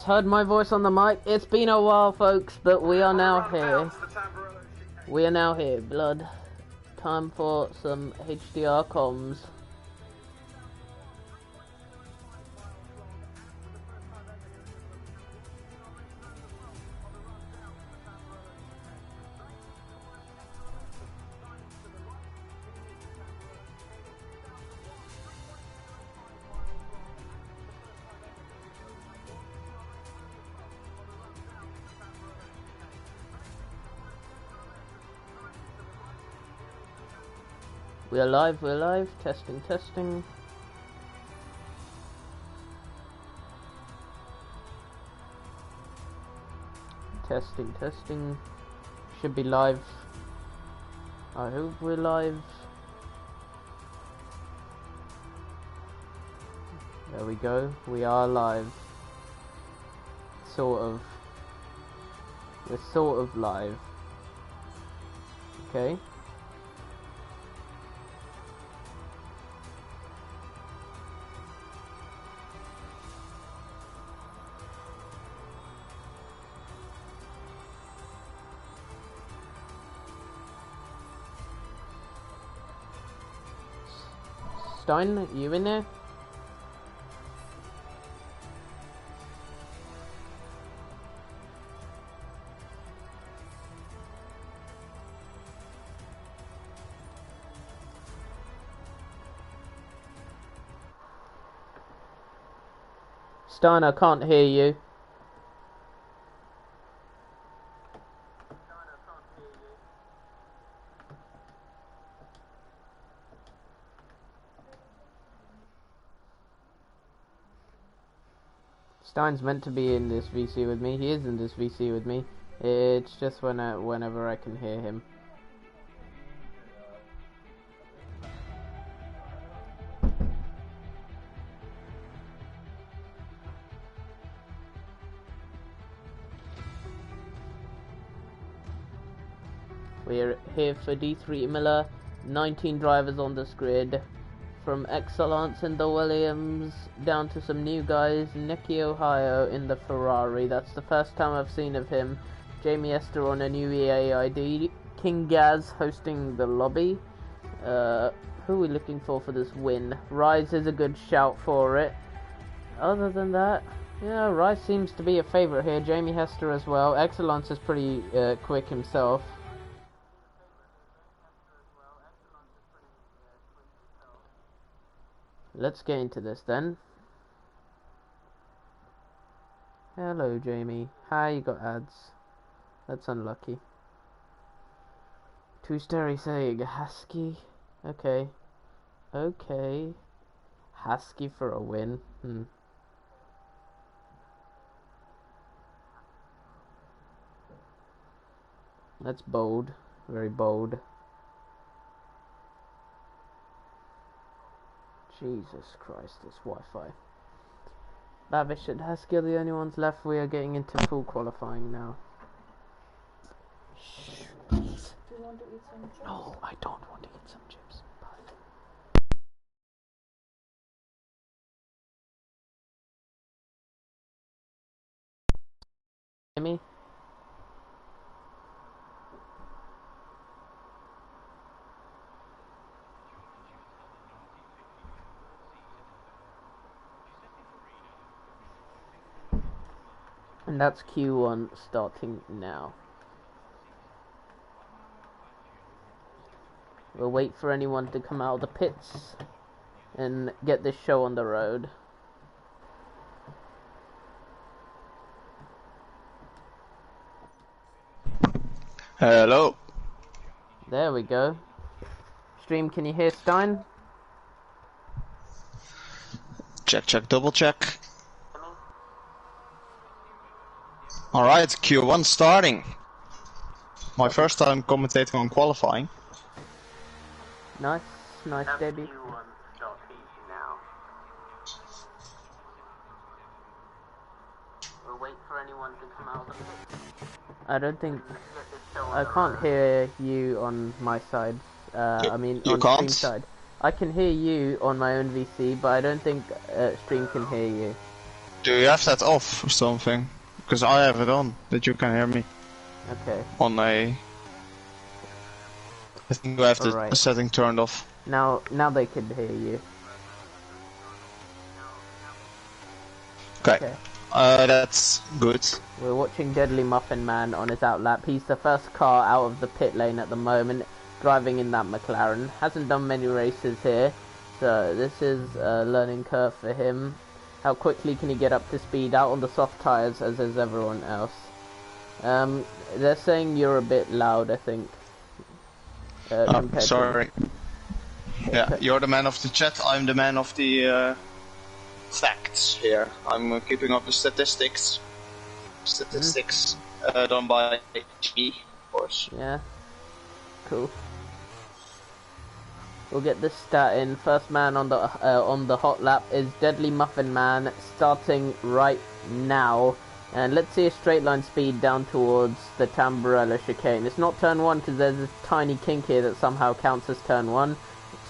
Heard my voice on the mic. It's been a while, folks, but we are now here. We are now here, blood. Time for some HDR comms. We're live, testing. Testing. Should be live. I hope we're live. There we go, we are live. Sort of. We're sort of live. Okay. Stein, you in there? Stein, I can't hear you. Stein's meant to be in this VC with me. He is in this VC with me. It's just whenever I can hear him. We're here for D3 Imola. 19 drivers on this grid. From Excellence in the Williams down to some new guys. Nicky Ohio in the Ferrari. That's the first time I've seen of him. Jamie Esther on a new EAID. King Gaz hosting the lobby. Who are we looking for this win? Rise is a good shout for it. Other than that, yeah, Rise seems to be a favourite here. Jamie Hester as well. Excellence is pretty quick himself. Let's get into this then. Hello, Jamie. Hi, you got ads. That's unlucky. Two-story saying Husky. Okay. Husky for a win. That's bold. Very bold. Jesus Christ, this Wi-Fi. Lavish and Husky are the only ones left. We are getting into full qualifying now. Shh, please. Do you want to eat some chips? No, I don't want to eat some chips. Bye. Hear me? And that's Q1 starting now. We'll wait for anyone to come out of the pits and get this show on the road. Hello. There we go. Stream, can you hear Stein? Check, double check. Alright, Q1 starting. My first time commentating on qualifying. Nice debut. We'll wait for anyone to come out of the pit. I can't hear you on my side. I mean, on stream side. I can hear you on my own VC, but I don't think stream can hear you. Do you have that off or something? Because I have it on, that you can hear me. Okay. On a... I think you have the Alright. setting turned off. Now they can hear you. Okay. That's good. We're watching Deadly Muffin Man on his outlap. He's the first car out of the pit lane at the moment, driving in that McLaren. Hasn't done many races here, so this is a learning curve for him. How quickly can he get up to speed out on the soft tyres as is everyone else? They're saying you're a bit loud, I think. Sorry. Yeah, you're the man of the chat, I'm the man of the facts here. I'm keeping up the statistics. Done by me, of course. Yeah. Cool. We'll get this stat in. First man on the hot lap is Deadly Muffin Man, starting right now. And let's see a straight line speed down towards the Tamburello chicane. It's not turn 1 because there's this tiny kink here that somehow counts as turn 1.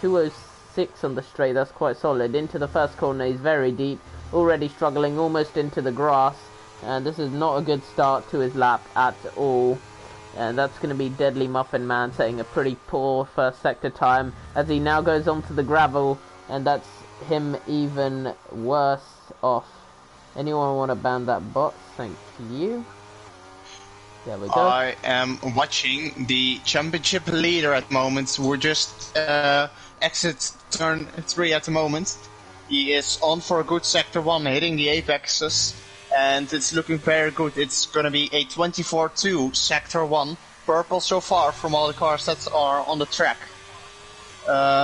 206 on the straight, that's quite solid. Into the first corner, he's very deep, already struggling almost into the grass. And this is not a good start to his lap at all. And that's going to be Deadly Muffin Man setting a pretty poor first sector time as he now goes onto the gravel, and that's him even worse off. Anyone want to ban that bot? Thank you. There we go. I am watching the championship leader at the moment. We're just exit turn 3 at the moment. He is on for a good sector 1, hitting the apexes. And it's looking very good. It's going to be a 24-2 sector 1. Purple so far from all the cars that are on the track.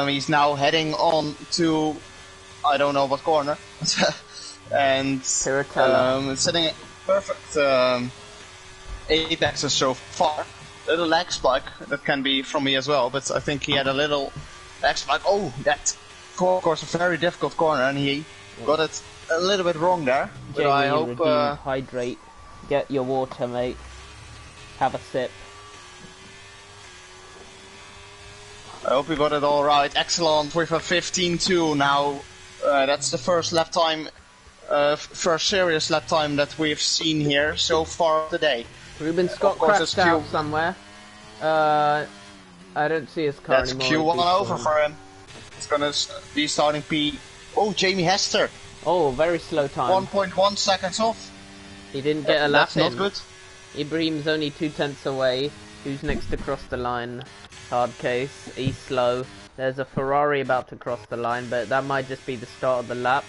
He's now heading on to, I don't know what corner. And setting a perfect apexes so far. Little lag spike, that can be from me as well, but I think he had a little lag spike. Oh, that of course a very difficult corner, and he got it a little bit wrong there. But Jamie, I hope hydrate, get your water, mate. Have a sip. I hope you got it all right. Excellent with a 15-2 now. That's the first lap time, first serious lap time that we've seen here so far today. Ruben Scott crashed out somewhere. I don't see his car anymore. That's Q1 over for him. It's gonna be starting P. Oh, Jamie Hester. Oh, very slow time. 1.1 seconds off. He didn't get a lap in. That's not good. Ibrahim's only 2/10 away. Who's next to cross the line? Hard case. He's slow. There's a Ferrari about to cross the line, but that might just be the start of the lap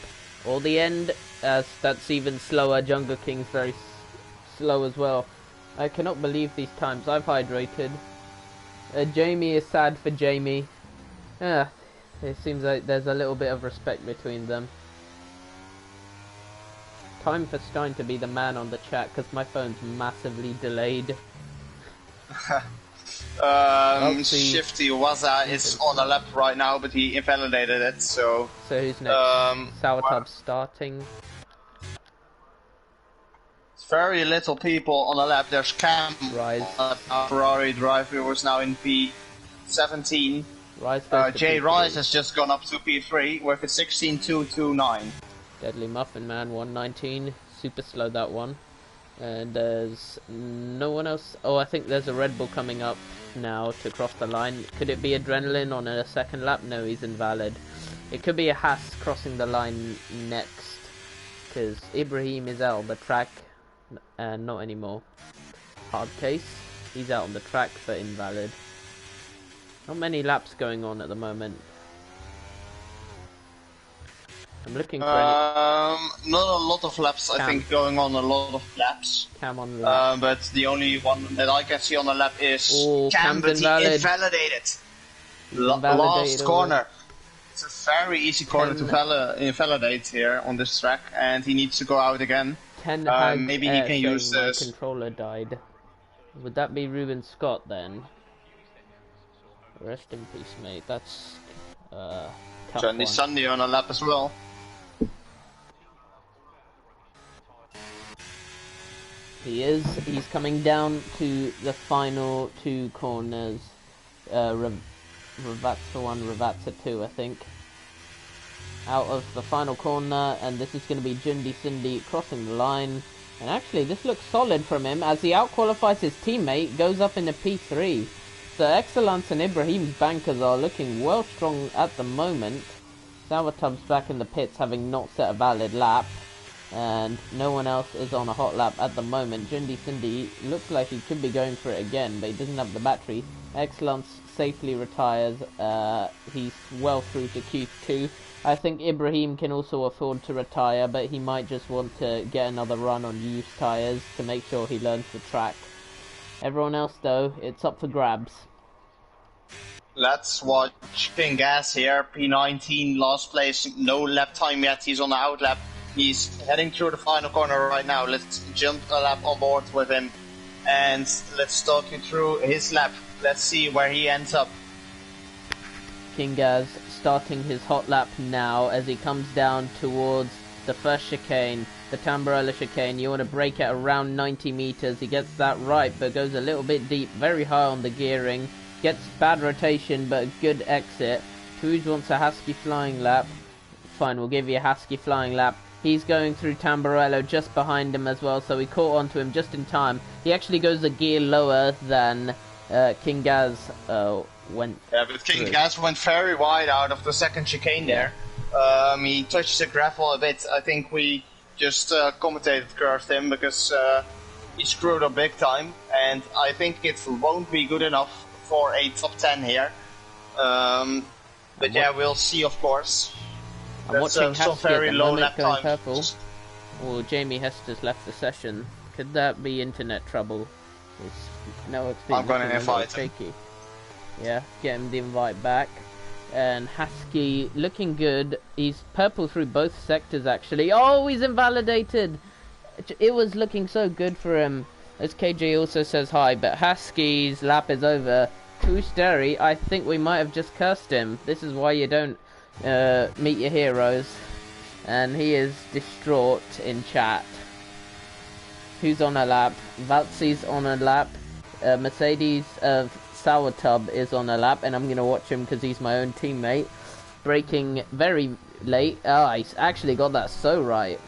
or the end, as that's even slower. Jungle King's very slow as well. I cannot believe these times. I've hydrated. Jamie is sad for Jamie. Yeah, it seems like there's a little bit of respect between them. Time for Stein to be the man on the chat because my phone's massively delayed. Shifty Waza is on a lap right now, but he invalidated it, so... So who's next? Sourtub starting. It's very little people on a lap. There's Cam, Rise. Ferrari driver, was now in P17. Rise Jay P3. Rise has just gone up to P3 with a 16.229. Deadly Muffin Man 119. Super slow that one. And there's no one else. Oh, I think there's a Red Bull coming up now to cross the line. Could it be Adrenaline on a second lap? No, he's invalid. It could be a Haas crossing the line next, because Ibrahim is out on the track and not anymore. Hard case, he's out on the track for invalid. Not many laps going on at the moment. I'm looking for any... Not a lot of laps, I think, going on a lot of laps. Cam on lap. But the only one that I can see on the lap is Cam, Cam's but invalid. he invalidated. Last corner. It's a very easy corner to invalidate here on this track, and he needs to go out again. Maybe he can use this. My controller died. Would that be Ruben Scott then? Rest in peace, mate. That's tough Johnny one. Sunday on a lap as well. He is. He's coming down to the final two corners. Ravazza 1, Ravazza 2, I think. out of the final corner, and this is going to be Jundi Cindy crossing the line. And actually, this looks solid from him as he outqualifies his teammate, goes up into P3. So Excellence and Ibrahim's bankers are looking well strong at the moment. Sourtub's back in the pits having not set a valid lap. And no one else is on a hot lap at the moment. Jundi Cindy looks like he could be going for it again, but he doesn't have the battery. Excellence safely retires. He's well through to Q2. I think Ibrahim can also afford to retire, but he might just want to get another run on used tyres to make sure he learns the track. Everyone else, though, it's up for grabs. Let's watch King Gas here. P19, last place, no lap time yet. He's on the out lap. He's heading through the final corner right now. Let's jump a lap on board with him and let's talk you through his lap. Let's see where he ends up. King Gaz starting his hot lap now as he comes down towards the first chicane, the Tamburello chicane. You want to brake at around 90 meters. He gets that right, but goes a little bit deep, very high on the gearing. Gets bad rotation, but a good exit. Touge wants a Husky flying lap. Fine, we'll give you a Husky flying lap. He's going through Tamburello just behind him as well, so we caught onto him just in time. He actually goes a gear lower than King Gaz went. Yeah, but King Gaz went very wide out of the second chicane there. He touched the gravel a bit. I think we just commentated cursed him because he screwed up big time, and I think it won't be good enough for a top 10 here. But yeah, we'll see, of course. I'm watching some very low lap going time. Purple. Well, Jamie Hester's left the session. Could that be internet trouble? No, it's been I'm going to invite him. shaky. Yeah, get him the invite back. And Husky looking good. He's purple through both sectors actually. Oh, he's invalidated. It was looking so good for him. As KJ also says hi, but Husky's lap is over. Kushderry, I think we might have just cursed him. This is why you don't meet your heroes. And he is distraught in chat. Who's on a lap? Valtsi's on a lap. Mercedes of Sourtub is on a lap, and I'm going to watch him because he's my own teammate. Braking very late. Oh, he's actually got that so right.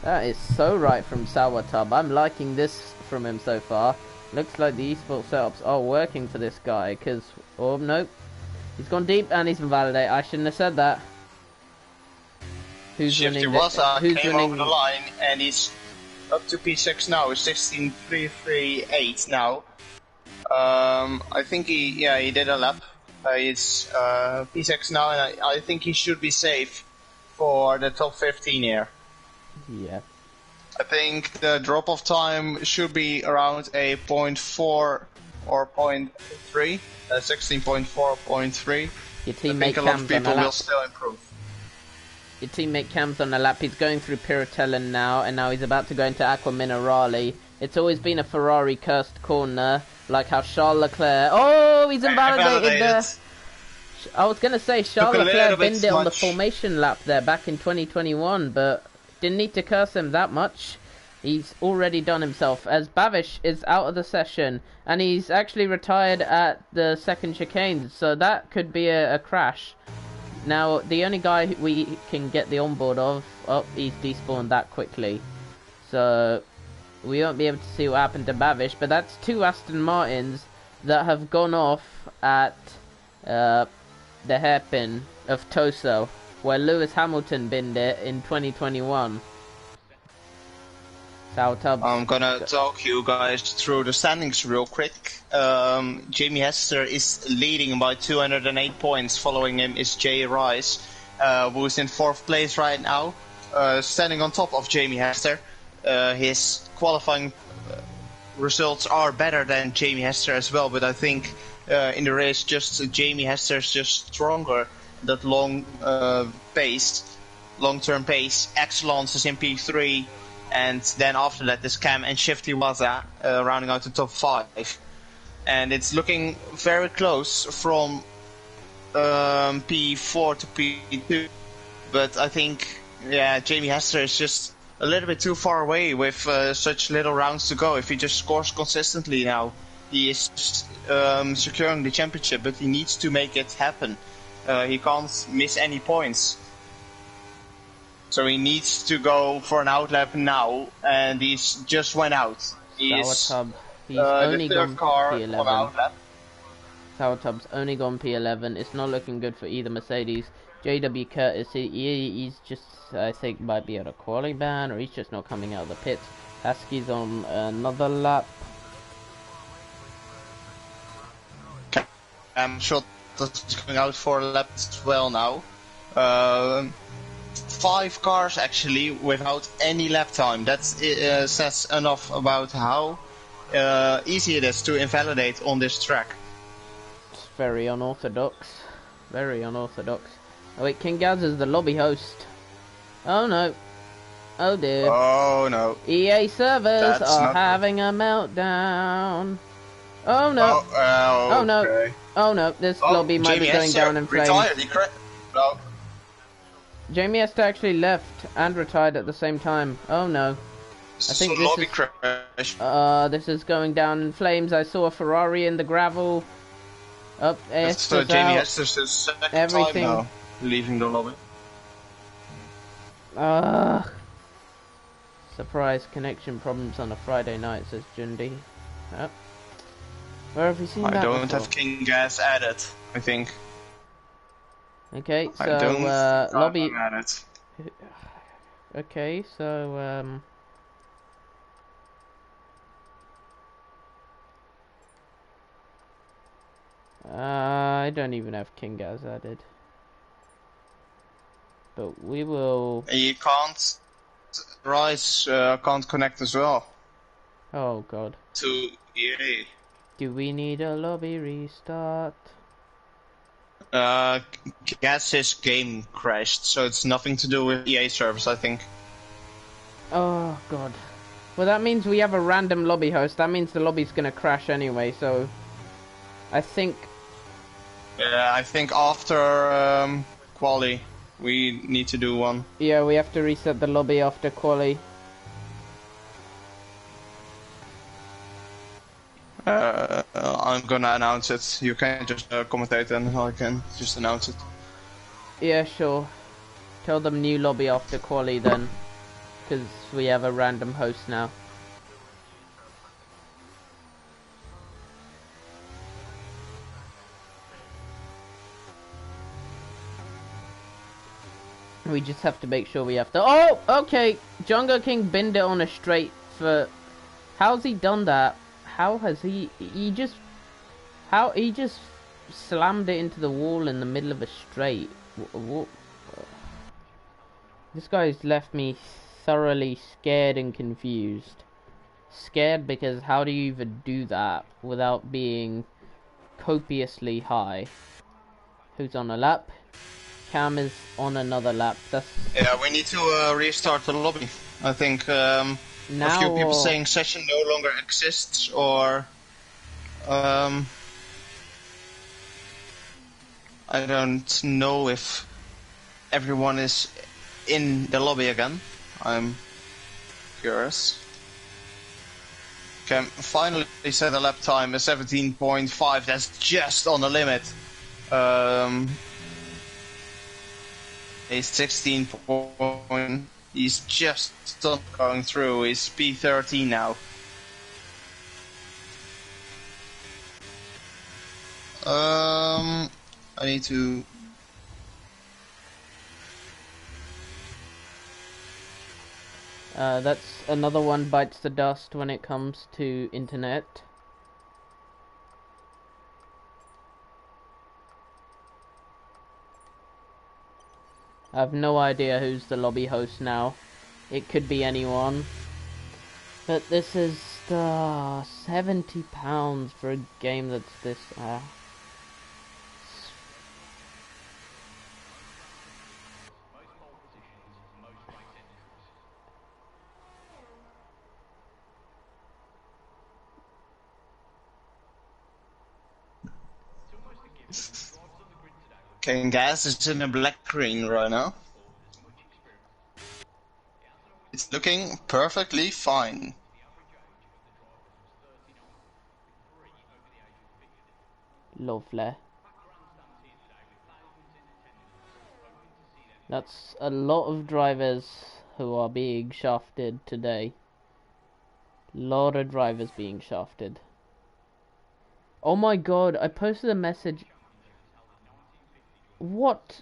That is so right from Sourtub. I'm liking this from him so far. Looks like the esports setups are working for this guy, because... Oh, nope. He's gone deep, and he's invalidated. I shouldn't have said that. Who's Shifty running Wasa came over the line, and he's up to P6 now. 16.338 now. I think he did a lap. He's P6 now, and I think he should be safe for the top 15 here. Yeah. I think the drop-off time should be around a 0.4 or 0.3, 16.4, 0.3. Your teammate I think a lot of people will still improve. Your teammate Cam's on the lap. He's going through Piratellin now, and now he's about to go into Aqua Minerale. It's always been a Ferrari cursed corner, like how Charles Leclerc... Oh, he's invalidated there. I was going to say Charles Leclerc binned it on the formation lap there back in 2021, but didn't need to curse him that much. He's already done himself, as Bavish is out of the session, and he's actually retired at the second chicane, so that could be a crash. Now, the only guy we can get the onboard of, he's despawned that quickly. So, we won't be able to see what happened to Bavish, but that's two Aston Martins that have gone off at the hairpin of Toso, where Lewis Hamilton binned it in 2021. I'm gonna talk you guys through the standings real quick. Jamie Hester is leading by 208 points. Following him is Jay Rice, who's in 4th place right now, standing on top of Jamie Hester. His qualifying results are better than Jamie Hester as well, but I think in the race just Jamie Hester is just stronger. That long-term pace. Excellence is in P3. And then after that is Cam and Shifty Waza rounding out the top 5. And it's looking very close from P4 to P2. But I think, yeah, Jamie Hester is just a little bit too far away with such little rounds to go. If he just scores consistently now, he is securing the championship, but he needs to make it happen. He can't miss any points. So he needs to go for an outlap now, and he's just went out. He's Tub. He's the only third gone car on P11. outlap. Tub's only gone P11. It's not looking good for either Mercedes. JW Curtis, he's just, I think, might be at a quality ban, or he's just not coming out of the pits. Husky's on another lap. I'm sure that's going out for a lap as well now. 5 cars actually without any lap time. That says enough about how easy it is to invalidate on this track. It's very unorthodox. Very unorthodox. Oh wait, King Gaz is the lobby host. Oh no. Oh dear. Oh no. EA servers That's are not having a meltdown. Oh no. Oh no. okay. Oh no, this lobby might Jamie be going down in flames. Retired. No. Jamie Esther actually left and retired at the same time. Oh no. I think this lobby is crash. this is going down in flames. I saw a Ferrari in the gravel. Up, So Jamie Esther's the second everything. time now leaving the lobby. Surprise connection problems on a Friday night, says Jundi. Oh. Where have you seen that I don't before? have King Gas added, I think. Okay, so I don't lobby. added. Okay, so I don't even have King Gaz added. But we will... You can't... Rise can't connect as well. Oh god. To EA. Do we need a lobby restart? Gas's game crashed, so it's nothing to do with EA servers, I think. Oh god. Well, that means we have a random lobby host. That means the lobby's gonna crash anyway, so... I think... Yeah, I think after quali, we need to do one. Yeah, we have to reset the lobby after quali. I'm gonna announce it. You can just commentate and I can just announce it. Yeah, sure. Tell them new lobby after quali then. Because we have a random host now. We just have to make sure we have to... Oh! Okay! Jungle King binned it on a straight for... How's he done that? How has he... He just slammed it into the wall in the middle of a straight. What? This guy's left me thoroughly scared and confused. Scared because how do you even do that without being copiously high? Who's on a lap? Cam is on another lap. That's... Yeah, we need to restart the lobby. I think a few people saying session no longer exists, or I don't know if everyone is in the lobby again. I'm curious. Okay, finally set the lap time is 17.5. That's just on the limit. He's 16 point. He's just not going through. He's P13 now. I need to. That's another one bites the dust when it comes to internet. I have no idea who's the lobby host now. It could be anyone. But this is £70 for a game that's this... King Gas is in a black screen right now. It's looking perfectly fine. Lovely. That's a lot of drivers who are being shafted today. Lot of drivers being shafted. Oh my god, I posted a message. What?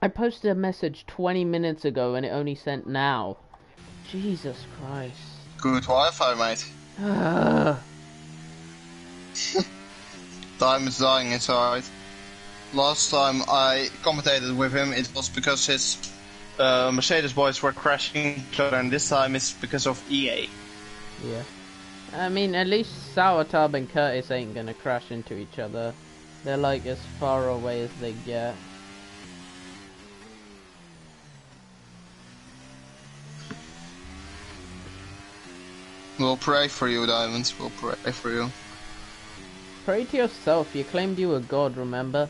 I posted a message 20 minutes ago and it only sent now. Jesus Christ. Good Wi-Fi, mate. Time is dying inside. Last time I commentated with him, it was because his Mercedes boys were crashing each other, and this time it's because of EA. Yeah. I mean, at least Sourtub and Curtis ain't gonna crash into each other. They're like as far away as they get. We'll pray for you, Diamonds. We'll pray for you. Pray to yourself. You claimed you were God, remember?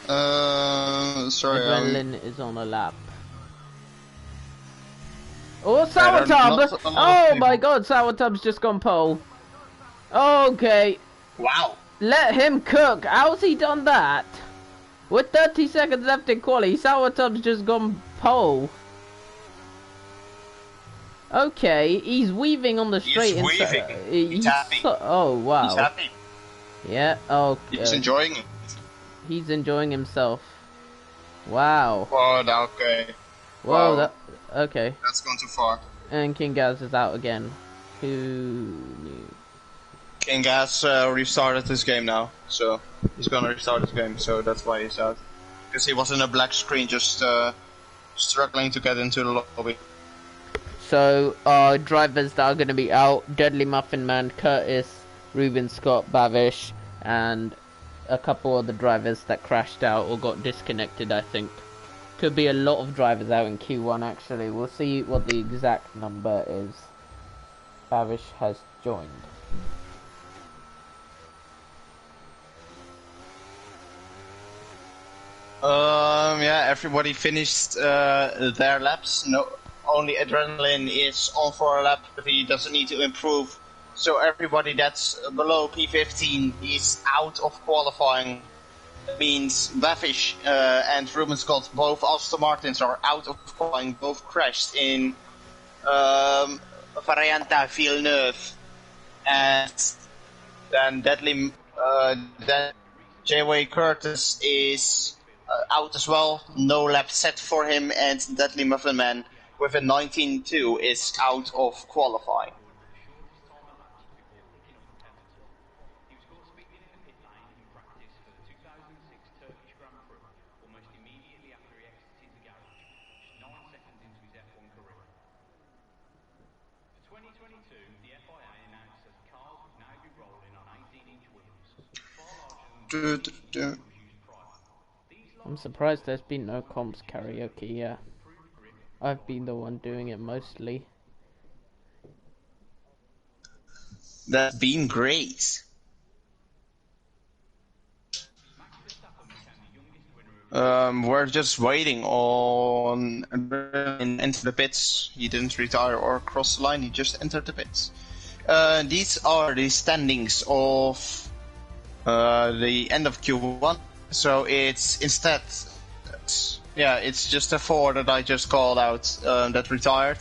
Sorry. Adrenaline is on a lap. Oh, Sourtub! Oh my god, Sourtub's just gone pole. Okay. Wow. Let him cook. How's he done that? With 30 seconds left in quali, Sourtub's just gone pole. Okay, he's weaving on the straight. He's weaving. He's happy. Oh wow. He's happy. Yeah. Oh. He's enjoying it. He's enjoying himself. Wow. Oh, okay. Whoa. Wow. Okay. That's gone too far. And King Gaz is out again. Who knew? King Gaz restarted this game now, so he's gonna restart this game. So that's why he's out. Because he was in a black screen, just struggling to get into the lobby. So, drivers that are going to be out: Deadly Muffin Man, Curtis, Ruben Scott, Bavish, and a couple other drivers that crashed out or got disconnected, I think. Could be a lot of drivers out in Q1, actually. We'll see what the exact number is. Bavish has joined. Yeah, everybody finished their laps. No. Only Adrenaline is on for a lap, but he doesn't need to improve. So everybody that's below P15 is out of qualifying. That means Bavish and Ruben Scott, both Aston Martins, are out of qualifying. Both crashed in Varianta Villeneuve. And then then J-Way Curtis is out as well. No lap set for him, and Deadly Muffin Man with a 19.2 is out of qualifying. I'm surprised there's been no comps karaoke yet. I've been the one doing it mostly. That's been great. We're just waiting on enter the pits. He didn't retire or cross the line, he just entered the pits. These are the standings of the end of Q1. So it's instead, yeah, it's just the 4 that I just called out that retired.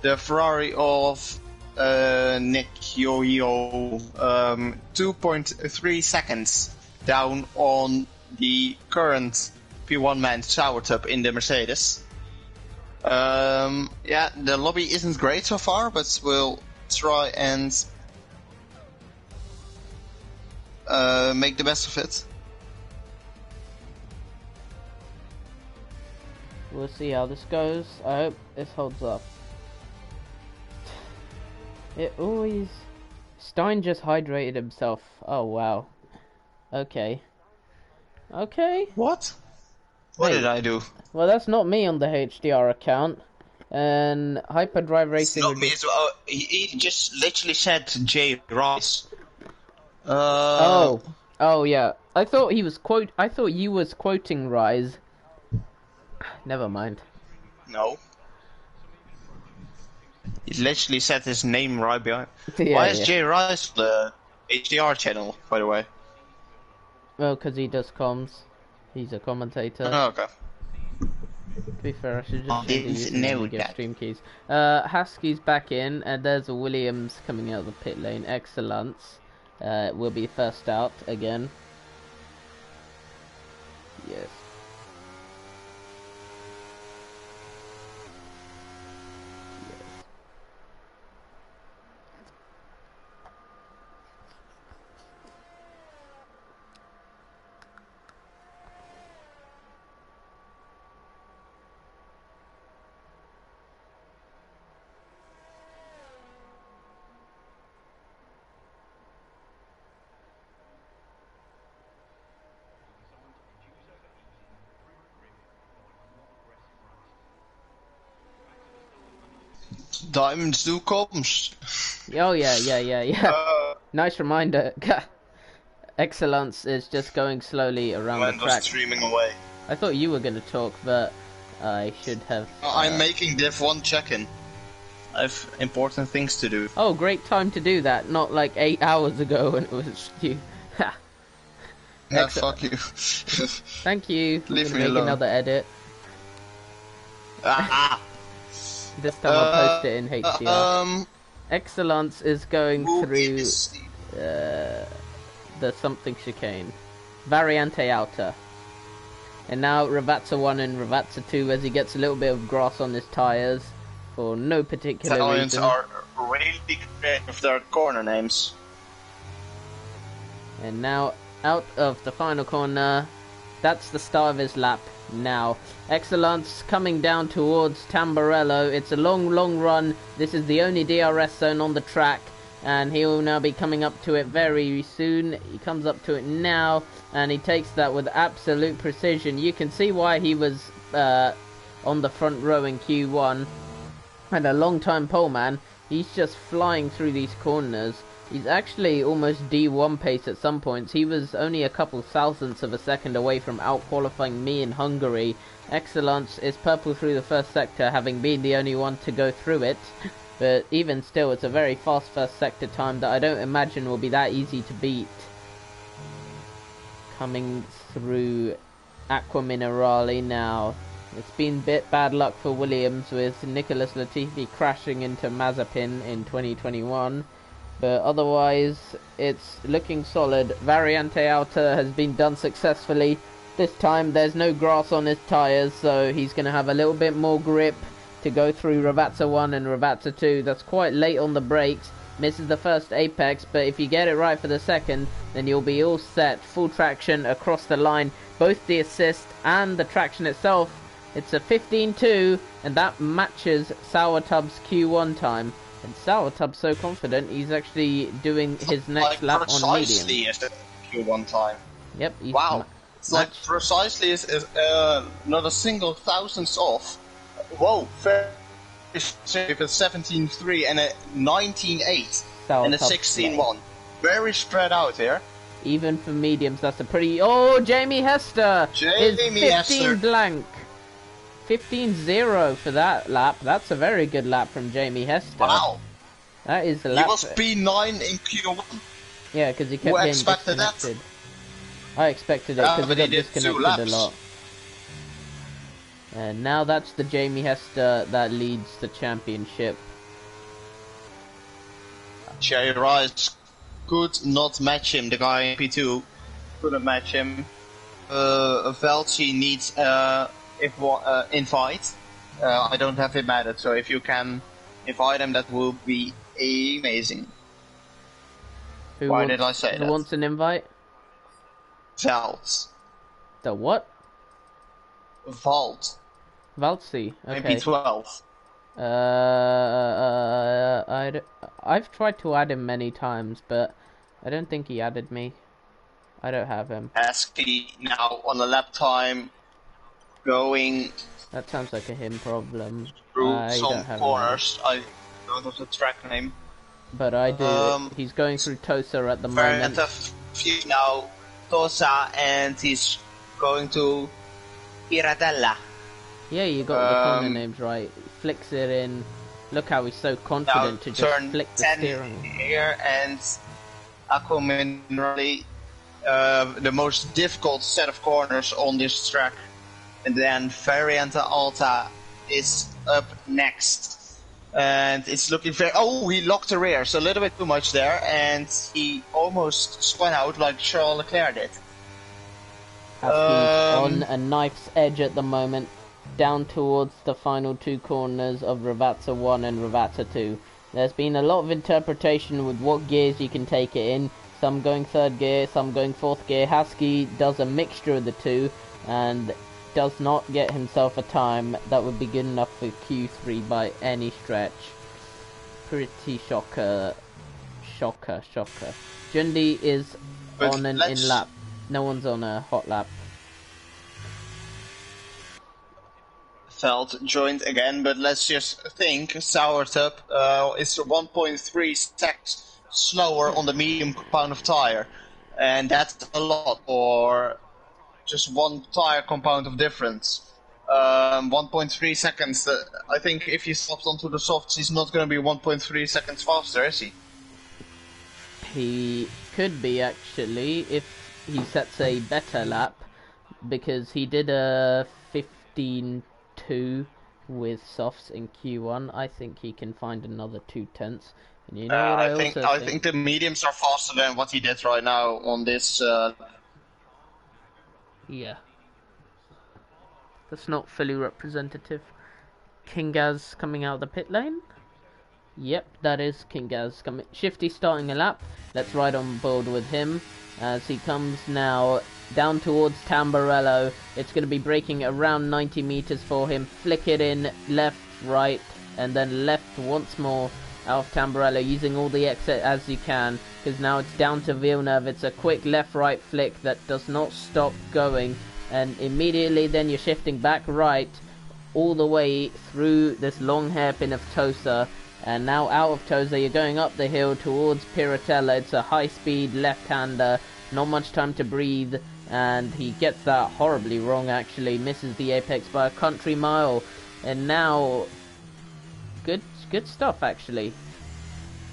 The Ferrari of Nick Yo-Yo, 2.3 seconds down on the current P1 man Sourtub in the Mercedes. Yeah, the lobby isn't great so far, but we'll try and make the best of it. We'll see how this goes. I hope this holds up. It always... Stein just hydrated himself. Oh, wow. Okay. Okay. What? What did I do? Well, that's not me on the HDR account. And Hyperdrive Racing... It's not me as well. He just literally said J. Rice. Oh. Oh yeah, I thought he was I thought you was quoting Rise. Never mind. No. He literally said his name right behind. Yeah, Why is yeah. Jay Rice the HDR channel, by the way? Well, because he does comms. He's a commentator. Oh, okay. To be fair, I should I just change the didn't username know and give that. stream keys. Husky's back in, and there's a Williams coming out of the pit lane. Excellence. Will be first out again. Yes. Diamonds do comes. Oh yeah. Nice reminder. Excellence is just going slowly around the track. Streaming away. I thought you were going to talk, but I should have... I'm making Div 1 check-in. I have important things to do. Oh, great time to do that. Not like 8 hours ago when it was you. Yeah, fuck you. Thank you. Leave me make alone. Another edit. Ah. This time I'll post it in HDR. Excellence is going through the something chicane. Variante Outer. And now Ravazza 1 and Ravazza 2 as he gets a little bit of grass on his tyres for no particular Italians reason. are really creative with their corner names. And now out of the final corner. That's the start of his lap now. Excellence coming down towards Tamburello. It's a long run. This is the only DRS zone on the track. And he will now be coming up to it very soon. He comes up to it now. And he takes that with absolute precision. You can see why he was on the front row in Q1. And a long time pole man. He's just flying through these corners. He's actually almost D1 pace at some points. He was only a couple thousandths of a second away from out-qualifying me in Hungary. Excellence is purple through the first sector, having been the only one to go through it. But even still, it's a very fast first sector time that I don't imagine will be that easy to beat. Coming through Aqua Minerale now. It's been a bit bad luck for Williams with Nicholas Latifi crashing into Mazepin in 2021. But otherwise, it's looking solid. Variante Outer has been done successfully. This time, there's no grass on his tyres, so he's going to have a little bit more grip to go through Ravazza 1 and Ravazza 2. That's quite late on the brakes. Misses the first apex, but if you get it right for the second, then you'll be all set. Full traction across the line. Both the assist and the traction itself. It's a 15.2, and that matches Sourtub's Q1 time. And Sourtub's so confident, he's actually doing his next lap on medium. Precisely as the Q1 time. Yep. Wow. It's like precisely is not a single thousandth off. Whoa. Fair. It's a 17.3 and a 19.8 and a 16.1. Very spread out here. Even for mediums, that's a pretty... Oh, Jamie Hester is 15 blank. 15.0 for that lap. That's a very good lap from Jamie Hester. Wow. That is the lap. He was P9 in Q1. Yeah, because he kept getting disconnected. I expected it because he got disconnected a lot. And now that's the Jamie Hester that leads the championship. Cherry Rice could not match him. The guy in P2 couldn't match him. Velci needs invite. I don't have him added, so if you can invite him, that will be amazing. Why did I say that? Who wants an invite? Valt. The what? Vault. Valtzy. Okay. MP12. I've tried to add him many times, but I don't think he added me. I don't have him. ASCII now on the lap time, going. That sounds like a him problem. Through some corners. I don't have the track name. But I do. He's going through Tosa at the moment. Now Tosa, and he's going to Piratella. Yeah, you got the corner names right. Flicks it in. Look how he's so confident to just flick the steering. Here, and Aquaman really the most difficult set of corners on this track. And then Variante Alta is up next. And it's looking very... Oh, he locked the rears a little bit too much there, and he almost spun out like Charles Leclerc did. On a knife's edge at the moment, down towards the final two corners of Ravazza 1 and Ravazza 2. There's been a lot of interpretation with what gears you can take it in. Some going third gear, some going fourth gear. Husky does a mixture of the two, and does not get himself a time that would be good enough for Q3 by any stretch. Pretty shocker. Jundi is on an in-lap. No one's on a hot lap. Felt joined again, but let's just think. Sauertup is 1.3 seconds slower on the medium compound of tire. And that's a lot for just one tire compound of difference. 1.3 seconds. I think if he swaps onto the softs, he's not going to be 1.3 seconds faster, is he? He could be, actually, if he sets a better lap, because he did a 15.2 with softs in Q1. I think he can find another 2/10. And you know what I think the mediums are faster than what he did right now on this. Yeah. That's not fully representative. Kingaz coming out of the pit lane. Yep, that is Kingaz coming. Shifty starting a lap. Let's ride on board with him as he comes now down towards Tamburello. It's going to be braking around 90 meters for him. Flick it in left, right, and then left once more out of Tamburello, using all the exit as you can, because now it's down to Villeneuve. It's a quick left-right flick that does not stop going, and immediately then you're shifting back right all the way through this long hairpin of Tosa, and now out of Tosa you're going up the hill towards Piratella. It's a high-speed left-hander, not much time to breathe, and he gets that horribly wrong, actually, misses the apex by a country mile. And now good stuff, actually.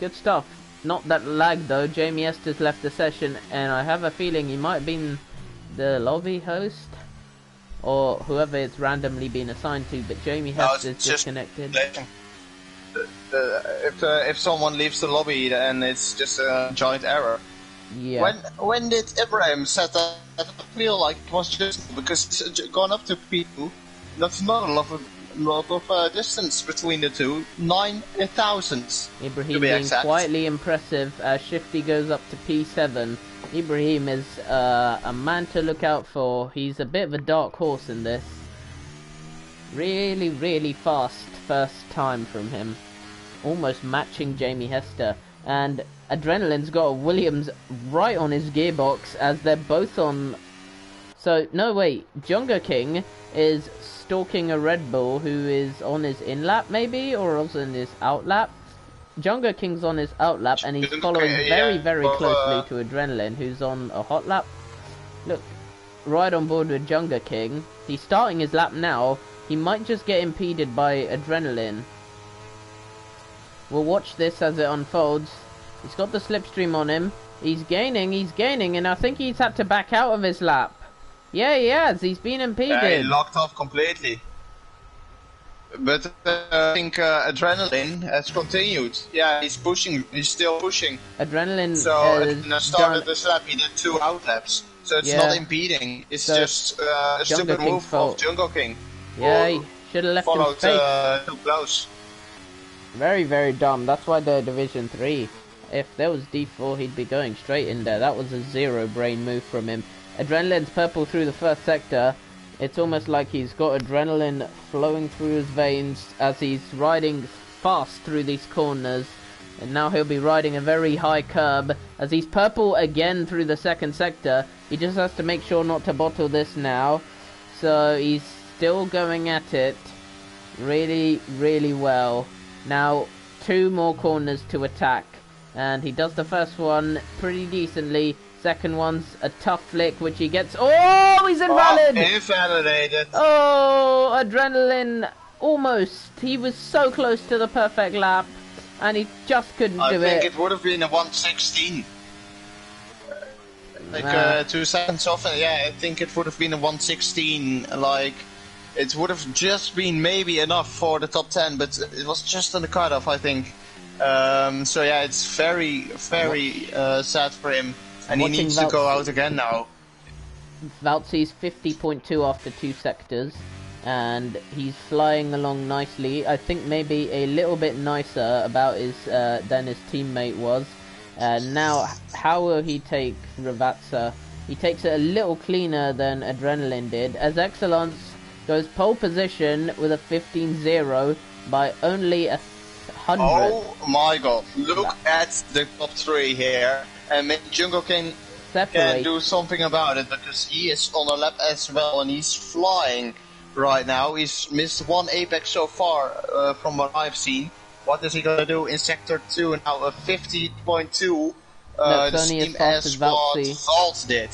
Good stuff. Not that lag, though. Jamie Estes left the session, and I have a feeling he might have been the lobby host, or whoever it's randomly been assigned to, but Jamie Estes disconnected. If someone leaves the lobby, then it's just a giant error. Yeah. When did Ibrahim set that? I feel like it was just because it's gone up to P2. That's not a lot of distance between the two. 9 thousandths. Ibrahim being quietly impressive as Shifty goes up to P7. Ibrahim is a man to look out for. He's a bit of a dark horse in this. Really, really fast first time from him. Almost matching Jamie Hester. And Adrenaline's got a Williams right on his gearbox as they're both on... So, no wait, Jungle King is stalking a Red Bull who is on his in-lap maybe, or also in his out-lap. Jungle King's on his out-lap and he's following very closely to Adrenaline, who's on a hot lap. Look, right on board with Jungle King. He's starting his lap now. He might just get impeded by Adrenaline. We'll watch this as it unfolds. He's got the slipstream on him. He's gaining, and I think he's had to back out of his lap. Yeah, he has. He's been impeded. Yeah, he locked off completely. But I think Adrenaline has continued. Yeah, he's pushing. He's still pushing. Adrenaline. So when I started this lap, he did 2 out laps. So it's not impeding. It's so just a stupid move of Jungle King. Yeah, he should have left him space. Too close. Very dumb. That's why they're Division 3. If there was D4, he'd be going straight in there. That was a zero brain move from him. Adrenaline's purple through the first sector. It's almost like he's got adrenaline flowing through his veins as he's riding fast through these corners. And now he'll be riding a very high curb as he's purple again through the second sector. He just has to make sure not to bottle this now. So he's still going at it really well. Now 2 more corners to attack. And he does the first one pretty decently. second one's a tough flick, which he gets. Oh, he's invalid! Oh, invalidated. Oh, adrenaline. Almost. He was so close to the perfect lap, and he just couldn't do it. I think it would have been a 116. Like 2 seconds off, and yeah, I think it would have been a 116. Like, it would have just been maybe enough for the top 10, but it was just on the cutoff, I think. So yeah, it's very, very sad for him, and he needs to go out again now. Valtsi's 50.2 after 2 sectors, and he's flying along nicely. I think maybe a little bit nicer about his than his teammate was. Now, how will he take Ravazza? He takes it a little cleaner than Adrenaline did, as Excellence goes pole position with a 15.0 by only a 100. Oh my god, look at the top 3 here, and maybe Jungle King can do something about it, because he is on a lap as well, and he's flying right now. He's missed 1 apex so far from what I've seen. What is he gonna do in sector 2 now? A 50.2, the same as what Vault did.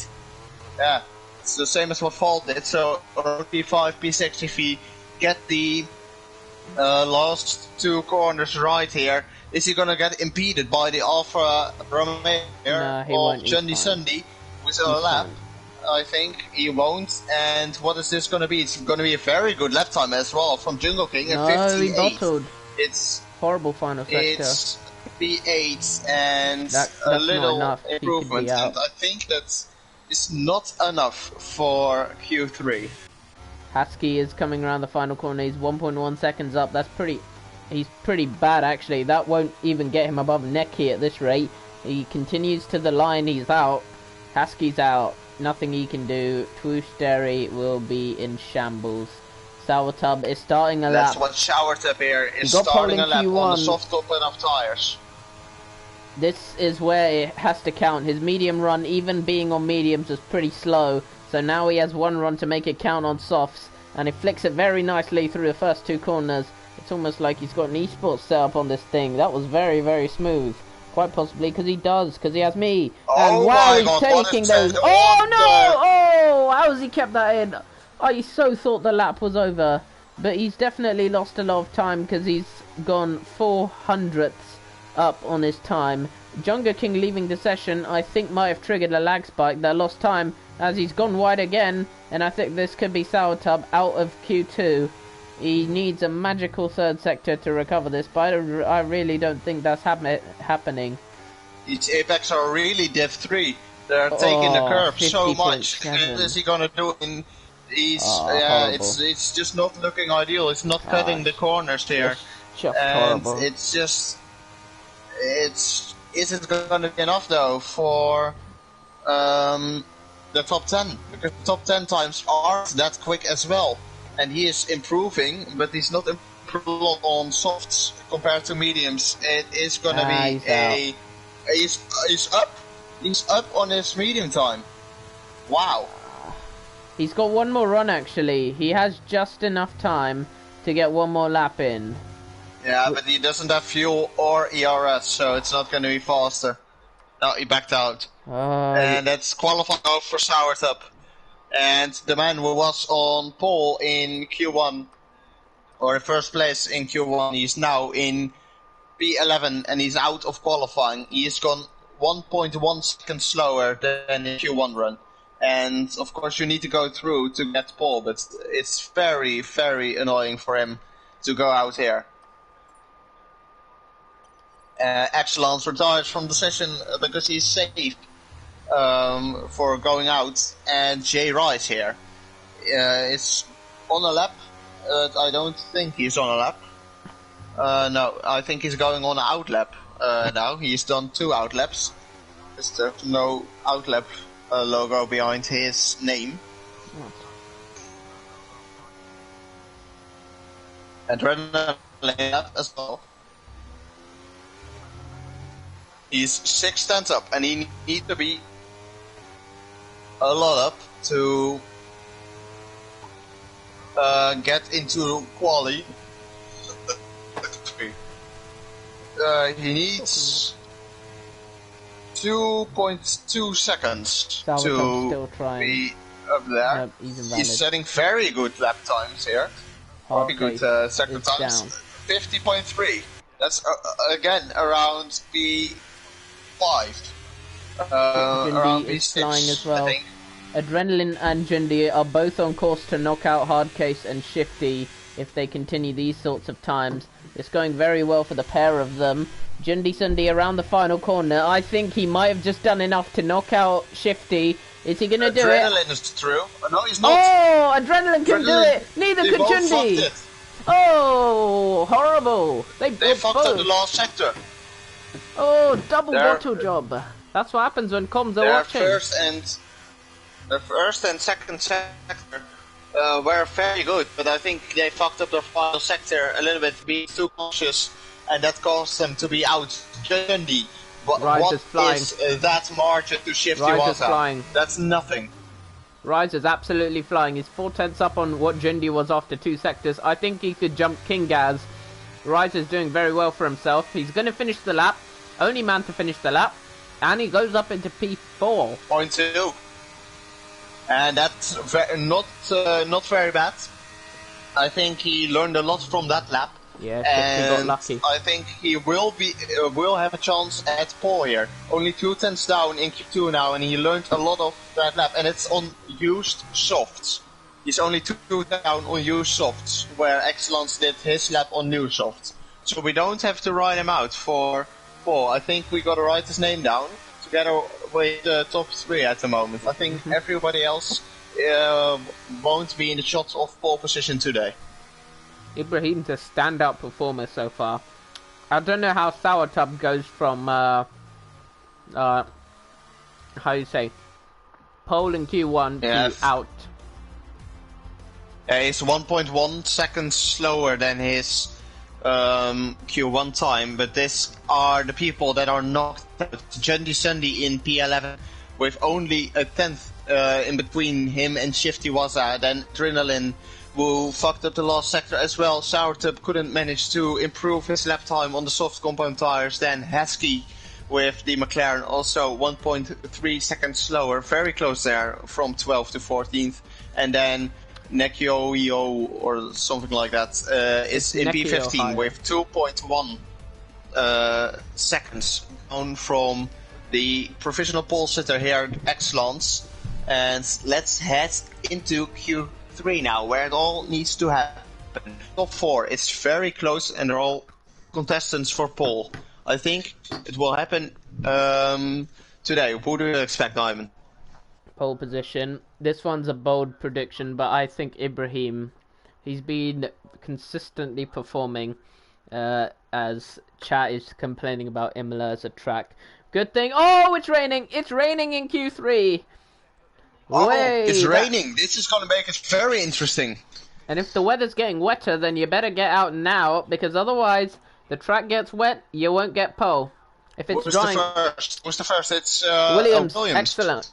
Yeah, it's the same as what Vault did, so P5, P6, if he get the last 2 corners right here, is he gonna get impeded by the Alpha Romeo or Jundy Sunday with a lap? I think he won't. And what is this gonna be? It's gonna be a very good lap time as well from Jungle King at 58. It's horrible final sector. It's P8 and that's a little improvement, and I think that is not enough for Q3. Husky is coming around the final corner. He's 1.1 seconds up. He's pretty bad actually. That won't even get him above Neki at this rate. He continues to the line. He's out. Husky's out. Nothing he can do. Twoosh will be in shambles. Sourtub is starting a lap. That's what Sourtub here is, starting a lap on the soft top enough tires. This is where it has to count. His medium run, even being on mediums, was pretty slow. So now he has 1 run to make it count on softs. And he flicks it very nicely through the first 2 corners. It's almost like he's got an esports setup on this thing. That was very, very smooth. Quite possibly because he has me. And wow, he's taking those. Oh no! Oh, how's he kept that in? I so thought the lap was over, but he's definitely lost a lot of time because he's gone 400ths up on his time. Jungle King leaving the session, I think, might have triggered a lag spike that lost time as he's gone wide again, and I think this could be Sourtub out of Q2. He needs a magical 3rd sector to recover this, but I really don't think that's happening. Its apex are really Div 3. They're taking the curve so much. What is he gonna do in... it's just not looking ideal. It's not cutting the corners here, and horrible. It's just, is it gonna be enough though for the top 10? Because the top 10 times aren't that quick as well, and he is improving, but he's not improving on softs compared to mediums. It is gonna be he's up on his medium time. Wow. He's got 1 more run actually. He has just enough time to get 1 more lap in. Yeah, but he doesn't have fuel or ERS, so it's not going to be faster. No, he backed out. And that's qualifying out for Sourtub. And the man who was on pole in Q1, or in 1st place in Q1, he's now in P11 and he's out of qualifying. He's gone 1.1 seconds slower than in Q1 run. And of course you need to go through to get pole, but it's very, very annoying for him to go out here. Excellence retires from the session because he's safe for going out, and Jay Rice here is on a lap. I don't think he's on a lap. No, I think he's going on an out lap now. He's done 2 out laps. There's no out lap logo behind his name. Adrenaline as well. He's 6 tenths up, and he needs to be a lot up to get into quali. He needs 2.2 seconds Sauerkraut's to still trying. be up there. Nope, he's He's setting very good lap times here. Very good sector times. 50.3. That's again around P5. Around is P6, flying as well. I think. Adrenaline and Jundi are both on course to knock out Hardcase and Shifty if they continue these sorts of times. It's going very well for the pair of them. Jundi Sundi around the final corner. I think he might have just done enough to knock out Shifty. Is he going to do it? Adrenaline is through. No, he's not. Oh, Adrenaline can do it. Neither can Jundi. Oh, horrible. They fucked up the last sector. Oh, double bottle job. That's what happens when comms are watching. The first and second sector were very good, but I think they fucked up their final sector a little bit, being too cautious, and that caused them to be out. Jundi, what is that margin to Shifty Waza? That's nothing. Rise is absolutely flying. He's 4/10 up on what Jundi was after 2 sectors. I think he could jump King Gaz. Rise is doing very well for himself. He's going to finish the lap. Only man to finish the lap. And he goes up into P4. 0.2. And that's not very bad. I think he learned a lot from that lap. Yeah, he got lucky. I think he will have a chance at pole here. Only 2/10 down in Q2 now, and he learned a lot of that lap. And it's on used softs. He's only 2 down on used softs, where Excellence did his lap on new softs. So we don't have to ride him out for pole. I think we gotta write his name down together with the top 3 at the moment. I think everybody else won't be in the shots of pole position today. Ibrahim's a standout performer so far. I don't know how Sourtub goes from how you say, pole in Q1 to out. He's 1.1 seconds slower than his Q1 time, but these are the people that are knocked out. Jundi Sundi in P11 with only a 10th in between him and Shifty Waza. Then Adrenaline, who fucked up the last sector as well. Sourtub couldn't manage to improve his lap time on the soft compound tires. Then Heskey with the McLaren also 1.3 seconds slower, very close there from 12th to 14th. And then Nekio or something like that is in P15 with 2.1 seconds down from the provisional pole sitter here, Excellence. And let's head into Q3 now, where it all needs to happen. Top 4 is very close, and they're all contestants for pole. I think it will happen today. Who do you expect, Ivan? Pole position. This one's a bold prediction, but I think Ibrahim. He's been consistently performing, as chat is complaining about Imola as a track. Good thing. Oh, it's raining! It's raining in Q3! Oh, it's raining. This is going to make it very interesting. And if the weather's getting wetter, then you better get out now, because otherwise the track gets wet, you won't get pole. If it's drying... Who's the first? It's Williams. Williams. Excellent.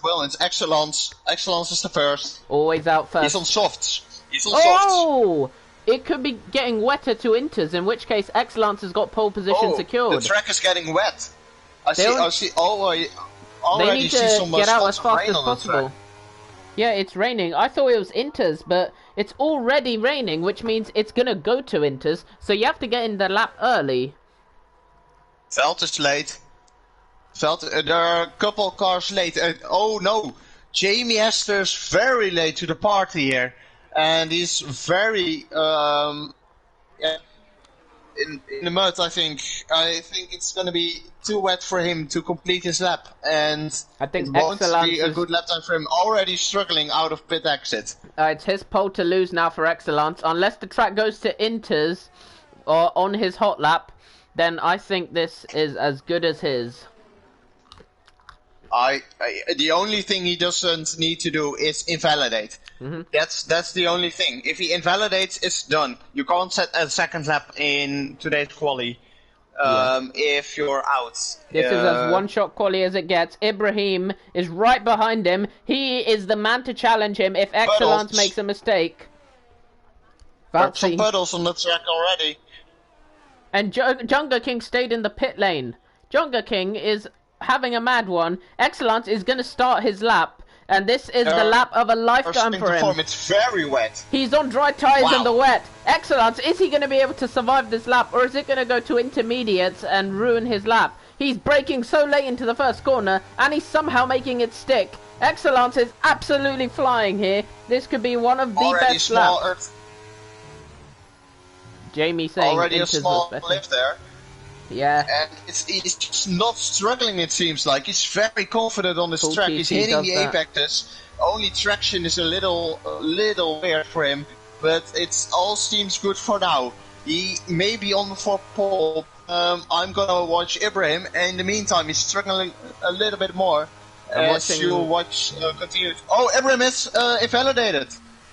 Williams. Excellence. Excellence is the first. Always out first. He's on softs. Oh! It could be getting wetter to Inters, in which case Excellence has got pole position secured. The track is getting wet. I see. They need to get out as fast as possible. Yeah, it's raining. I thought it was Inters, but it's already raining, which means it's gonna go to Inters, so you have to get in the lap early. Veld is late. There are a couple cars late. Oh no! Jamie Hester's very late to the party here. And he's very in the mud, I think. I think it's going to be too wet for him to complete his lap, and I think it won't be a good lap time for him. Already struggling out of pit exit. It's his pole to lose now for Excellence. Unless the track goes to Inters or on his hot lap, then I think this is as good as his. The only thing he doesn't need to do is invalidate. That's the only thing. If he invalidates, it's done. You can't set a second lap in today's quali if you're out. This is as one-shot quali as it gets. Ibrahim is right behind him. He is the man to challenge him if Excellence makes a mistake. There's some puddles on the track already. And Junga King stayed in the pit lane. Junga King is having a mad one, Excellence is going to start his lap, and this is the lap of a lifetime for him. It's very wet. He's on dry tyres in the wet. Excellence, is he going to be able to survive this lap, or is it going to go to intermediates and ruin his lap? He's braking so late into the first corner, and he's somehow making it stick. Excellence is absolutely flying here. This could be one of the best laps. Jamie saying already a small lift there. Yeah. And he's just not struggling, it seems like. He's very confident on this track. He's hitting the apexes. Only traction is a little weird for him, but it all seems good for now. He may be on for pole. I'm gonna watch Ibrahim, and in the meantime he's struggling a little bit more. As you watch continue. Oh, Ibrahim is invalidated.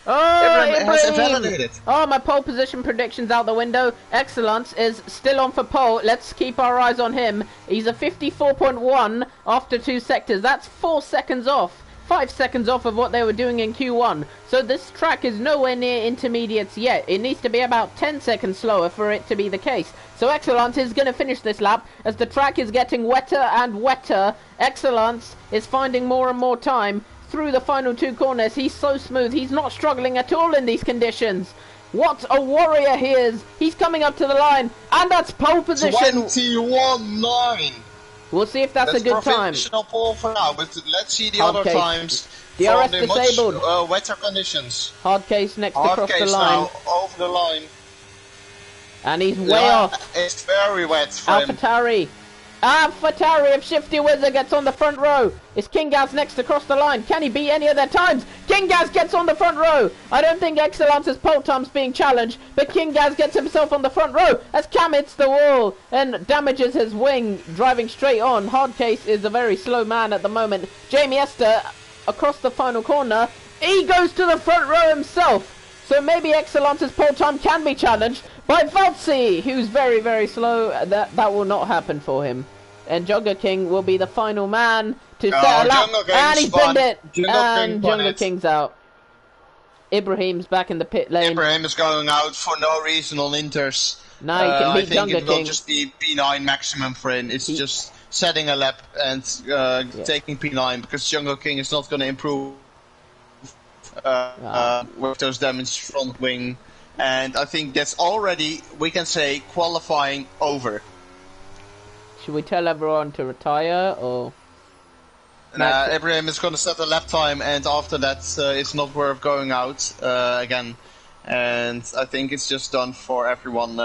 Oh, Ibrahim has invalidated. Oh, my pole position prediction's out the window. Excellence is still on for pole. Let's keep our eyes on him. He's a 54.1 after 2 sectors. That's 4 seconds off. 5 seconds off of what they were doing in Q1. So this track is nowhere near intermediates yet. It needs to be about 10 seconds slower for it to be the case. So Excellence is going to finish this lap as the track is getting wetter and wetter. Excellence is finding more and more time through the final 2 corners. He's so smooth. He's not struggling at all in these conditions. What a warrior he is. He's coming up to the line, and that's pole position. 21.9. We'll see if that's a good time. Professional pole for now, but let's see the other times. DRS disabled. Much wetter conditions. Hard case next to cross the line. Now, over the line. And he's way off. It's very wet for him. AlphaTauri of Shifty Wizard gets on the front row. It's Kingaz next to cross the line. Can he beat any of their times? Kingaz gets on the front row. I don't think Excellence's pole time's being challenged, but Kingaz gets himself on the front row as Cam hits the wall and damages his wing, driving straight on. Hardcase is a very slow man at the moment. Jamie Esther across the final corner. He goes to the front row himself. So maybe Excellence's pole time can be challenged by Valtzi, who's very, very slow. That will not happen for him. And Jungle King will be the final man to set a lap. And he's binned it. And Jungle King's out. Ibrahim's back in the pit lane. Ibrahim is going out for no reason on inters. Now he can beat Jungle King. I think it will just be P9 maximum for him. It's just setting a lap and taking P9 because Jungle King is not going to improve with those damaged front wing. And I think that's already, we can say, qualifying over. Should we tell everyone to retire, or? Ibrahim is going to set a lap time, and after that, it's not worth going out again. And I think it's just done for everyone.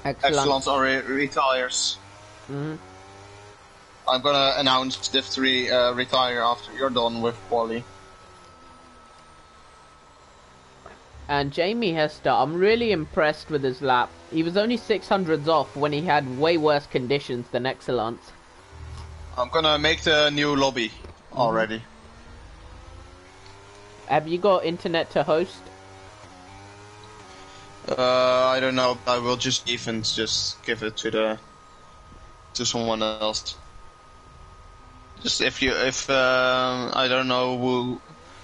Excellence already retires. Mm-hmm. I'm going to announce Div 3 retire after you're done with quali. And Jamie Hester, I'm really impressed with his lap. He was only 600s off when he had way worse conditions than Excellence. I'm gonna make the new lobby already. Have you got internet to host? I don't know. I will just even just give it to someone else. Just if I don't know who.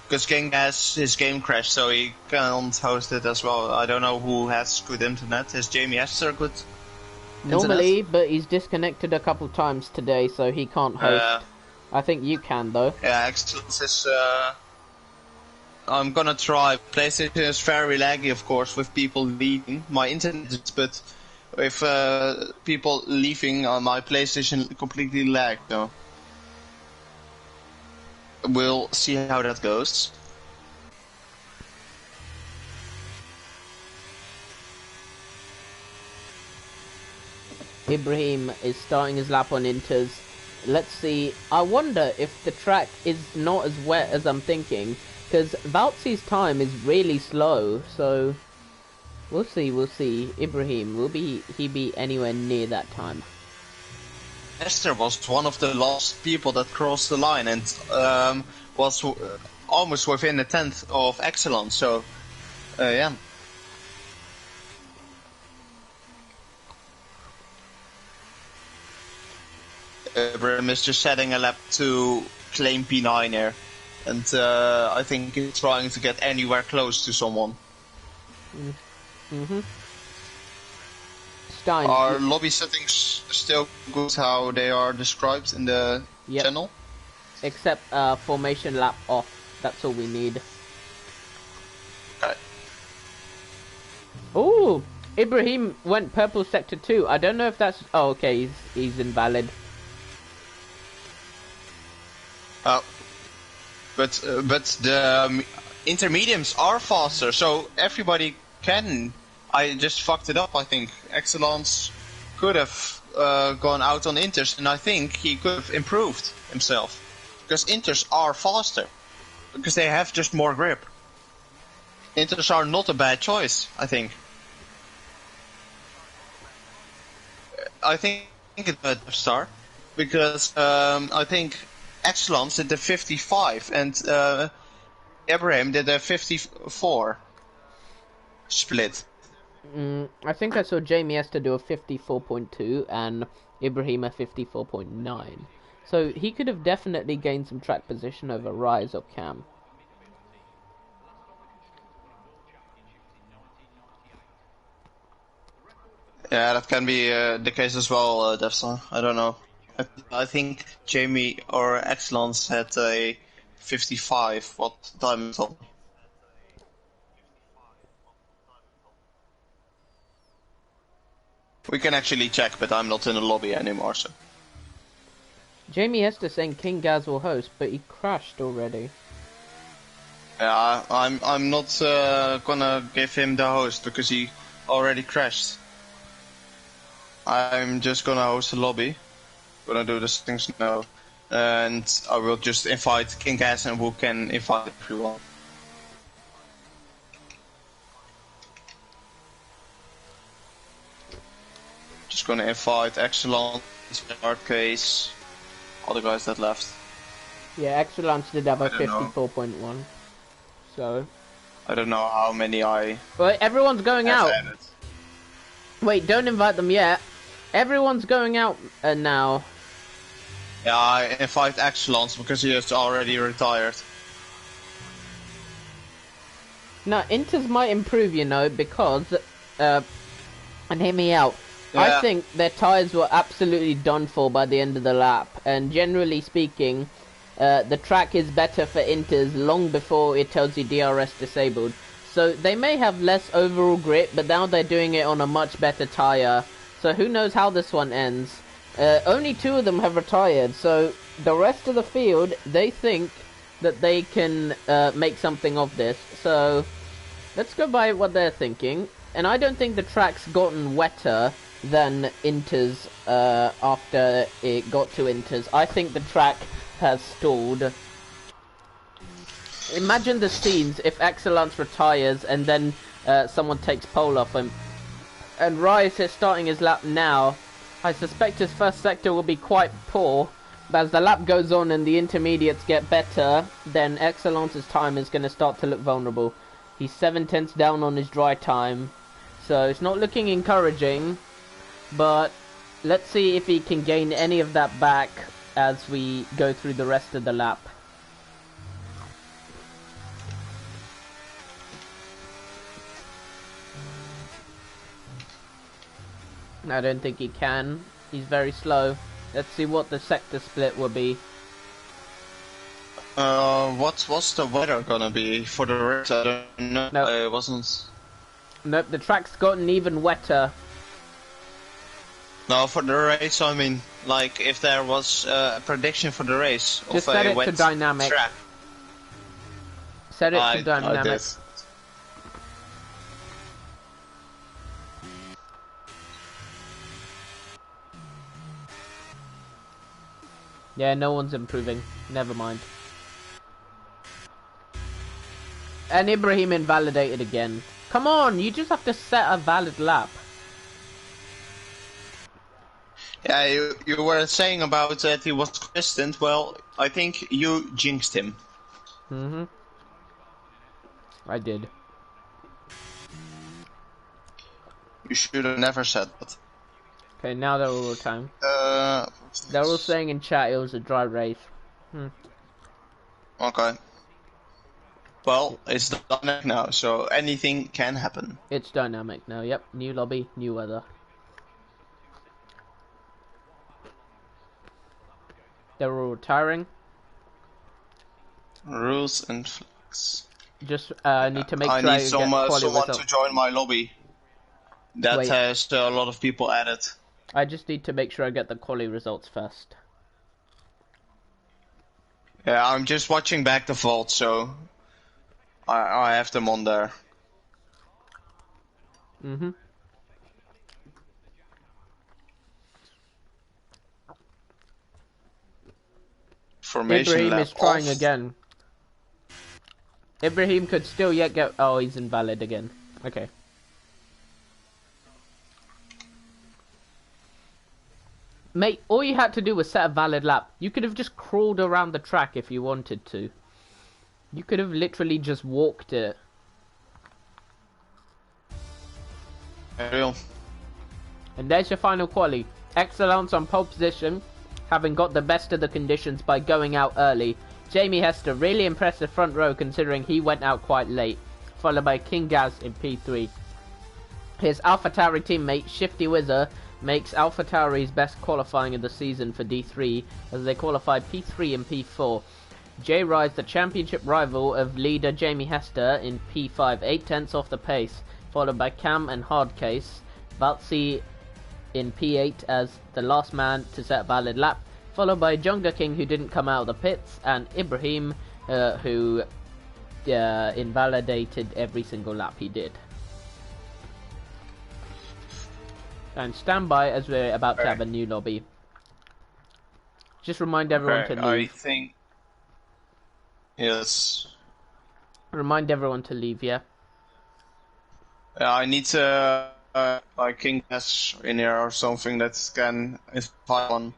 Because King has his game crashed, so he can't host it as well. I don't know who has good internet. Is Jamie Hester good Normally, internet? But he's disconnected a couple times today, so he can't host. I think you can, though. Yeah, Excellence is... I'm gonna try. PlayStation is very laggy, of course, with people leaving. My internet is, but with people leaving, my PlayStation completely lagged, though. We'll see how that goes. Ibrahim is starting his lap on inters. Let's see. I wonder if the track is not as wet as I'm thinking, because Valtzi's time is really slow. So we'll see. We'll see. Ibrahim, will he be anywhere near that time? Esther was one of the last people that crossed the line and was almost within a tenth of Excellence, so yeah. Ibrahim is just setting a lap to claim P9 here, and I think he's trying to get anywhere close to someone. Stein. Are lobby settings still good how they are described in the channel? Except formation lap off. That's all we need. Okay. Ooh, Ibrahim went purple sector 2. I don't know if that's... Oh, okay, he's invalid. But the intermediums are faster, so everybody can. I just fucked it up, I think. Excellence could have gone out on Inters, and I think he could have improved himself. Because Inters are faster. Because they have just more grip. Inters are not a bad choice, I think. I think it's a star. Because I think Excellence did the 55 and Ibrahim did a 54 split. I think I saw Jamie Esther do a 54.2 and Ibrahim a 54.9. So he could have definitely gained some track position over Rise or Cam. Yeah, that can be the case as well, Devstar. I don't know. I think Jamie or Excellence had a 55. What time is it? We can actually check, but I'm not in the lobby anymore, so. Jamie Esther saying King Gaz will host, but he crashed already. Yeah, I'm not gonna give him the host because he already crashed. I'm just gonna host the lobby. Gonna do the things now, and I will just invite King Gaz and who can invite everyone. Just gonna invite Excellence, Arcase, all the guys that left. Yeah, Excellence did have a 54.1. So. I don't know how many I. Well, everyone's going out. Added. Wait, don't invite them yet. Everyone's going out now. Yeah, I invite Excellence because he is already retired. Now, Inters might improve, you know, because, and hear me out, Yeah. I think their tyres were absolutely done for by the end of the lap, and generally speaking, the track is better for Inters long before it tells you DRS disabled. So they may have less overall grip, but now they're doing it on a much better tyre. So who knows how this one ends. Only 2 of them have retired, so the rest of the field, they think that they can make something of this. So let's go by what they're thinking. And I don't think the track's gotten wetter than Inters after it got to Inters. I think the track has stalled. Imagine the scenes if Excellence retires and then someone takes pole off him. And Rise is starting his lap now. I suspect his first sector will be quite poor, but as the lap goes on and the intermediates get better, then Excellence's time is going to start to look vulnerable. He's 7/10 down on his dry time, so it's not looking encouraging, but let's see if he can gain any of that back as we go through the rest of the lap. I don't think he can. He's very slow. Let's see what the sector split will be. What's the weather gonna be for the race? I don't know. No. It wasn't. Nope, the track's gotten even wetter. No, for the race, I mean, like if there was a prediction for the race Just of set a it wet to dynamic. track. Set it I to dynamic. did. Yeah, no one's improving. Never mind. And Ibrahim invalidated again. Come on, you just have to set a valid lap. Yeah, you were saying about that he was consistent. Well, I think you jinxed him. Mm-hmm. I did. You should have never said that. Okay, now they're all the time. They're all saying in chat it was a dry race. Okay. Well, it's dynamic now, so anything can happen. It's dynamic now, yep. New lobby, new weather. They're all retiring. Rules and flags. Just need to make sure I need someone to join my lobby. That has a lot of people added. I just need to make sure I get the quali results first. Yeah, I'm just watching back the vault, so I have them on there. Formation Ibrahim lab is trying off. again. Ibrahim could still yet get... Oh, he's invalid again. Okay. Mate, all you had to do was set a valid lap. You could have just crawled around the track if you wanted to. You could have literally just walked it. Real. And there's your final quali. Excellence on pole position, having got the best of the conditions by going out early. Jamie Hester, really impressive front row considering he went out quite late. Followed by King Gaz in P3. His AlphaTauri teammate, Shifty Wizard, makes AlphaTauri's best qualifying of the season for D3 as they qualify P3 and P4. Jay Rise, the championship rival of leader Jamie Hester in P5, 8/10 off the pace, followed by Cam and Hardcase. Valtzi in P8 as the last man to set a valid lap, followed by Junga King, who didn't come out of the pits, and Ibrahim, who invalidated every single lap he did. And stand by as we're about to have a new lobby. Just remind everyone to leave. I think... Yes. Remind everyone to leave, yeah? I need to... like King S in here or something that can... If I want...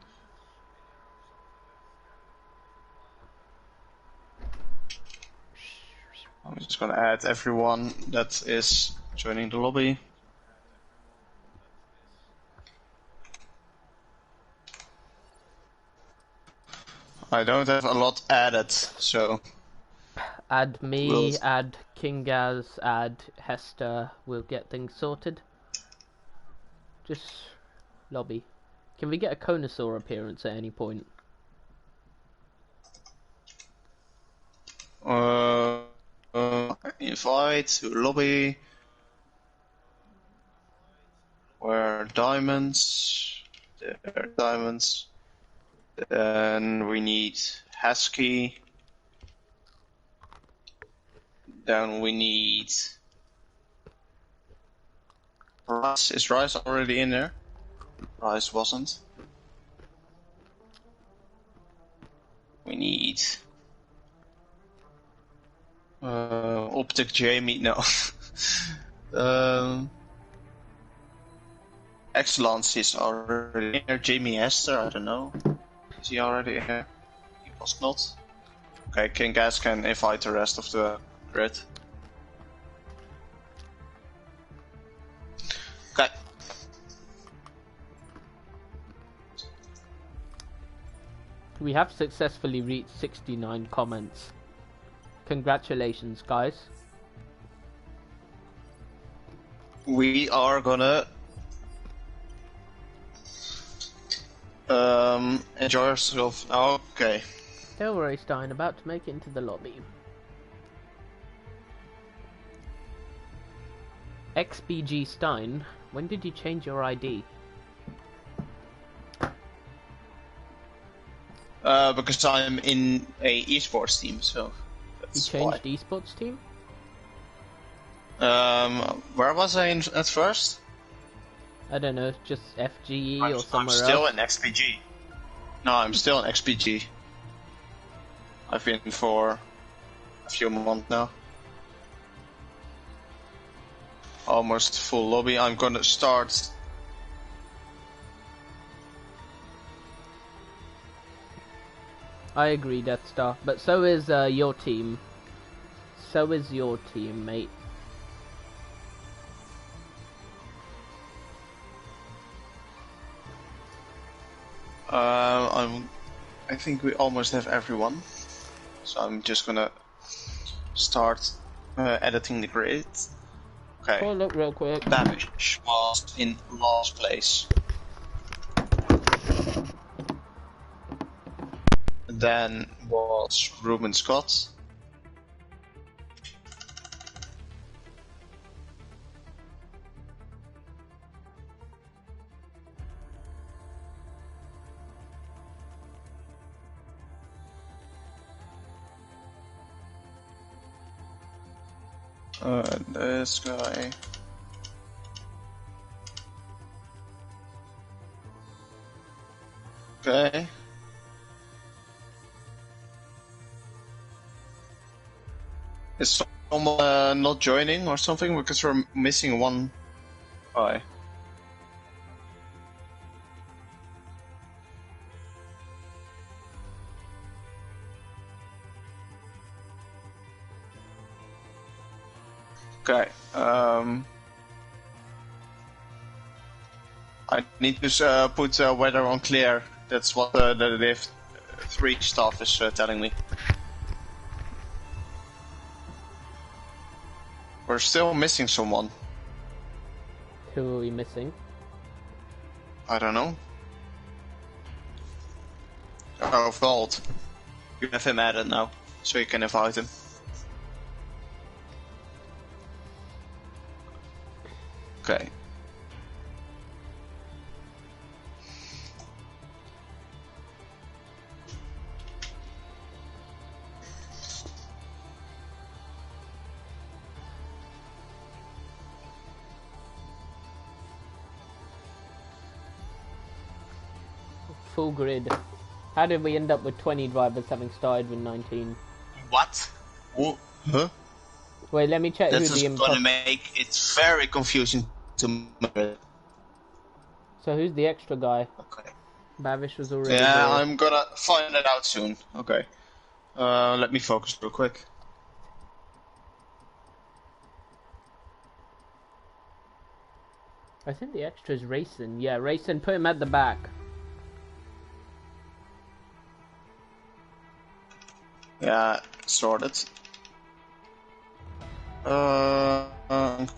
I'm just gonna add everyone that is joining the lobby. I don't have a lot added, so... Add me, add Kingaz, add Hester, we'll get things sorted. Just lobby. Can we get a Conosaur appearance at any point? Invite to lobby. Where diamonds? There are diamonds. Then we need Husky. Then we need Rice. Is Rice already in there? Rice wasn't. We need Optic Jamie. No. Excellence is already here. Jamie Hester, I don't know. Is he already here? He was not. Okay, King Gas can invite the rest of the grid. Okay. We have successfully reached 69 comments. Congratulations, guys. We are gonna enjoy ourselves. Okay. Don't worry, Stein, about to make it into the lobby. XBG Stein, when did you change your ID? Because I'm in a esports team, so that's You changed esports team? where was I at first? I don't know, just FGE or somewhere I'm still else? in XPG. No, I'm still in XPG. I've been for a few months now. Almost full lobby. I'm gonna start. I agree, Death Star, but so is your team. So is your team, mate. I think we almost have everyone. So I'm just gonna start editing the grid. Okay. Oh, look real quick. Babish was in last place. then was Ruben Scott. This guy. Okay. Is someone not joining or something? Because we're missing one guy. Okay. I need to put weather on clear. That's what the Div 3 staff is telling me. We're still missing someone. Who are we missing? I don't know. Oh, Vault. You have him added now, so you can invite him. Okay. Full grid. How did we end up with 20 drivers having started with 19? What? Huh? Wait, let me check This who the is gonna make it very confusing to me. So who's the extra guy? Okay. Bavish was already Yeah, there. I'm gonna find it out soon. Okay. Let me focus real quick. I think the extra is Racing. Yeah, Racing, put him at the back. Yeah, sorted.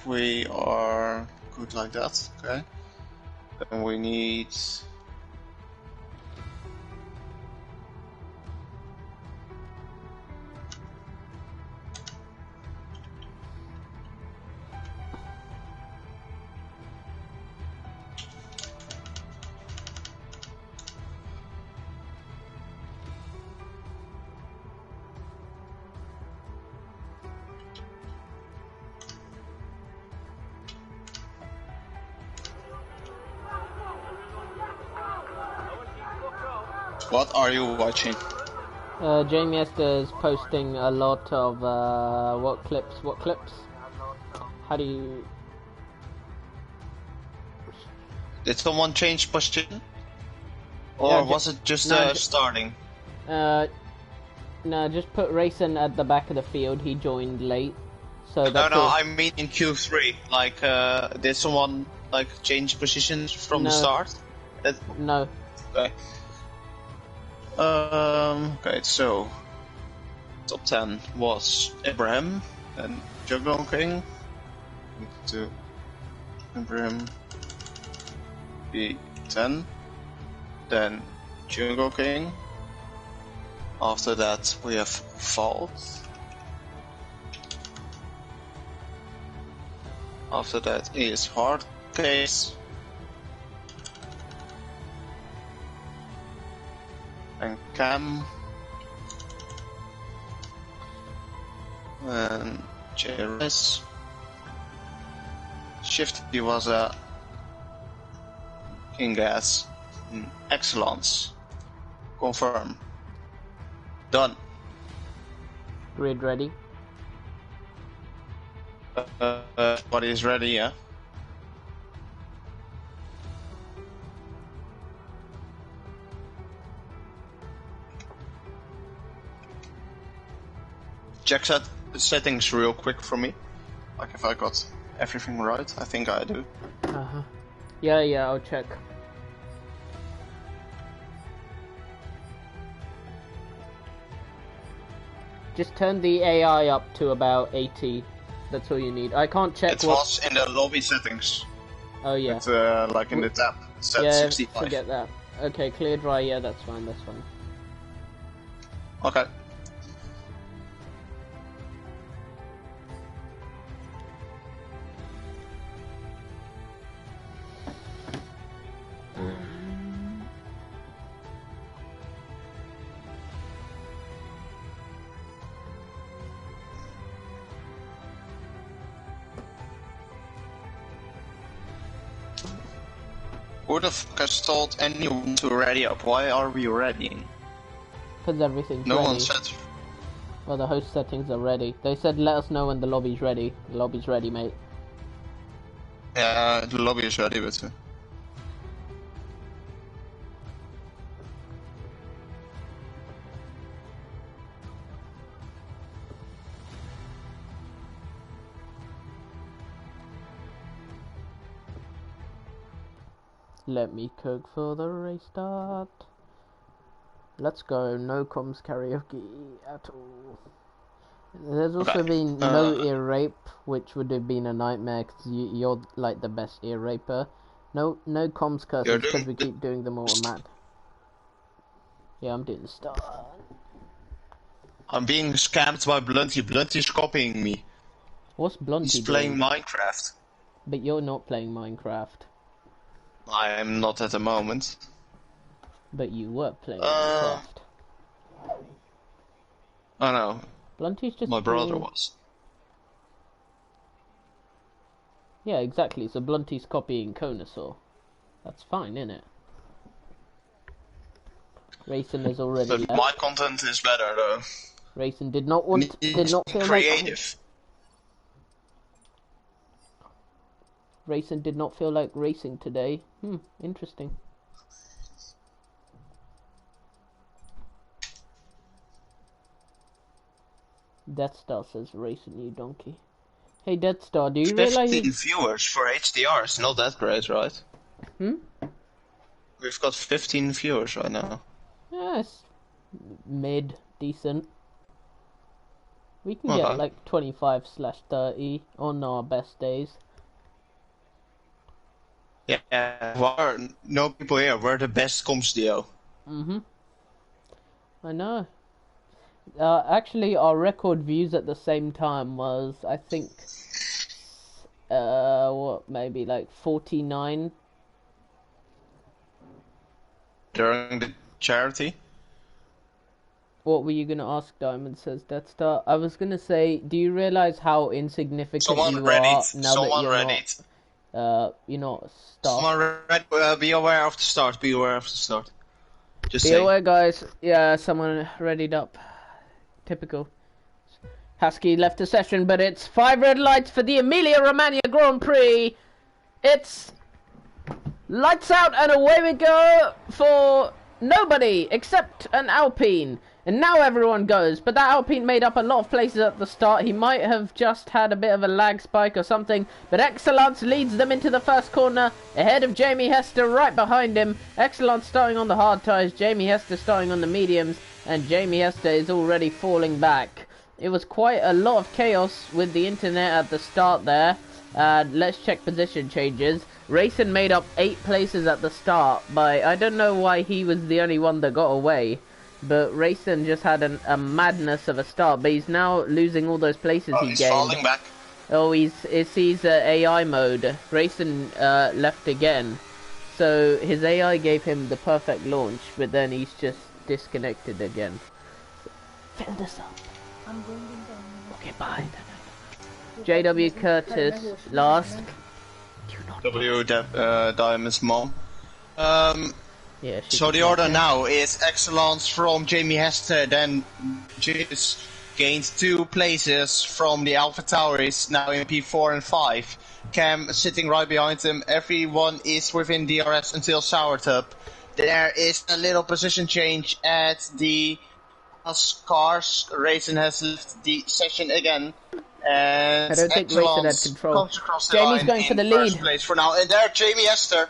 We are good like that, okay. Then we need... What are you watching? Jamie Esther is posting a lot of what clips? How do you... Did someone change position? Or Yeah, was it just starting? No, just put Racing at the back of the field. He joined late, so that's No, I mean in Q3. Like, did someone like change positions from the start? No. Okay. Okay, so top 10 was Abraham, then Jungle King, to Abraham B10, then Jungle King. After that we have Vault. After that is Hard Case. And Cam. And JRS. Shifty was a King Gas. Excellence. Confirm. Done. Grid ready. What is ready, yeah? Check settings real quick for me. Like if I got everything right. I think I do. Yeah, I'll check. Just turn the AI up to about 80. That's all you need. I can't check it was in the lobby settings. Oh yeah. It's like in the tab. It's at 65. Forget that. Okay, clear dry. Yeah, that's fine. That's fine. Okay. Who the fuck has told anyone to ready up? Why are we readying? Because everything's No ready. one said. Well, the host settings are ready. They said let us know when the lobby's ready. The lobby's ready, mate. Yeah, the lobby is ready, but. Let me cook for the race start. Let's go. No comms karaoke at all. There's also been no ear rape, which would have been a nightmare because you're like the best ear raper. No comms curses because we keep doing them automat. Yeah, I'm doing the start. I'm being scammed by Blunty. Blunty's copying me. What's Blunty He's playing doing? Minecraft. But you're not playing Minecraft. I am not at the moment. But you were playing Minecraft. I know. Blunty's just My brother was. Yeah, exactly. So Blunty's copying Conosaur. That's fine, isn't it? Racing is already But left. my content is better though. Racing did not feel creative. Racing did not feel like racing today. Interesting. Death Star says racing, you donkey. Hey Death Star, do you realize 15 viewers for HDR is not that great, right? We've got 15 viewers right now. Yeah, it's mid decent. We can get like 25/30 on our best days. Yeah, well, no people here. We're the best comms duo. I know. Actually, our record views at the same time was, I think, maybe like 49. During the charity? What were you gonna ask, Diamond says Death Star? I was gonna say, do you realize how insignificant you are now that you're not staff? Someone ready. Be aware of the start. Be aware of the start. Just be aware, guys. Yeah, someone readied up. Typical. Husky left the session, but it's 5 red lights for the Emilia-Romagna Grand Prix. It's lights out and away we go for nobody except an Alpine. And now everyone goes, but that Alpine made up a lot of places at the start. He might have just had a bit of a lag spike or something, but Excellence leads them into the first corner, ahead of Jamie Hester right behind him. Excellence starting on the hard tyres, Jamie Hester starting on the mediums, and Jamie Hester is already falling back. It was quite a lot of chaos with the internet at the start there. Let's check position changes. Racing made up 8 places at the start, but I don't know why he was the only one that got away. But Racing just had a madness of a start, but he's now losing all those places he gained. Falling back. Oh, he's AI mode. Racing left again, so his AI gave him the perfect launch, but then he's just disconnected again. Fill this up. I'm going down. Okay, bye. JW Curtis last. W Diamond's mom. Yeah, so the order now is Excellence from Jamie Hester, then Jis gained 2 places from the Alpha Tauris, now in P4 and 5. Cam sitting right behind him, everyone is within DRS until Sourtub. There is a little position change at the cars. Racing has left the session again. And I don't think Racing had control. Jamie's going for the lead. Place for now, and there Jamie Hester.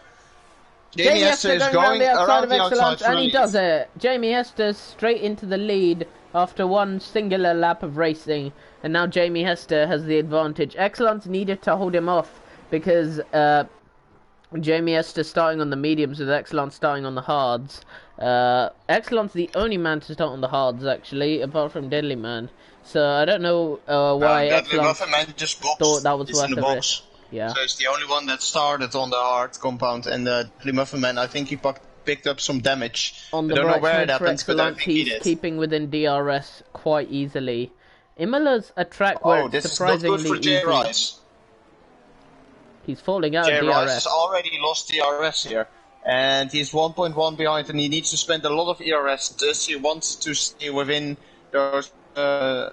Jamie Hester is going around the outside of Excellence, and he does it. Jamie Hester straight into the lead after one singular lap of racing, and now Jamie Hester has the advantage. Excellence needed to hold him off because Jamie Esther starting on the mediums with Excellence starting on the hards. Excellence the only man to start on the hards, actually, apart from Deadly Man. So I don't know why Deadly Excellence Man just thought that was it's in worth the a box. risk. Yeah. So it's the only one that started on the hard compound, and Deadly Muffin Man, I think he picked up some damage. On the I don't know bright where it side for happened, but I Excellence, think he he's did. keeping within DRS quite easily. Imola's a track where it's this is surprisingly not good for J easy. Rice. He's falling out J of Rice DRS. has already lost DRS here, and he's 1.1 behind, and he needs to spend a lot of ERS. Does he wants to stay within those 3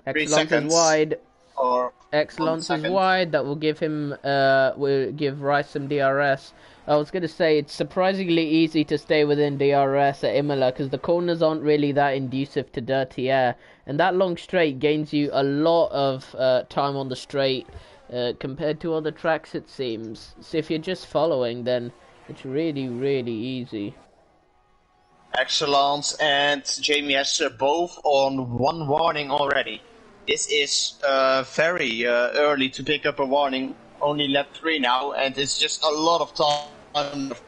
Excellence seconds? is wide. Or Excellence is wide. That will give him, will give Rice some DRS. I was gonna say it's surprisingly easy to stay within DRS at Imola because the corners aren't really that inducive to dirty air, and that long straight gains you a lot of time on the straight compared to other tracks, it seems. So if you're just following, then it's really, really easy. Excellence and Jamie Hester both on 1 warning already. This is very early to pick up a warning. Only lap 3 now, and it's just a lot of time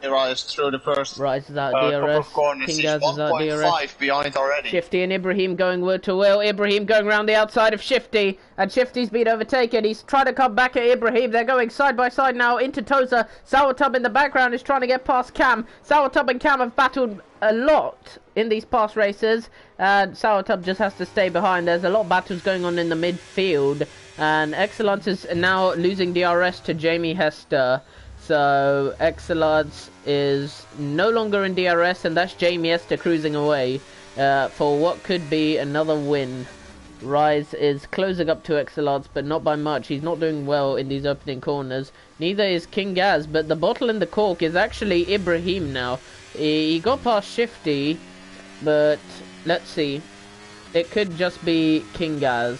to rise through the first Rice is out couple DRS. of corners. King He's Gaz is out 1.5 DRS. behind already. Shifty and Ibrahim going word to will. Ibrahim going round the outside of Shifty, and Shifty's been overtaken. He's trying to come back at Ibrahim. They're going side by side now into Toza. Sourtub in the background is trying to get past Cam. Sourtub and Cam have battled a lot in these past races, and Sourtub just has to stay behind. There's a lot of battles going on in the midfield, and Excellence is now losing DRS to Jamie Hester. So Excellence is no longer in DRS, and that's Jamie Hester cruising away for what could be another win. Rise is closing up to Excellence, but not by much. He's not doing well in these opening corners. Neither is King Gaz, but the bottle in the cork is actually Ibrahim now. He got past Shifty, but let's see. It could just be King Gaz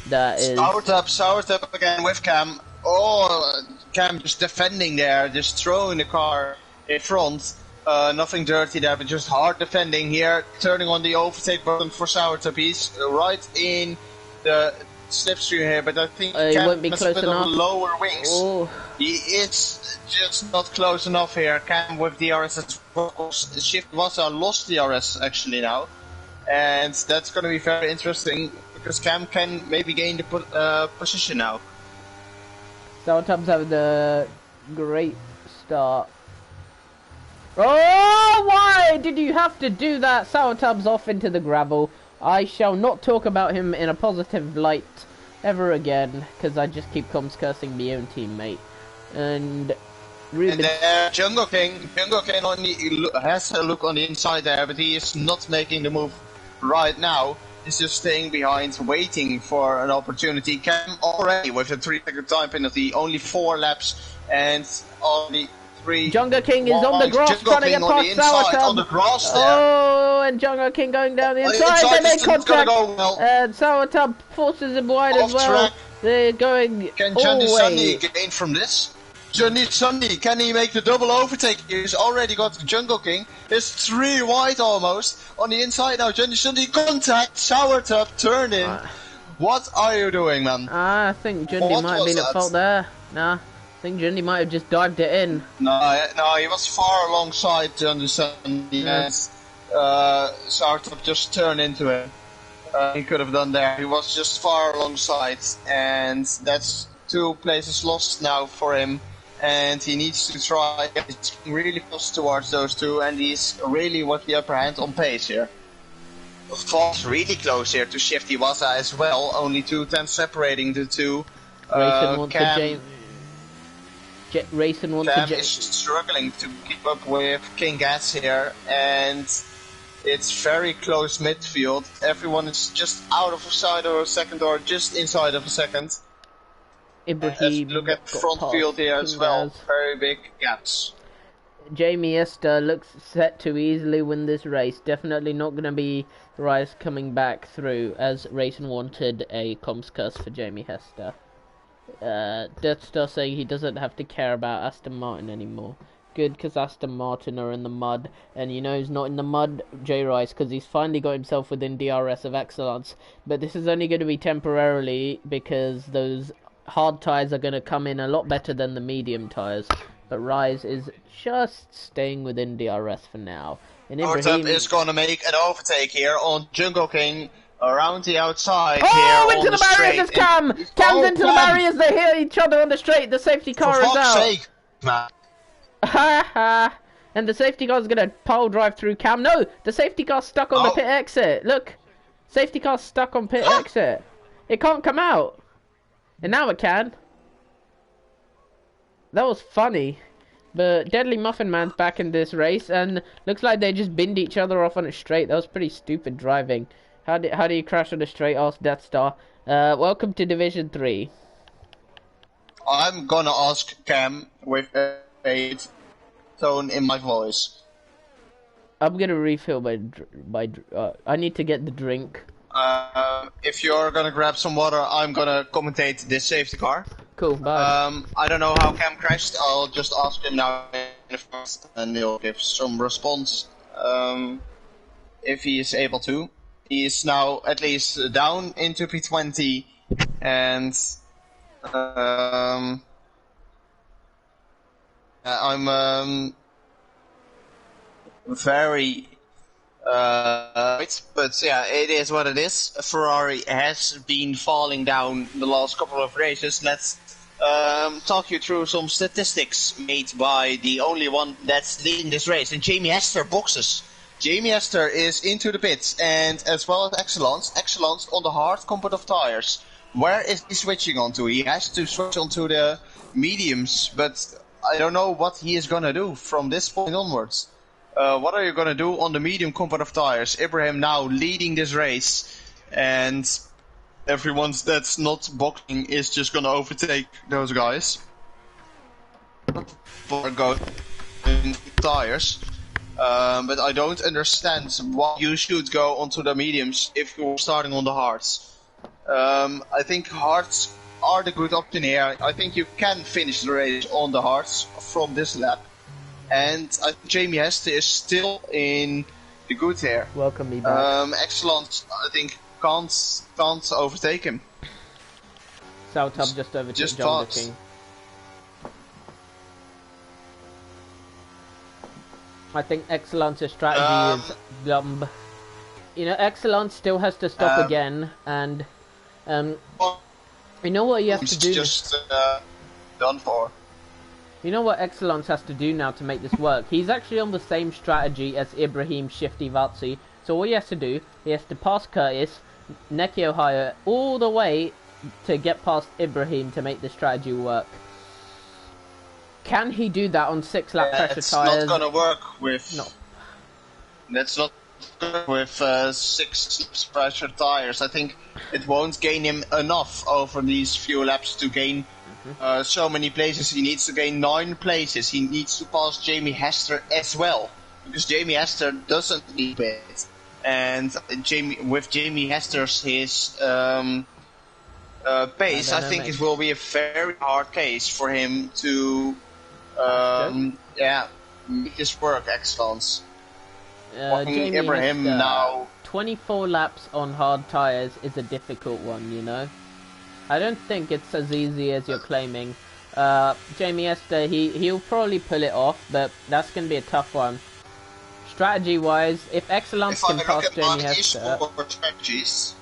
that is... Sourtub again with Cam. Oh, Cam just defending there, just throwing the car in front. Nothing dirty there, but just hard defending here. Turning on the overtake button for Sourtub. He's right in the slipstream here, but I think Cam won't be has close a bit enough. of lower wings. Oh. He is just not close enough here. Cam with DRS as well. Shift was lost DRS actually now. And that's going to be very interesting, because Cam can maybe gain the position now. Sourtub's having a great start. Oh, why did you have to do that? Sourtub's off into the gravel. I shall not talk about him in a positive light ever again, because I just keep cursing my own teammate. And Ruben... And Jungle King has a look on the inside there, but he is not making the move right now. He's just staying behind, waiting for an opportunity. Cam already with a 3-second time penalty, only 4 laps, and only 3. Jungle King is on the grass, trying to get past Sourtub. On the grass there. Oh, and Jungle King going down the inside. They make contact, and Sourtub forces him wide as well. They're going Can all Johnny way. Sunday gain from this? Johnny Sunday, can he make the double overtake? He's already got Jungle King. There's 3 wide almost on the inside now. Johnny Sunday contact, Sourtub, turn in. What are you doing, man? I think Jundi might have been at fault there. Nah, I think Jundi might have just dived it in. No, he was far alongside Johnny Sunday. Yes. Sourtub just turned into it. He could have done there. He was just far alongside, and that's 2 places lost now for him. And he needs to try. He's really close towards those 2, and he's really with the upper hand on pace here. Falls really close here to Shifty Waza as well. Only 2 tenths separating the 2. Racing wants to Racing wants Cam to is struggling to keep up with King Gaz here, and it's very close midfield. Everyone is just out of a side or a second, or just inside of a second. Ibrahim Look at front field here as well. Very big gaps. Jamie Esther looks set to easily win this race. Definitely not going to be Rice coming back through, as Racing wanted a comms curse for Jamie Hester. Death Star saying he doesn't have to care about Aston Martin anymore. Good, because Aston Martin are in the mud, and you know he's not in the mud, J Rice, because he's finally got himself within DRS of Excellence. But this is only going to be temporarily, because those hard tyres are going to come in a lot better than the medium tyres. but Rise is just staying within DRS for now. And Ibrahim is gonna make an overtake here on Jungle King around the outside oh, here into on the the barriers is straight. Cam! Cam's into the barriers, they hit each other on the straight, the safety car is out. For fuck's sake, man. Ha ha! And the safety car's gonna pile drive through Cam. No! The safety car's stuck on the pit exit. Look! Safety car's stuck on pit exit. It can't come out. And now it can. That was funny. But Deadly Muffin Man's back in this race, and looks like they just binned each other off on a straight. That was pretty stupid driving. How do you crash on a straight? Ask Death Star. Welcome to Division 3. I'm gonna ask Cam with a tone in my voice. I'm gonna refill my I need to get the drink. If you're gonna grab some water, I'm gonna commentate this safety car. Cool, bye. I don't know how Cam crashed. I'll just ask him now in the first, and he'll give some response. If he is able to. He is now at least down into P20, and I'm very but yeah, it is what it is. Ferrari has been falling down the last couple of races. Let's talk you through some statistics made by the only one that's leading this race, and Jamie Hester boxes. Jamie Hester is into the pits, and as well as Excellence on the hard comfort of tires. Where is he switching onto? He has to switch onto the mediums, but I don't know what he is gonna do from this point onwards. What are you gonna do on the medium comfort of tires? Ibrahim now leading this race, and everyone that's not boxing is just gonna overtake those guys for going tires. But I don't understand why you should go onto the mediums if you're starting on the hards. I think hards are the good option here. I think you can finish the race on the hards from this lap. And I think Jamie Hester is still in the good here. Welcome me back. Excellent, I think, can't overtake him. South just overtook Jungle King. I think Excellence's strategy is dumb. You know, Excellence still has to stop again, and you know what you have to do? Just done for. You know what Excellence has to do now to make this work? He's actually on the same strategy as Ibrahim Shifty Valtzi. So what he has to do, he has to pass Curtis, Neki Ohio, all the way to get past Ibrahim to make the strategy work. Can he do that on 6 lap pressure it's tires? It's not gonna work with. No. That's not with 6 pressure tires. I think it won't gain him enough over these few laps to gain so many places. He needs to gain 9 places. He needs to pass Jamie Hester as well, because Jamie Hester doesn't need it. And with Jamie Hester's pace, I think it will be a very hard case for him to make this work. Excellence. Jamie Ibrahim Hester, now. 24 laps on hard tires is a difficult one, you know. I don't think it's as easy as you're claiming. Jamie Hester, he'll probably pull it off, but that's going to be a tough one. Strategy-wise, if Excellence can pass Jamie Hester... strategies,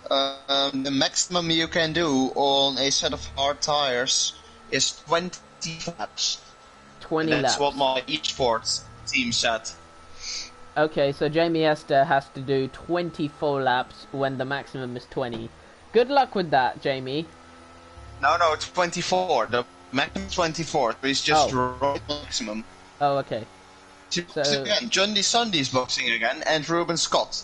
the maximum you can do on a set of hard tires is 20 laps. 20 laps. That's what my esports team said. Okay, so Jamie Hester has to do 24 laps when the maximum is 20. Good luck with that, Jamie. No, it's 24. The maximum is 24. It's just right maximum. Oh, okay. So again, John D. Sunday's boxing again, and Ruben Scott.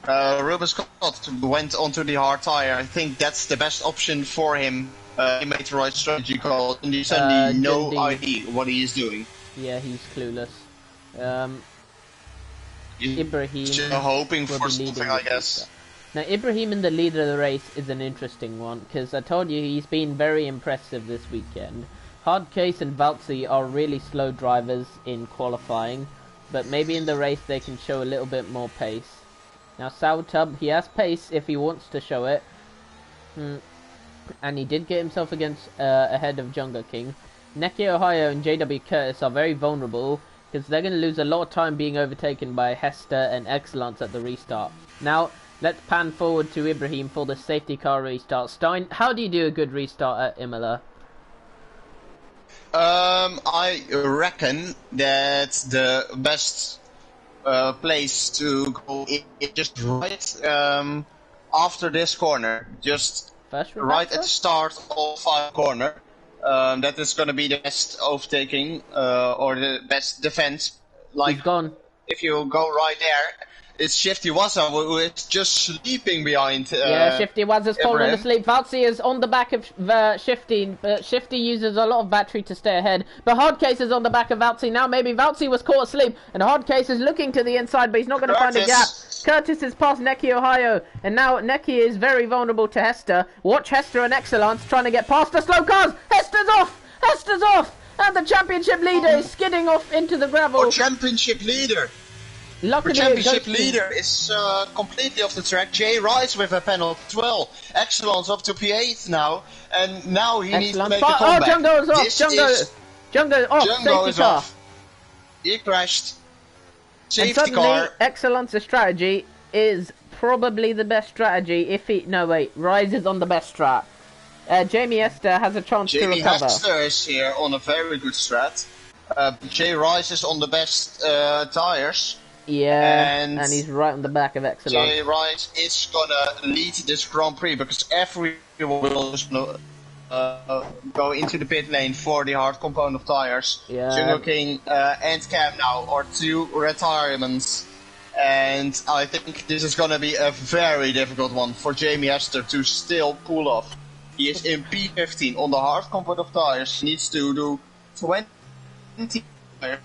Ruben Scott went onto the hard tire. I think that's the best option for him. He made the right strategy call. John D. Sunday, no idea what he is doing. Yeah, he's clueless. Ibrahim just hoping for something, I guess. Now, Ibrahim in the lead of the race is an interesting one, because I told you he's been very impressive this weekend. Hardcase and Valtzi are really slow drivers in qualifying, but maybe in the race they can show a little bit more pace. Now, Sautub, he has pace if he wants to show it, and he did get himself ahead of Jungle King. Neki Ohio and JW Curtis are very vulnerable because they're going to lose a lot of time being overtaken by Hester and Excellence at the restart. Now, let's pan forward to Ibrahim for the safety car restart. Stein, how do you do a good restart at Imola? I reckon that the best place to go is just right after this corner. Just right at the start of 5 corner. That is going to be the best overtaking or the best defense. Like, he's gone. If you go right there, it's Shifty Wazza who is just sleeping behind. Yeah, Shifty Wazza's fallen asleep. Valtzy is on the back of Shifty, but Shifty uses a lot of battery to stay ahead. But Hardcase is on the back of Valtzy now. Maybe Valtzy was caught asleep, and Hardcase is looking to the inside, but he's not going to find a gap. Curtis is past Neki Ohio, and now Neki is very vulnerable to Hester. Watch Hester and Excellence trying to get past the slow cars. Hester's off! Hester's off! And the championship leader is skidding off into the gravel. Our championship leader! Luckily, the championship leader is completely off the track. Jay Rice with a penalty as well. Excellence up to P8 now, and now he needs to make a comeback. Oh, Jungo is off! Jungo off! Jungo is car. Off. He crashed. And Safety car. Excellence's strategy is probably the best strategy if he... No, wait. Rise is on the best strat. Jamie Hester has a chance to recover. Jamie Hester is here on a very good strat. Jay Rice is on the best tires. Yeah, and he's right on the back of Excellence. Jay Rice is gonna lead this Grand Prix because everyone will just go into the pit lane for the hard component of tires. Yeah. Jungle King and Cam now are 2 retirements, and I think this is gonna be a very difficult one for Jamie Hester to still pull off. He is in P15 on the hard component of tires. He needs to do 20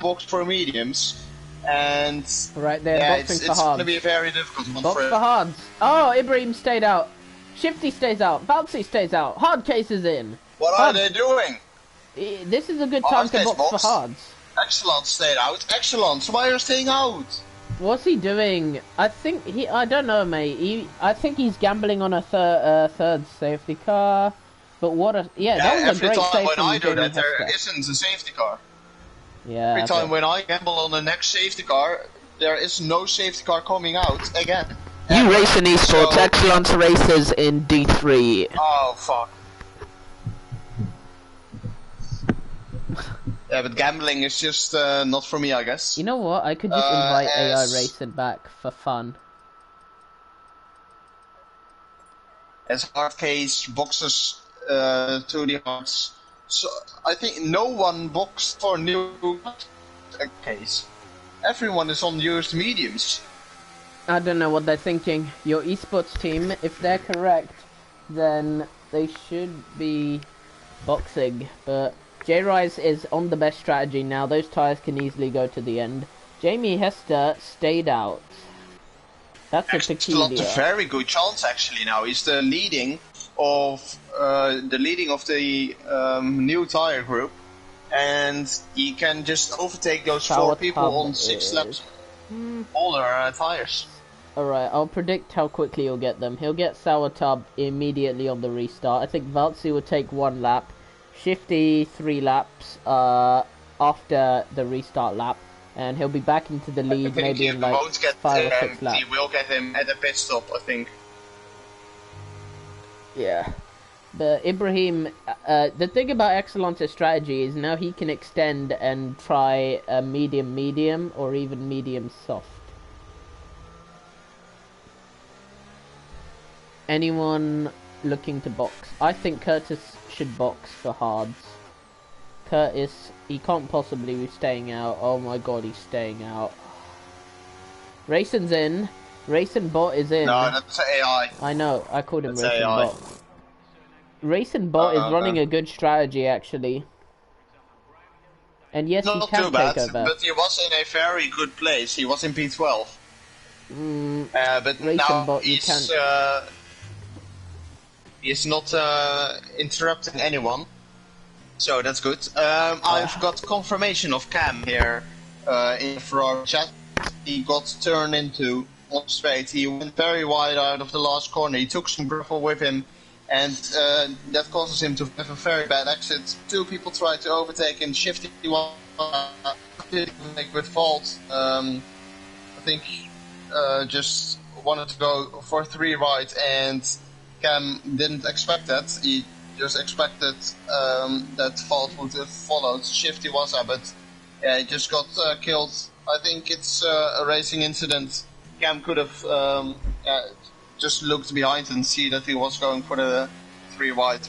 box for mediums. And right there, yeah, boxing for it's hards. going to be a very difficult one for hards. Oh, Ibrahim stayed out. Shifty stays out. Valtzy stays out. Hardcase is in. What are they doing? This is a good time to box for hards. Excellence stayed out. Excellence, why are you staying out? What's he doing? I think I don't know, mate. I think he's gambling on a third safety car. But what a... Yeah, that was a great save. Every time when I do that, there isn't a safety car. Yeah. Every time when I gamble on the next safety car, there is no safety car coming out again. You race in esports, so... Excellence races in D3. Oh, fuck. Yeah, but gambling is just not for me, I guess. You know what? I could just invite AI Racing back for fun. As Hardcase boxes to the hearts. So I think no one boxed for new case. Everyone is on used mediums. I don't know what they're thinking. Your esports team, if they're correct, then they should be boxing. But J-Rise is on the best strategy now. Those tires can easily go to the end. Jamie Hester stayed out. That's a peculiar. A very good chance actually now. He's the leading of the new tire group, and he can just overtake those 4 people on 6 laps. All their tires. Alright, I'll predict how quickly he'll get them. He'll get Sour Tub immediately on the restart. I think Valtzy will take 1 lap, Shifty 3 laps after the restart lap, and he'll be back into the lead maybe in like 5 or 6 laps. He will get him at a pit stop, I think. Yeah, but Ibrahim, the thing about Excellence's strategy is now he can extend and try a medium or even medium soft. Anyone looking to box? I think Curtis should box for hards. Curtis, he can't possibly be staying out. Oh my god, he's staying out. Racin's in. Racing Bot is in. No, that's AI. I know, I called him Racing Bot. Racing Bot is running a good strategy, actually. And yes, he can take over. But he was in a very good place. He was in P12. But Racing now Bot, he's not interrupting anyone. So that's good. I've got confirmation of Cam here in Ferrari chat. He got turned into on straight. He went very wide out of the last corner. He took some gravel with him and that causes him to have a very bad exit. Two people try to overtake him. Shifty one with fault. I think just wanted to go for 3 right, and Cam didn't expect that. He just expected that fault would have followed. Shifty was there, but yeah, he just got killed. I think it's a racing incident. Cam could have just looked behind and see that he was going for the 3 wide.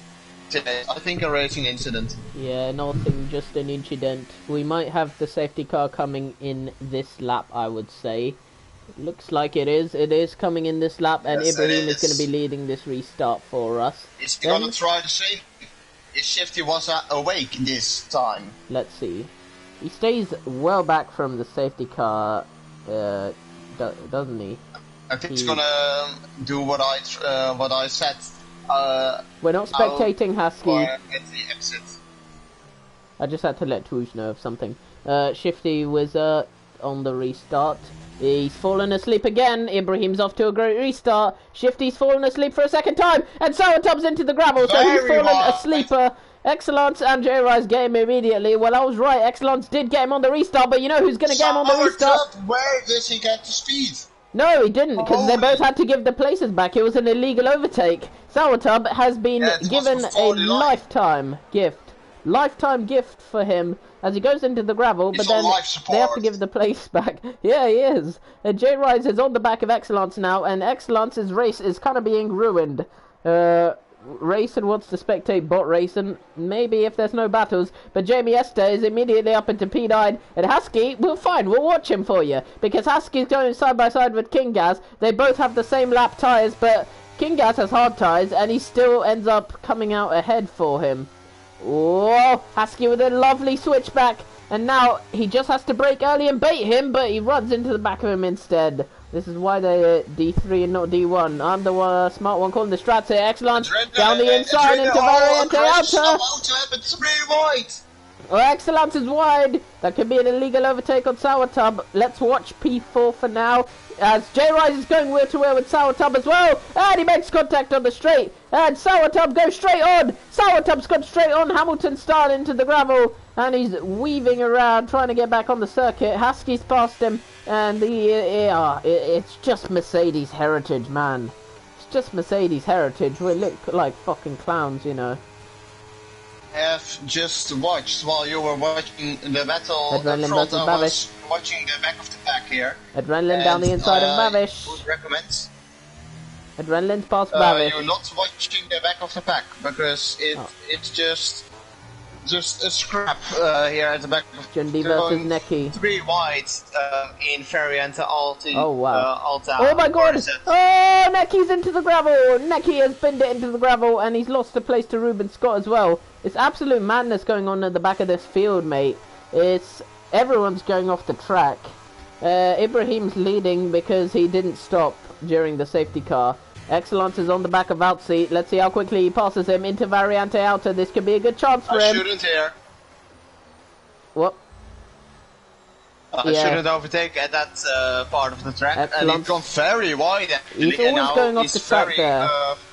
I think a racing incident. Yeah, nothing, just an incident. We might have the safety car coming in this lap, I would say. Looks like it is. It is coming in this lap, and Yes, Ibrahim is going to be leading this restart for us. Is he going to try to save? Is Shifty was awake this time? Let's see. He stays well back from the safety car, doesn't he? I think he's gonna do what I said. We're not spectating Husky. At the exit. I just had to let Touge know of something. Shifty was on the restart. He's fallen asleep again. Ibrahim's off to a great restart. Shifty's fallen asleep for a second time, and Sourtub's into the gravel, so he's fallen asleeper. Excellence and J Rise get him immediately. Well, I was right. Excellence did get him on the restart, but you know who's going to get him on the restart? Where did he get the speed? No, he didn't, because they both had to give the places back. It was an illegal overtake. Sourtub has been given a lifetime gift. Lifetime gift for him as he goes into the gravel, but then they have to give the place back. Yeah, he is. J Rise is on the back of Excellence now, and Excellence's race is kind of being ruined. Racing wants to spectate bot racing, maybe if there's no battles, but Jamie Esther is immediately up into P9, and Husky, well fine, we'll watch him for you, because Husky's going side by side with King Gaz. They both have the same lap tyres, but King Gaz has hard tyres, and he still ends up coming out ahead for him. Whoa, Husky with a lovely switchback, and now he just has to brake early and bait him, but he runs into the back of him instead. This is why they're D3 and not D1. I'm the smart one calling the strats here. Excellence down the inside into Variante Outer. It's really wide. Oh, Excellence is wide. That could be an illegal overtake on Sourtub. Let's watch P4 for now, as J Rise is going wheel to wheel with Sourtub as well. And he makes contact on the straight. And Sourtub goes straight on. Sourtub's gone straight on Hamilton style into the gravel. And he's weaving around, trying to get back on the circuit. Husky's past him. And it's just Mercedes heritage, man. It's just Mercedes heritage. We look like fucking clowns, you know. Have just watched while you were watching the battle. Adrenaline versus Babish. Watching the back of the pack here. Adrenaline down the inside of Babish. Would recommend. Adrenaline's past Babish. You're not watching the back of the pack because it's just a scrap here at the back. Jundi versus Neki. 3 wide in Variante Alti. Oh wow! Alta. Oh my god! Oh, Neki's into the gravel. Neki has pinned it into the gravel, and he's lost the place to Ruben Scott as well. It's absolute madness going on at the back of this field, mate. Everyone's going off the track. Ibrahim's leading because he didn't stop during the safety car. Excellence is on the back of Valtzi. Let's see how quickly he passes him into Variante Outer. This could be a good chance for him. I shouldn't here. What? I shouldn't overtake at that part of the track. Excellent. And he's gone very wide actually. He's always going off the track there.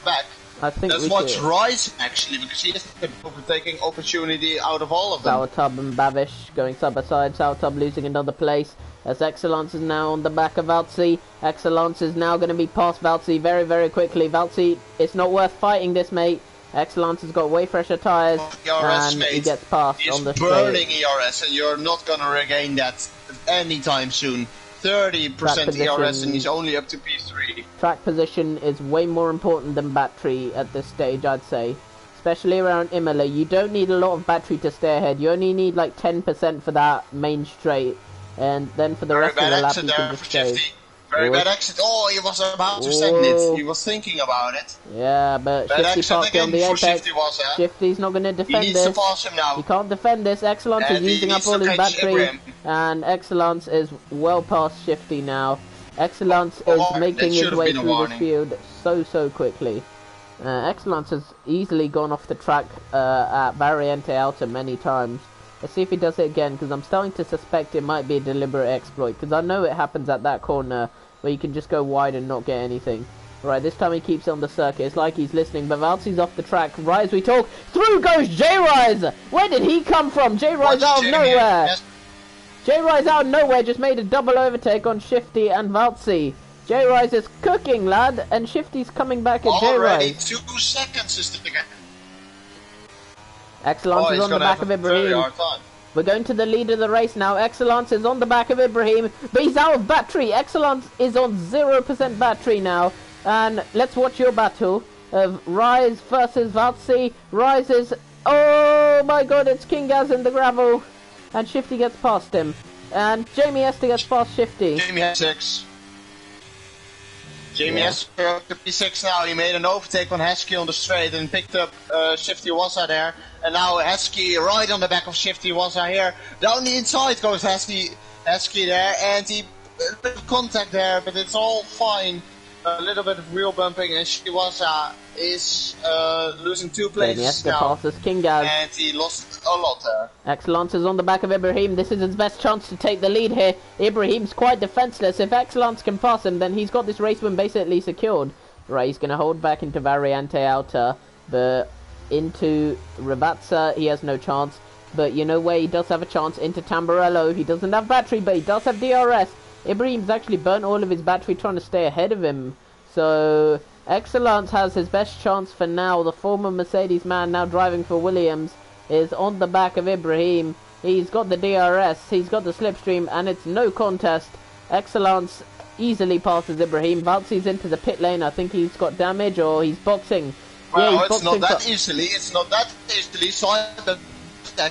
Back. I think that's what's rising actually, because he has the overtaking opportunity out of all of them. Sourtub and Babish going side by side. Sourtub losing another place. As Excellence is now on the back of Valtzi. Excellence is now going to be past Valtzi very, very quickly. Valtzi, it's not worth fighting this, mate. Excellence has got way fresher tyres, and he gets past on the straight. He's burning ERS, and you're not going to regain that anytime soon. 30% ERS, and he's only up to P3. Track position is way more important than battery at this stage, I'd say. Especially around Imola. You don't need a lot of battery to stay ahead. You only need like 10% for that main straight. And then for the rest of the lap, you can just stay. Very bad exit. Oh, he was about to send it. He was thinking about it. Yeah, but Shifty parked on the apex. Shifty's not going to defend this. He needs to pass him now. He can't defend this. Excellence is using up all his battery. And Excellence is well past Shifty now. Excellence is making his way through this field so quickly. Excellence has easily gone off the track at Variante Outer many times. Let's see if he does it again, because I'm starting to suspect it might be a deliberate exploit, because I know it happens at that corner where you can just go wide and not get anything. Right, this time he keeps it on the circuit. It's like he's listening, but Valtzi's off the track. Right as we talk, through goes J-Rise! Where did he come from? J-Rise out of nowhere! Yes. J-Rise out of nowhere just made a double overtake on Shifty and Valtzi. J-Rise is cooking, lad, and Shifty's coming back at J-Rise. Already 2 seconds is the gap. Excellence is on the back of Ibrahim. We're going to the lead of the race now. Excellence is on the back of Ibrahim, but he's out of battery. Excellence is on 0% battery now. And let's watch your battle of Rise versus Valtzi. Rise is... Oh my god, it's Kingaz in the gravel. And Shifty gets past him. And Jamie Esther gets past Shifty. Jamie has 6. Jamie Esther up to P6 now. He made an overtake on Heskey on the straight and picked up Shifty Wassa there. And now Heskey right on the back of Shifty Wassa here. Down the inside goes Heskey there. And he... a bit of contact there, but it's all fine. A little bit of wheel bumping, and Shiwasa is losing 2 places now. Passes Kingaz. And he lost a lot there. Excellence is on the back of Ibrahim. This is his best chance to take the lead here. Ibrahim's quite defenseless. If Excellence can pass him, then he's got this race win basically secured. Right, he's going to hold back into Variante Alta, but into Rabatza, he has no chance. But you know where he does have a chance? Into Tamburello. He doesn't have battery, but he does have DRS. Ibrahim's actually burnt all of his battery trying to stay ahead of him. So, Excellence has his best chance for now. The former Mercedes man now driving for Williams is on the back of Ibrahim. He's got the DRS, he's got the slipstream, and it's no contest. Excellence easily passes Ibrahim. Valtzi's into the pit lane. I think he's got damage or he's boxing. Well, yeah, it's not that easily. It's not that easily. So,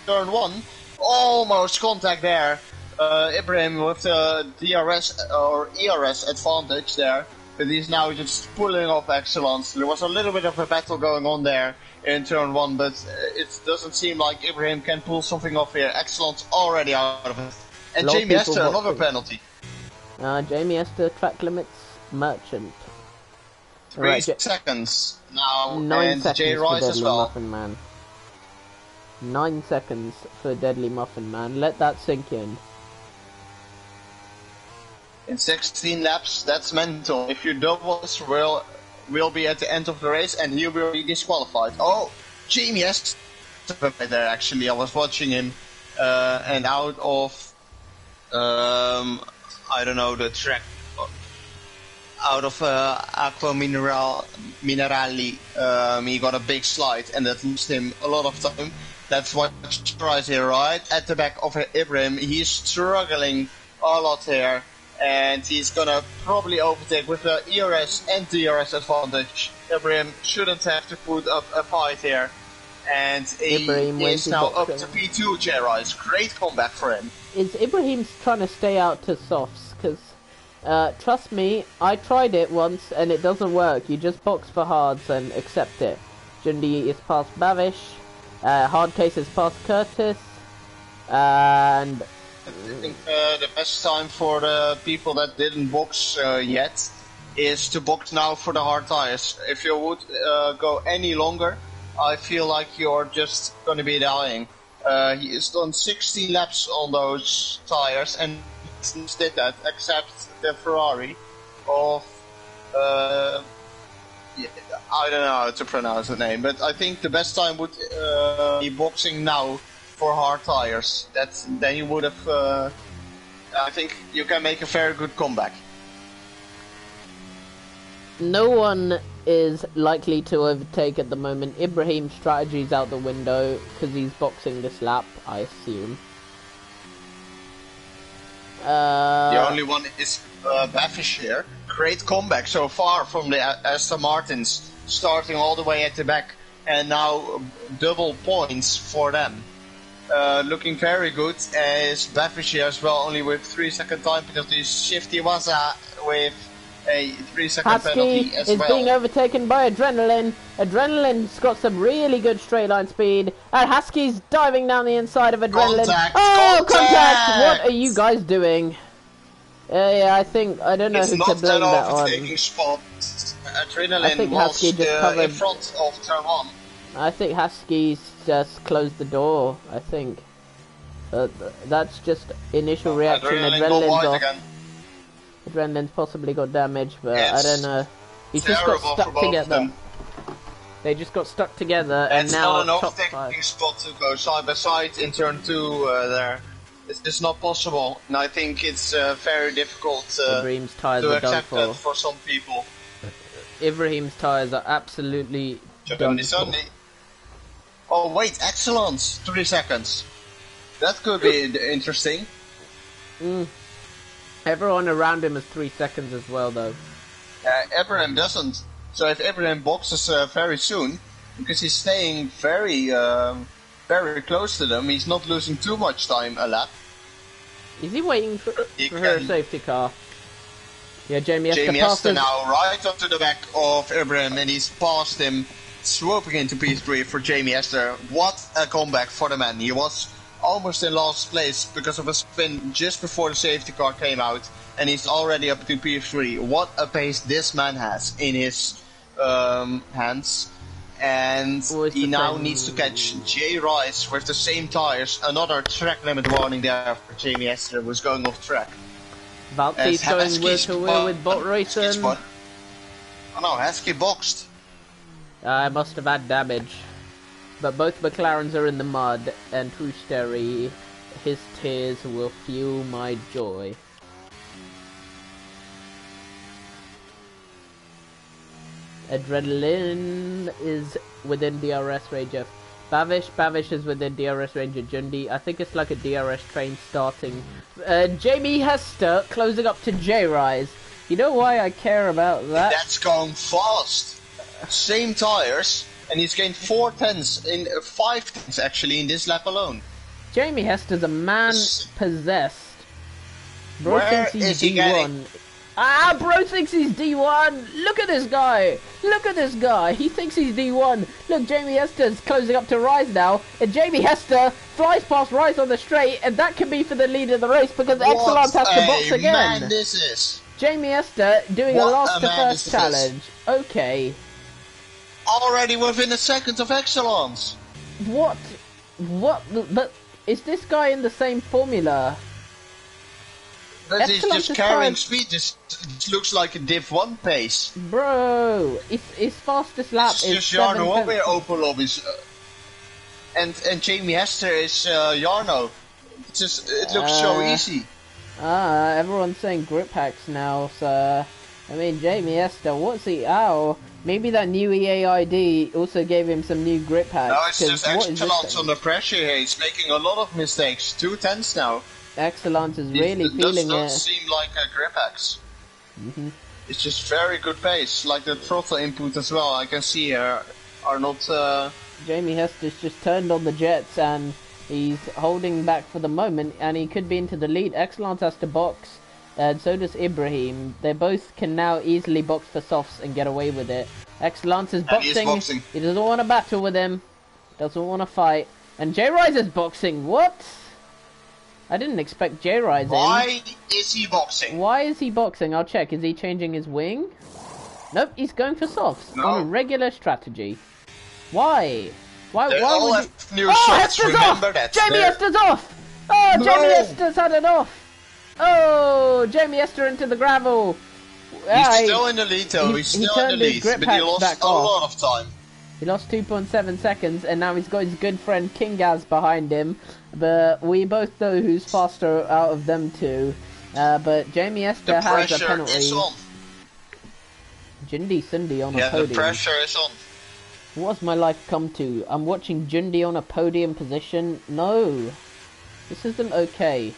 turn 1. Almost contact there. Ibrahim with the DRS or ERS advantage there, but he's now just pulling off Excellence. There was a little bit of a battle going on there in turn 1, but it doesn't seem like Ibrahim can pull something off here. Excellence already out of it. And Jamie Esther, another penalty. Jamie Esther, track limits, Merchant. 3 seconds now, 9 and seconds J Rise as well. Muffin Man. 9 seconds for Deadly Muffin Man. Let that sink in. In 16 laps, that's mental. If you double this, we'll be at the end of the race and he will be disqualified. Oh, genius! Right there, actually, I was watching him, and out of, I don't know, the track, out of Aqua Minerali, he got a big slide and that lost him a lot of time. That's what tries here, right? At the back of Ibrahim, he's struggling a lot here. And he's gonna probably overtake with the ERS and DRS advantage. Ibrahim shouldn't have to put up a fight here. And he is now up to P2, J-Rise. Great comeback for him. Is Ibrahim's trying to stay out to softs? Because, trust me, I tried it once and it doesn't work. You just box for hards and accept it. Jundi is past Bavish. Hard Case is past Curtis. And... I think the best time for the people that didn't box yet is to box now for the hard tires. If you would go any longer, I feel like you're just going to be dying. He has done 16 laps on those tires and did that, except the Ferrari of... yeah, I don't know how to pronounce the name, but I think the best time would be boxing now for hard tires. Then you would have. I think you can make a very good comeback. No one is likely to overtake at the moment. Ibrahim's strategy's out the window because he's boxing this lap, I assume. The only one is Bavish here. Great comeback so far from the Aston Martins, starting all the way at the back, and now double points for them. Looking very good as Bavish here as well, only with 3-second time penalties. Shifty Wassa with a 3-second penalty as well. Is being overtaken by Adrenaline. Adrenaline's got some really good straight line speed, and Husky's diving down the inside of Adrenaline. Contact! What are you guys doing? Yeah, I don't know who to blame that on. Adrenaline I think Husky just covered in front of turn 1. I think Husky's just closed the door, I think. That's just initial reaction. Adrenaline's off. Adrenaline's possibly got damage, but yes. I don't know. He's just got terrible for stuck both of together. them. They just got stuck together, and It's now not an top 5. overtaking spot to go side by side in turn 2 there. It's just not possible, and I think it's very difficult Ibrahim's tyres to are done accept that for some people. Ibrahim's tyres are absolutely done for. Oh wait, excellence! 3 seconds. That could be interesting. Everyone around him is 3 seconds as well, though. Abraham doesn't. So if Abraham boxes very soon, because he's staying very close to them, he's not losing too much time a lap. Is he waiting for her safety car? Yeah, Jamie Hester passes now right onto the back of Abraham, and he's past him, swooping into P3 for Jamie Hester. What a comeback for the man. He was almost in last place because of a spin just before the safety car came out, and he's already up to P3. What a pace this man has in his hands. And he now needs to catch Jay Rice with the same tires. Another track limit warning there for Jamie Hester, who's going off track. Valtt's going wheel to wheel with Bot Racing. Oh no, Heskey boxed. I must have had damage. But both McLarens are in the mud, and Trusteri, his tears will fuel my joy. Adrenaline is within DRS range of Bavish is within DRS range of Jundi. I think it's like a DRS train starting. Jamie Hester closing up to J-Rise. You know why I care about that? That's going fast. Same tires, and he's gained 4 tenths in 5 tenths actually in this lap alone. Jamie Hester's a man possessed. Bro Where thinks he's is he D1. getting? Bro thinks he's D1. Look at this guy. Look at this guy. He thinks he's D1. Look, Jamie Hester's closing up to Rise now. And Jamie Hester flies past Rise on the straight. And that can be for the lead of the race because Excellence has to box again. What a man this is. Jamie Hester doing a last to first challenge. Okay. Already within a second of Excellence. What? But is this guy in the same formula? But he's just carrying speed. This looks like a Div 1 pace. Bro, his fastest lap is just Jarno over here, Opel lobbies. And Jamie Hester is Jarno. It looks so easy. Everyone's saying grip hacks now, so... I mean, Jamie Hester, what's he... Ow. Maybe that new EAID also gave him some new grip hacks. No, it's just Excellence under pressure here. He's making a lot of mistakes. 2 tenths now. Excellence is really feeling it. It doesn't seem like a grip hacks. It's just very good pace. Like the throttle input as well, I can see here, are not... Jamie Hester's just turned on the jets and he's holding back for the moment, and he could be into the lead. Excellence has to box, and so does Ibrahim. They both can now easily box for softs and get away with it. Excellence is boxing. He doesn't want to battle with him. Doesn't want to fight. And J-Rise is boxing. What? I didn't expect J-Rise in. Why is he boxing? Why is he boxing? I'll check. Is he changing his wing? Nope, he's going for softs on a regular strategy. Why? Why would you... New shots. Hester's off! Jamie Hester's off! Oh, no! Jamie Hester's had it off! Oh, Jamie Hester into the gravel. He's still in the lead though, he's still in the lead, but he lost a lot of time. He lost 2.7 seconds, and now he's got his good friend Kingaz behind him. But we both know who's faster out of them two. But Jamie Hester has a penalty. Is on. Jundi Sunday on a podium. The pressure is on. What has my life come to? I'm watching Jundi on a podium position? No. This isn't okay.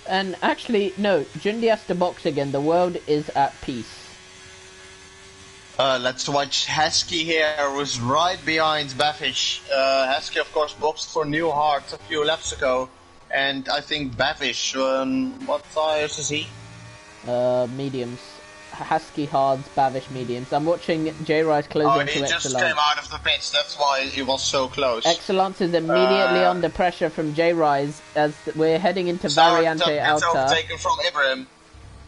And actually, no, Jundi has to box again. The world is at peace. Let's watch Heskey here, who's right behind Bavish. Heskey, of course, boxed for Newhart a few laps ago. And I think Bavish, what tires is he? Mediums. Heskey hards, Bavish mediums. I'm watching J-Rise closing to Excellence. He just came out of the pits, that's why he was so close. Excellence is immediately under pressure from J-Rise as we're heading into Variante Alta. Taken from Ibrahim.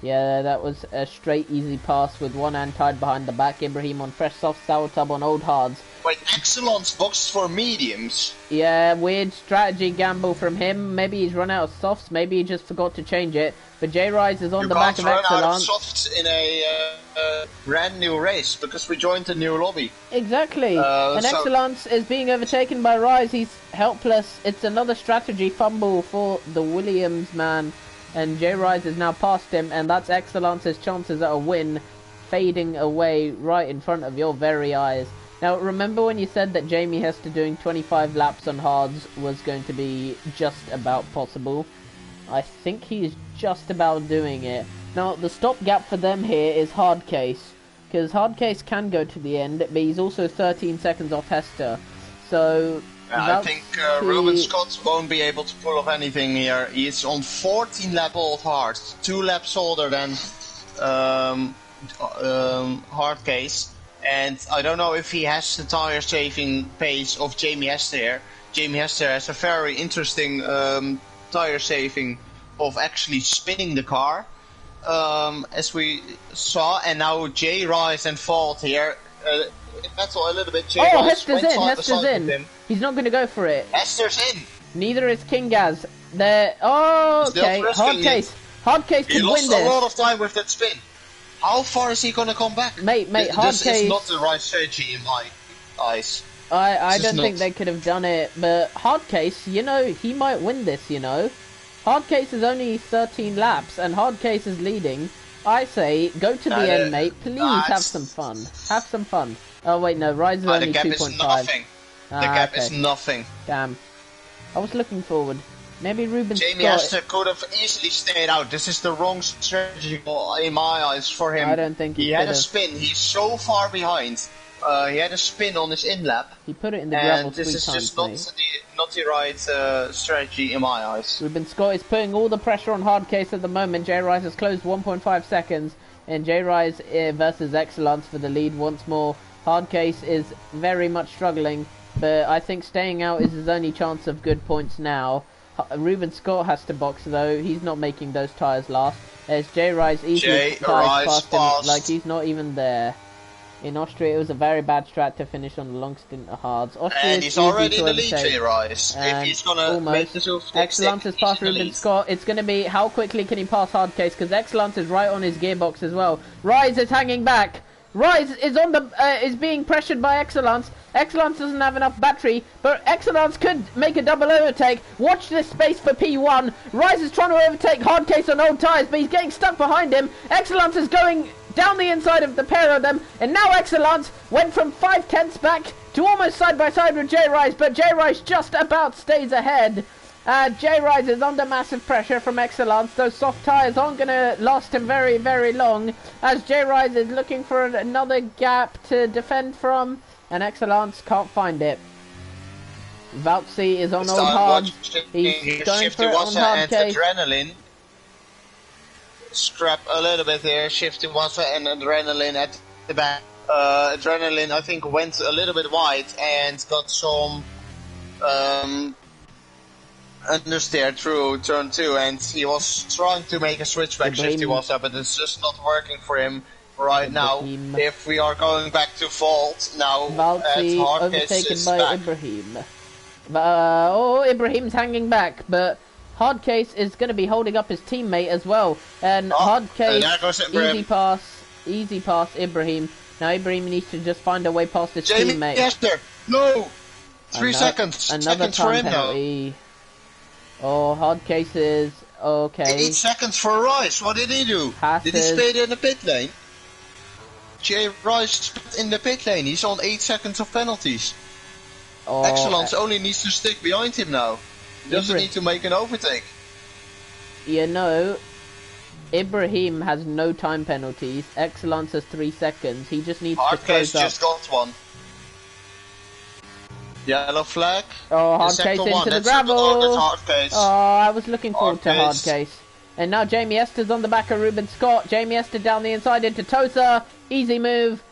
Yeah, that was a straight easy pass with one hand tied behind the back. Ibrahim on fresh soft sour tub on old hards. Wait, Excellence boxed for mediums. Yeah, weird strategy gamble from him. Maybe he's run out of softs. Maybe he just forgot to change it. But J-Rise is on the back of Excellence. You can't run out of softs in a brand new race because we joined a new lobby. Exactly. And Excellence is being overtaken by Rise. He's helpless. It's another strategy fumble for the Williams man. And J-Rise is now past him. And that's Excellence's chances at a win fading away right in front of your very eyes. Now, remember when you said that Jamie Hester doing 25 laps on hards was going to be just about possible? I think he's just about doing it. Now, the stopgap for them here is Hardcase, because Hardcase can go to the end, but he's also 13 seconds off Hester. So, I think Ruben Scott won't be able to pull off anything here. He's on 14 lap old hards, 2 laps older than Hardcase. And I don't know if he has the tire saving pace of Jamie Hester here. Jamie Hester has a very interesting tire saving of actually spinning the car, as we saw. And now J Rise and Fault here in battle a little bit. Hester's in. Hester's in. He's not going to go for it. Hester's in. Neither is Kingaz. They're okay. Hardcase could win this. He lost a lot of time with that spin. How far is he going to come back? Mate, Hardcase... This is not the right strategy in my eyes. I don't think they could have done it, but Hardcase, you know, he might win this, you know. Hardcase is only 13 laps, and Hardcase is leading. I say, go to the end, mate. Please have some fun. Have some fun. Oh, wait, no, Rise is only 2.5. The gap is nothing. The gap is nothing. Damn. I was looking forward. Maybe Ruben Scott... Jamie Hester could have easily stayed out. This is the wrong strategy in my eyes for him. I don't think he had a spin. He's so far behind. He had a spin on his in-lap. He put it in the gravel and this is times, just not the right strategy in my eyes. Ruben Scott is putting all the pressure on Hardcase at the moment. J-Rise has closed 1.5 seconds. And J-Rise versus Excellence for the lead once more. Hardcase is very much struggling. But I think staying out is his only chance of good points now. Ruben Scott has to box though. He's not making those tyres last. There's J-Rise easily past him like he's not even there. In Austria, it was a very bad strat to finish on a long stint of hards. And he's already in the lead, J-Rise. If he's gonna make this move, Excellence has passed Ruben Scott. It's gonna be how quickly can he pass Hardcase, because Excellence is right on his gearbox as well. Rise is hanging back. Rise is on the is being pressured by Excellence. Excellence doesn't have enough battery, but Excellence could make a double overtake. Watch this space for P1. Rise is trying to overtake Hardcase on old tyres, but he's getting stuck behind him. Excellence is going down the inside of the pair of them, and now Excellence went from 5/10 back to almost side by side with J-Rise, but J-Rise just about stays ahead. J-Rise is under massive pressure from Excellence. Those soft tyres aren't going to last him very, very long, as J-Rise is looking for another gap to defend from, and Excellence can't find it. Valtzy is on old hard. He's going for it on Hardcase. Adrenaline. Scrap a little bit here. Shifting Wassa and Adrenaline at the back. Adrenaline, I think, went a little bit wide and got some understeer through turn 2, and he was trying to make a switchback shifty Wassa, but it's just not working for him right now. If we are going back to Vault now, Valtzy overtaken by back. Ibrahim. Ibrahim's hanging back, but Hardcase is going to be holding up his teammate as well. And Hardcase, easy pass Ibrahim. Now Ibrahim needs to just find a way past his teammate. Hester, no! 3 seconds. Another seconds for him penalty. Now. Oh, Hardcase is okay. 8 seconds for Rice. What did he do? Did he stay in the pit lane? J. Rice in the pit lane. He's on 8 seconds of penalties. Excellence only needs to stick behind him now. He doesn't need to make an overtake. You know, Ibrahim has no time penalties. Excellence has 3 seconds. He just needs to close up. Hardcase just got one. Yellow flag. Oh, Hardcase into the gravel. Oh, I was looking forward to Hardcase. And now Jamie Hester's on the back of Ruben Scott. Jamie Hester down the inside into Tosa. Easy move.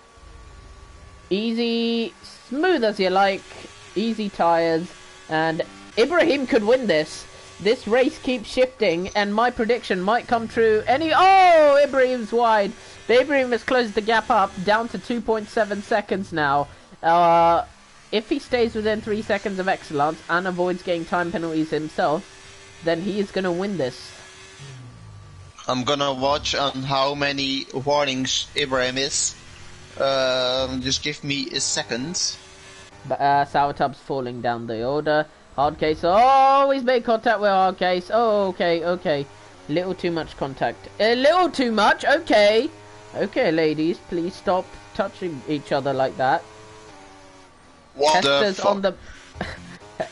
Easy, smooth as you like. Easy tyres. And Ibrahim could win this. This race keeps shifting, and my prediction might come true. Oh, Ibrahim's wide. The Ibrahim has closed the gap up down to 2.7 seconds now. If he stays within 3 seconds of Excellence and avoids getting time penalties himself, then he is going to win this. I'm gonna watch on how many warnings Ibrahim is. Just give me a second. Sourtub's falling down the order. Hard case. Oh, he's made contact with hard case. Oh, okay. Little too much contact. A little too much. Okay, ladies, please stop touching each other like that. What Hester's on the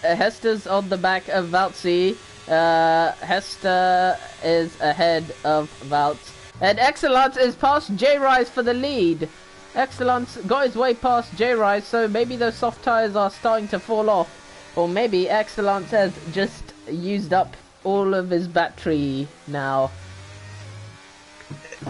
Hester's on the back of Valtzi. Hester is ahead of Valtz, and Excellence is past J-Rise for the lead. Excellence got his way past J-Rise, so maybe those soft tires are starting to fall off. Or maybe Excellence has just used up all of his battery now.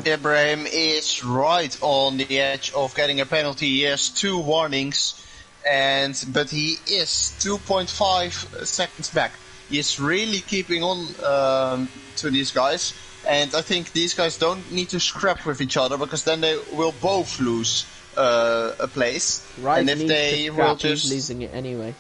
Ibrahim is right on the edge of getting a penalty. He has 2 warnings, but he is 2.5 seconds back. He is really keeping on to these guys, and I think these guys don't need to scrap with each other, because then they will both lose a place. Right, and if they will just he's losing it anyway.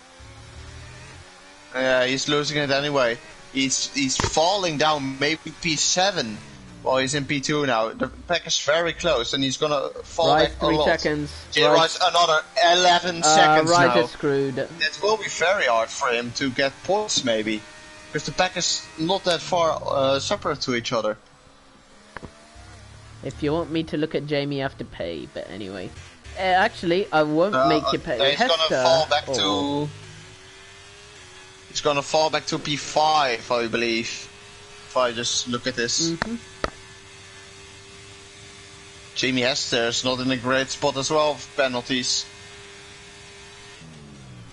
Yeah, he's losing it anyway. He's falling down, maybe P7. Well, he's in P2 now. The pack is very close, and he's gonna fall back a lot. 3 seconds. J-Rise another 11 seconds Right now. is screwed. It will be very hard for him to get points, maybe, because the pack is not that far separate to each other. If you want me to look at Jamie, you have to pay. But anyway, actually, I won't make you pay. He's gonna fall back to. He's gonna fall back to P5, I believe. If I just look at this. Jamie Hester is not in a great spot as well with penalties.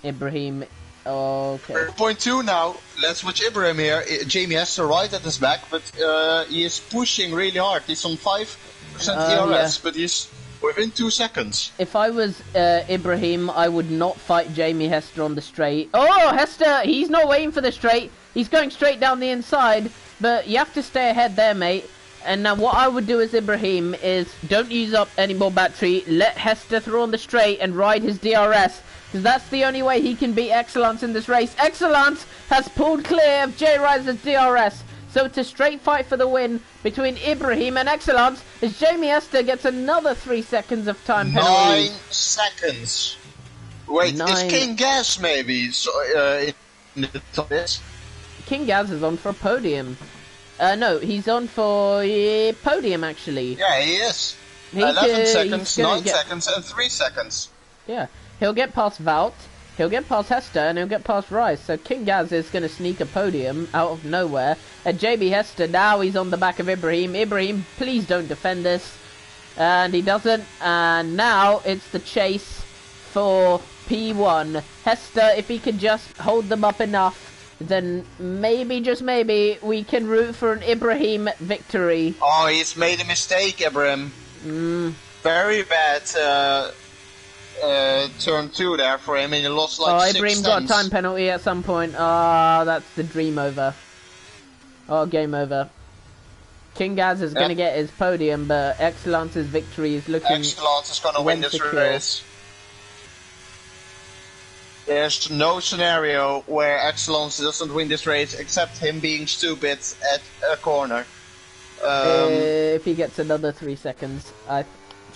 Ibrahim, okay. 0.2 now. Let's watch Ibrahim here. Jamie Hester right at his back, but he is pushing really hard. He's on 5% ERS, but he's within 2 seconds. If I was Ibrahim, I would not fight Jamie Hester on the straight. Oh, Hester, he's not waiting for the straight. He's going straight down the inside, but you have to stay ahead there, mate. And now what I would do as Ibrahim is don't use up any more battery. Let Hester through on the straight and ride his DRS, because that's the only way he can beat Excellence in this race. Excellence has pulled clear of J-Rise's DRS. So it's a straight fight for the win between Ibrahim and Excellence, as Jamie Hester gets another 3 seconds of time penalty. 9 seconds. Wait, 9. Is King Gas maybe in the top? Yes. King Gaz is on for a podium. No, he's on for podium actually. Yeah, he is. 11 seconds, 9 seconds, and 3 seconds. Yeah, he'll get past Valt, he'll get past Hester, and he'll get past Rice. So King Gaz is going to sneak a podium out of nowhere. And JB Hester, now he's on the back of Ibrahim. Ibrahim, please don't defend this. And he doesn't. And now it's the chase for P1. Hester, if he can just hold them up enough, then maybe, just maybe, we can root for an Ibrahim victory. Oh, he's made a mistake, Ibrahim. Very bad turn 2 there for him, and he lost like 6 Ibrahim tenths. got a time penalty at some point. That's the dream over. Oh, game over. King Gaz is going to get his podium, but Excellence's victory is looking... Excellence is going to win this race. There's no scenario where Excellence doesn't win this race except him being stupid at a corner. If he gets another 3 seconds, I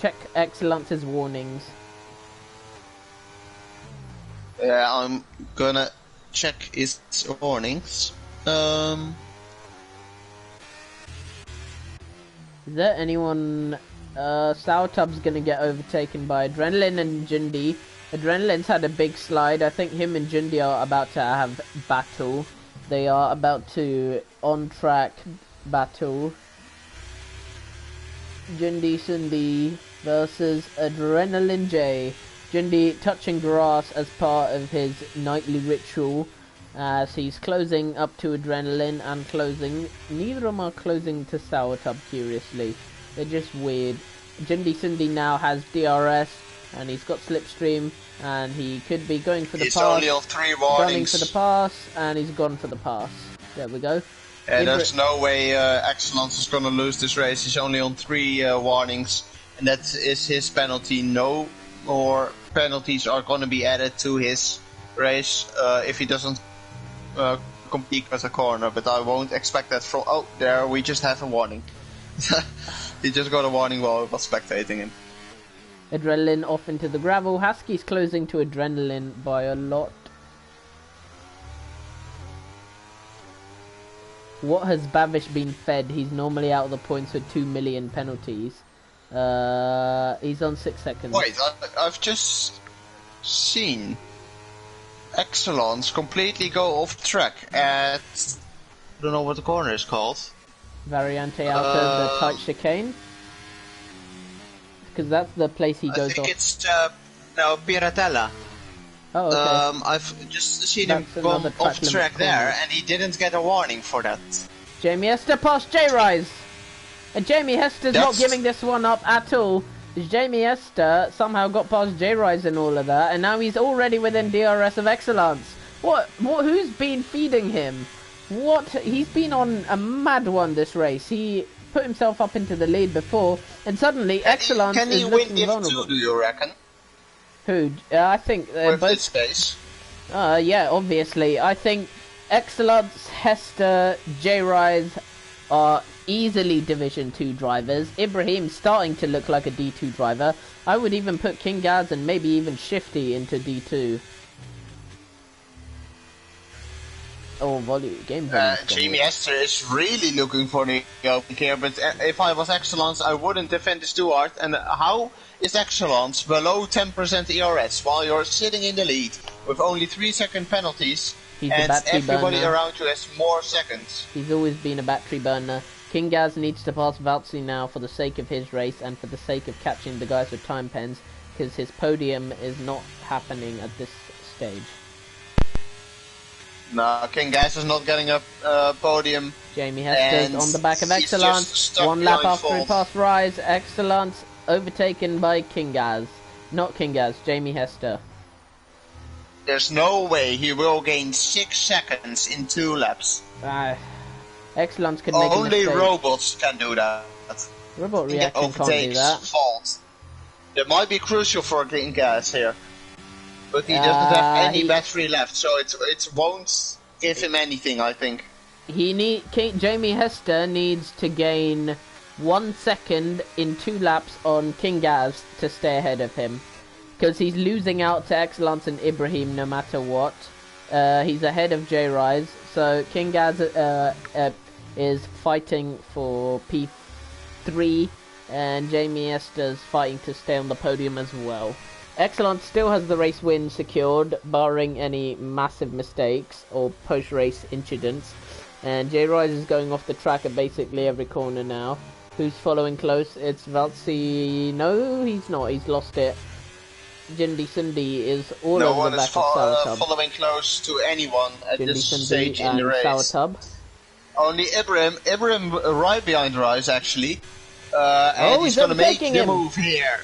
check Excellence's warnings. Yeah, I'm gonna check his warnings. Is there anyone... Sourtub's gonna get overtaken by Adrenaline and Jindy. Adrenaline's had a big slide. I think him and Jindy are about to have battle. They are about to on-track battle. Jindy Cindy versus Adrenaline J. Jindy touching grass as part of his nightly ritual, as he's closing up to Adrenaline and closing. Neither of them are closing to Sourtub, curiously. They're just weird. Jindy Cindy now has DRS, and he's got Slipstream, and he could be going for the pass. He's only on 3 warnings. Running for the pass, and he's gone for the pass. There we go. There's no way Excellence is going to lose this race. He's only on 3 warnings, and that is his penalty. No more penalties are going to be added to his race if he doesn't compete with a corner, but I won't expect that from... Oh, there, we just have a warning. He just got a warning while I was spectating him. Adrenaline off into the gravel. Husky's closing to Adrenaline by a lot. What has Bavish been fed? He's normally out of the points with 2 million penalties. He's on 6 seconds. Wait, I've just seen Excellence completely go off track at... I don't know what the corner is called. Variante Alta, the tight chicane. Because that's the place he goes off. I think it's no, Piratella. Oh, okay. I've just seen him go off track there, and he didn't get a warning for that. Jamie Hester past J-Rise! And Jamie Hester's not giving this one up at all. Jamie Hester somehow got past J-Rise and all of that, and now he's already within DRS of Excellence. What, who's been feeding him? What, he's been on a mad one this race. He put himself up into the lead before, and suddenly Excellence is looking vulnerable. Can he win F2, do you reckon? Who? I think with both. This space. Yeah, obviously. I think Excellence, Hester, J-Rise are easily Division 2 drivers. Ibrahim's starting to look like a D2 driver. I would even put King Gaz and maybe even Shifty into D2. Oh, game volume. Jamie Hester is really looking for the open here, but if I was Excellence, I wouldn't defend this too hard. And how is Excellence below 10% ERS while you're sitting in the lead with only 3-second penalties, and everybody around you has more seconds? He's always been a battery burner. King Gaz needs to pass Valtzy now for the sake of his race and for the sake of catching the guys with time pens, because his podium is not happening at this stage. No, King Gaz is not getting a podium. Jamie Hester's on the back of Excellence. 1 lap after he passed Rise. Excellence overtaken by King Gaz. Not King Gaz, Jamie Hester. There's no way he will gain 6 seconds in 2 laps. Excellence could make a mistake. Only robots can do that. Robot reaction can't do that. Fault. That might be crucial for King Gaz here. But he doesn't have any battery left, so it won't give him anything, I think. Jamie Hester needs to gain 1 second in 2 laps on King Gaz to stay ahead of him. Because he's losing out to Excellence and Ibrahim no matter what. He's ahead of J-Rise, so King Gaz is fighting for P3, and Jamie Hester's fighting to stay on the podium as well. Excellence still has the race win secured, barring any massive mistakes or post-race incidents. And J-Rise is going off the track at basically every corner now. Who's following close? It's Valtzy. No, he's not. He's lost it. Jindy Cindy is all over the back of Sourtub. No one is following close to anyone at this stage in the race. Sourtub. Only Ibrahim right behind Rise, actually. And he's going to make the move here.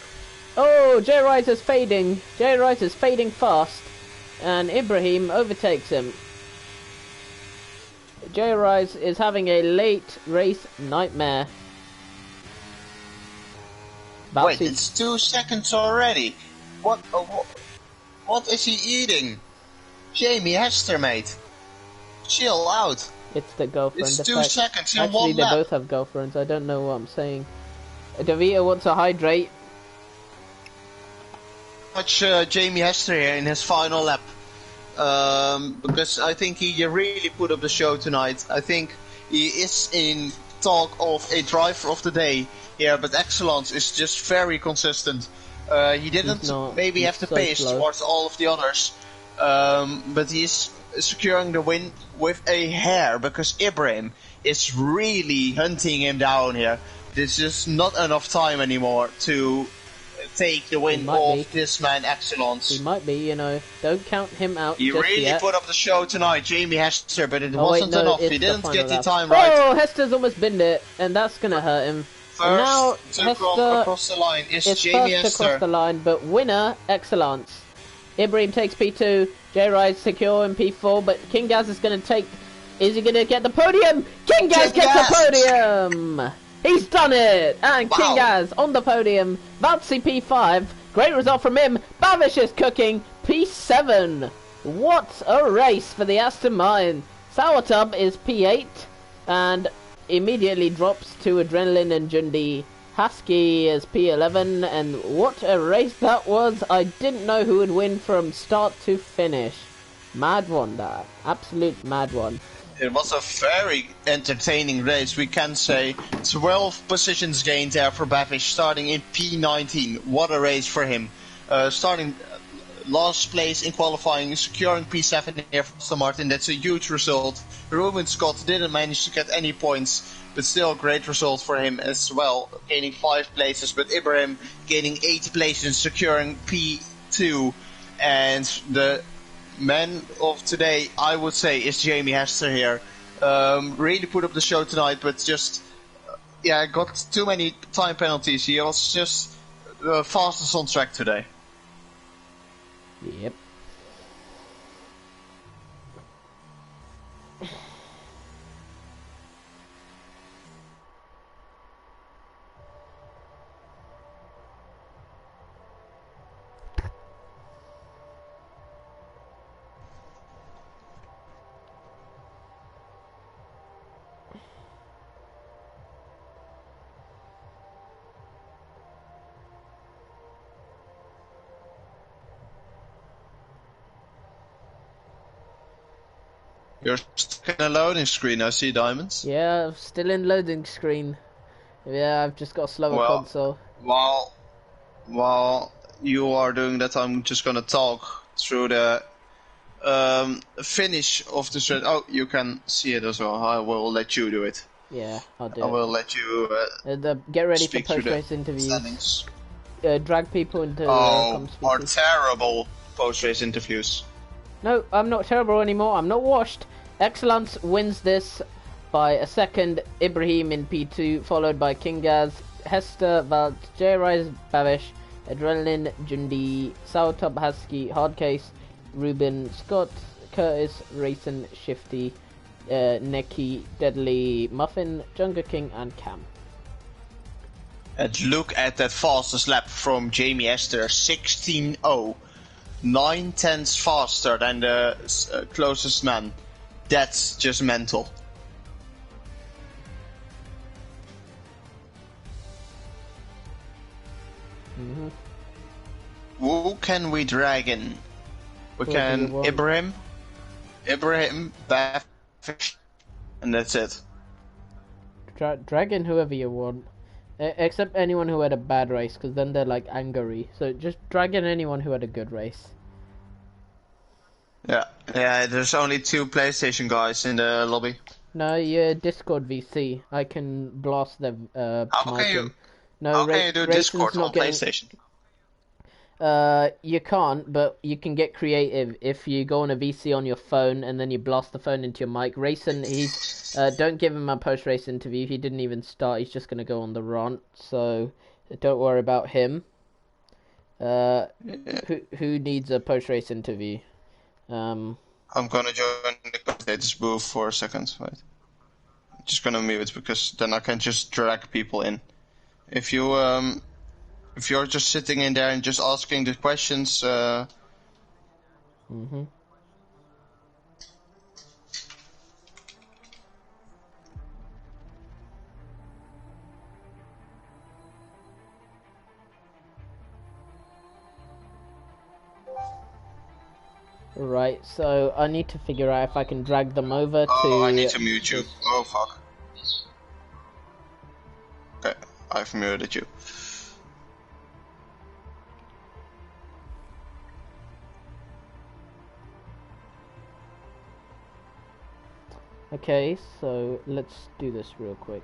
Oh, J-Rise is fading. J-Rise is fading fast. And Ibrahim overtakes him. J-Rise is having a late race nightmare. Wait, it's 2 seconds already. What is he eating? Jamie Hester, mate. Chill out. It's the girlfriend effect. It's 2 seconds in Actually, 1 lap. They both have girlfriends. I don't know what I'm saying. Davita wants to hydrate. Watch Jamie Hester here in his final lap. Because I think he really put up the show tonight. I think he is in talk of a driver of the day here, but Excellence is just very consistent. He didn't maybe have the pace towards all of the others, but he's securing the win with a hair because Ibrahim is really hunting him down here. There's just not enough time anymore to take the win off this man Excellence. He might be, you know. Don't count him out. He just really yet. put up the show tonight, Jamie Hester, but it wasn't enough. He didn't get the time right. Oh, Hester's almost binned it, and that's gonna hurt him. First to come across the line is Jamie Hester. First to cross the line, but winner, Excellence. Ibrahim takes P2, J-Rise secure in P4, but King Gaz is going to take Is he gonna get the podium? Kingaz gets the podium! He's done it! And Wow. Kingaz on the podium. Valtzy P5. Great result from him. Bavish is cooking. P7. What a race for the Aston Martin. Sourtub is P8 and immediately drops to Adrenaline and Jundi. Husky is P11, and what a race that was. I didn't know who would win from start to finish. Mad one, that. Absolute mad one. It was a very entertaining race. We can say 12 positions gained there for Bavish, starting in P19. What a race for him. Starting last place in qualifying, securing P7 here for Aston Martin. That's a huge result. Ruben Scott didn't manage to get any points, but still a great result for him as well, gaining 5 places. But Ibrahim gaining 8 places, securing P2. And the man of today, I would say, is Jamie Hester here. Really put up the show tonight, but just got too many time penalties. He was just the fastest on track today. Yep. You're stuck in a loading screen, I see, Diamonds. Yeah, I'm still in loading screen. Yeah, I've just got a slower console. While you are doing that, I'm just gonna talk through the finish of the straight. Oh, you can see it as well. I will let you do it. Yeah, I'll do it. I will let you get ready for speak through post-race the interviews. settings. Drag people into our speakers. terrible post-race interviews. No, I'm not terrible anymore. I'm not washed. Excellence wins this by a second. Ibrahim in P2, followed by Kingaz, Hester, Valt, J-Rise, Bavish, Adrenaline, Jundi, Sourtub, Husky, Hardcase, Ruben, Scott, Curtis, Rayson, Shifty, Neki, Deadly, Muffin, Junga King, and Cam. And look at that fastest lap from Jamie Hester, 16.0. 9 tenths faster than the closest man. That's just mental. Mm-hmm. Who can we drag in? We can Ibrahim, Bavish, and that's it. Drag in whoever you want. Except anyone who had a bad race, because then they're like angry. So just drag in anyone who had a good race. Yeah, there's only 2 PlayStation guys in the lobby. No, you're Discord VC. I can blast them. How can you? No, how can you do Discord on PlayStation? You can't, but you can get creative if you go on a VC on your phone and then you blast the phone into your mic. Rayson, he's don't give him a post-race interview. He didn't even start. He's just gonna go on the rant, so don't worry about him. Who needs a post-race interview? I'm gonna join the commentator's booth for a second. Wait, I'm just gonna mute because then I can just drag people in. If you're just sitting in there and just asking the questions, Mm-hmm. Right, so I need to figure out if I can drag them over to... Oh, I need to mute you. Oh, fuck. Okay, I've muted you. Okay, so let's do this real quick.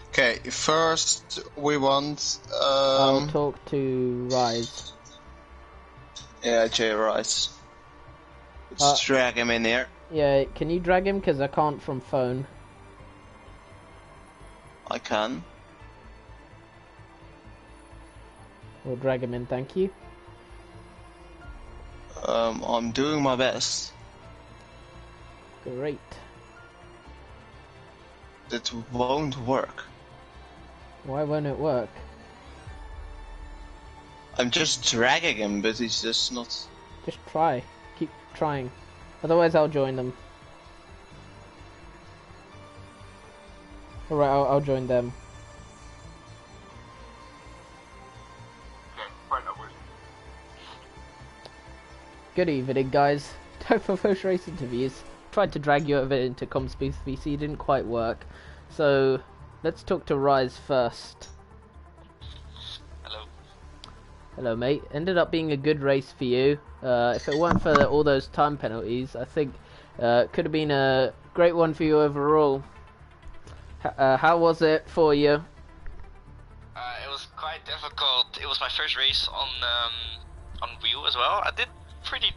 Okay, first we want... I'll talk to Rise. Yeah, Jay Rise. Let's drag him in here. Yeah, can you drag him? Because I can't from phone. I can. We'll drag him in, thank you. I'm doing my best. Great. It won't work. Why won't it work? I'm just dragging him, but he's just not... Just try. Keep trying. Otherwise I'll join them. Alright, I'll join them. Good evening, guys. Time for first race interviews. Tried to drag you over into ComSpace VC, didn't quite work. So, let's talk to Rise first. Hello. Hello, mate. Ended up being a good race for you. If it weren't for all those time penalties, I think could have been a great one for you overall. How was it for you? It was quite difficult. It was my first race on wheel as well. I did pretty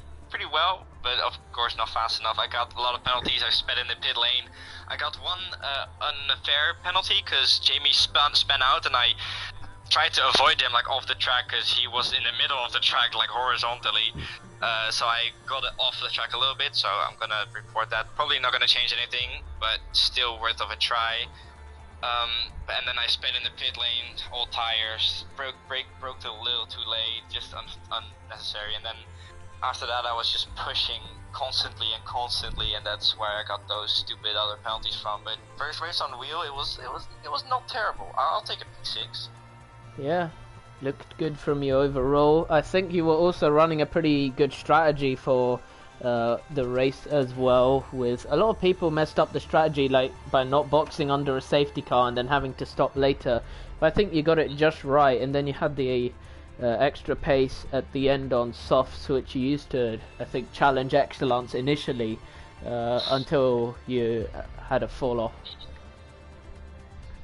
well, but of course not fast enough. I got a lot of penalties. I sped in the pit lane. I got one unfair penalty because Jamie spun out, and I tried to avoid him like off the track because he was in the middle of the track like horizontally. So I got it off the track a little bit. So I'm gonna report that. Probably not gonna change anything, but still worth of a try. And then I sped in the pit lane, all tires, broke a little too late, just unnecessary. And then after that, I was just pushing constantly, and that's where I got those stupid other penalties from. But first race on wheel, it was not terrible. I'll take a P6. Yeah, looked good from you overall. I think you were also running a pretty good strategy for the race as well. With a lot of people messed up the strategy, like by not boxing under a safety car and then having to stop later. But I think you got it just right, and then you had the extra pace at the end on softs, which you used to, I think, challenge Excellence initially until you had a fall off.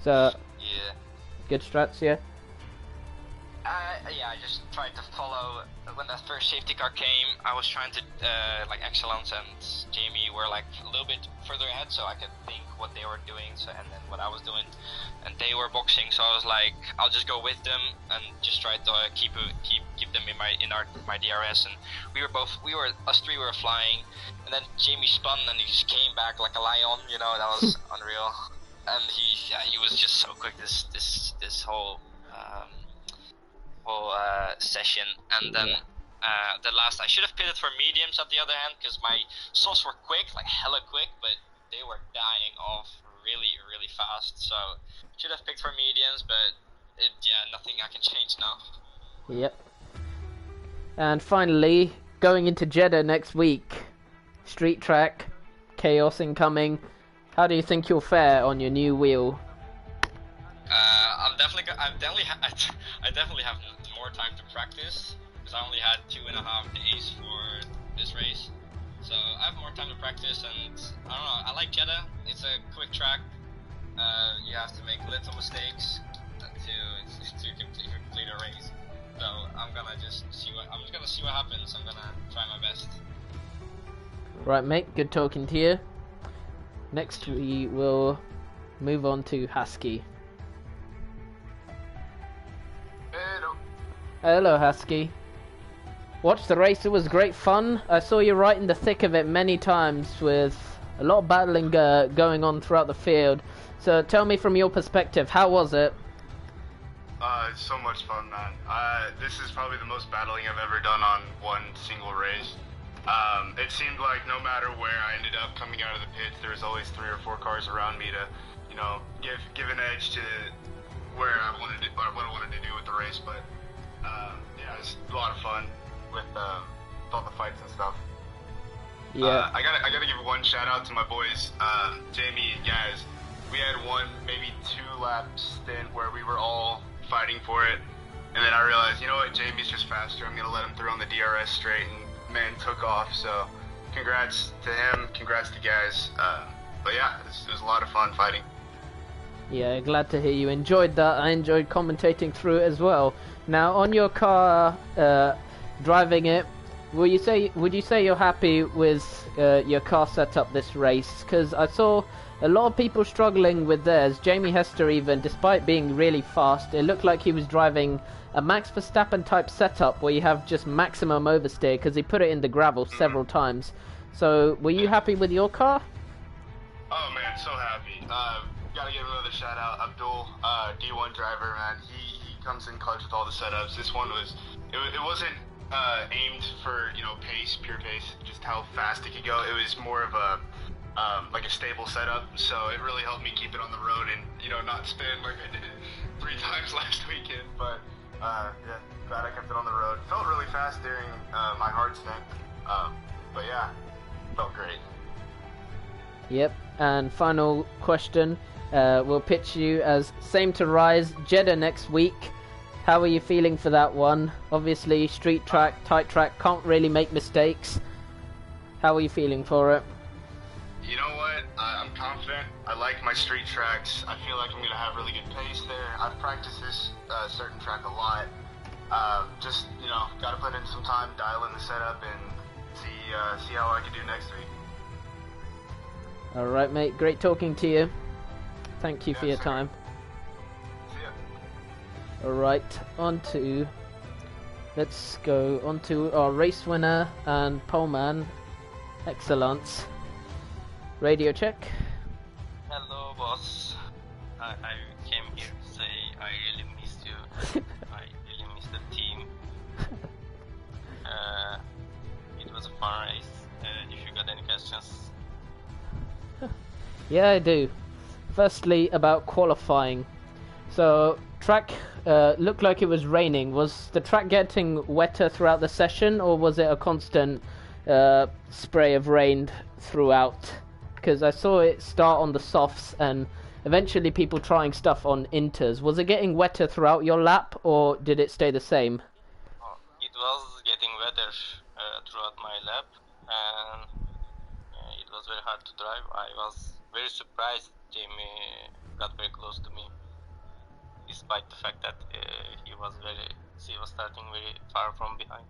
So, yeah, good strats, yeah. Yeah, I just tried to follow. When that first safety car came, I was trying to like Excellence and Jamie were like a little bit further ahead, so I could think what they were doing, so and then what I was doing, and they were boxing. So I was like, I'll just go with them and just try to keep them in my DRS. And us three were flying, and then Jamie spun and he just came back like a lion. You know, that was unreal. And he was just so quick this whole session. And then the last, I should have pitted for mediums at the other hand because my softs were quick, like hella quick, but they were dying off really fast. So should have picked for mediums, but nothing I can change now. Yep. And finally, going into Jeddah next week, street track, chaos incoming. How do you think you'll fare on your new wheel? I definitely have more time to practice because I only had 2.5 days for this race, so I have more time to practice. And I don't know, I like Jeddah. It's a quick track. You have to make little mistakes to complete a race. So I'm just gonna see what happens. I'm gonna try my best. Right, mate. Good talking to you. Next, we will move on to Husky. Hello, Husky. Watched the race, it was great fun. I saw you right in the thick of it many times with a lot of battling going on throughout the field. So tell me from your perspective, how was it? It's so much fun, man. This is probably the most battling I've ever done on one single race. It seemed like no matter where I ended up coming out of the pits, there was always 3 or 4 cars around me to, you know, give an edge to where I wanted to, or what I wanted to do with the race. But yeah, it's a lot of fun with all the fights and stuff. Yeah. I gotta give one shout out to my boys, Jamie and Gaz. We had one, maybe 2 lap stint where we were all fighting for it, and then I realized, you know what, Jamie's just faster. I'm gonna let him through on the DRS straight, and man took off. So, congrats to him, congrats to Gaz. But yeah, it was a lot of fun fighting. Yeah, glad to hear you enjoyed that. I enjoyed commentating through it as well. Now, on your car, driving it, would you say you're happy with your car setup this race? Because I saw a lot of people struggling with theirs. Jamie Hester, even despite being really fast, it looked like he was driving a Max Verstappen type setup where you have just maximum oversteer because he put it in the gravel several times. So were you happy with your car? Oh man, so happy. Gotta give another shout out, Abdul, D1 driver, man. He comes in clutch with all the setups. This one it wasn't aimed for, you know, pace, pure pace, just how fast it could go. It was more of a like a stable setup, so it really helped me keep it on the road and, you know, not spin like I did 3 times last weekend. But yeah, glad I kept it on the road. Felt really fast during my hard stint, but yeah, felt great. Yep. And final question, we'll pitch you as Same to Rise Jeddah next week. How are you feeling for that one? Obviously, street track, tight track, can't really make mistakes. How are you feeling for it? You know what? I'm confident. I like my street tracks. I feel like I'm going to have really good pace there. I've practiced this certain track a lot. Just, you know, got to put in some time, dial in the setup, and see how I can do next week. Alright, mate. Great talking to you. Thank you for your time. See ya. Alright, let's go on to our race winner and poleman, Excellence. Radio check. Hello, boss. I came here to say I really missed you. I really missed the team. It was a fun race. If you got any questions. Yeah, I do. Firstly, about qualifying. So, track looked like it was raining. Was the track getting wetter throughout the session, or was it a constant spray of rain throughout? Because I saw it start on the softs and eventually people trying stuff on inters. Was it getting wetter throughout your lap, or did it stay the same? It was getting wetter throughout my lap, and it was very hard to drive. I was very surprised Jamie got very close to me, despite the fact that he was starting very far from behind.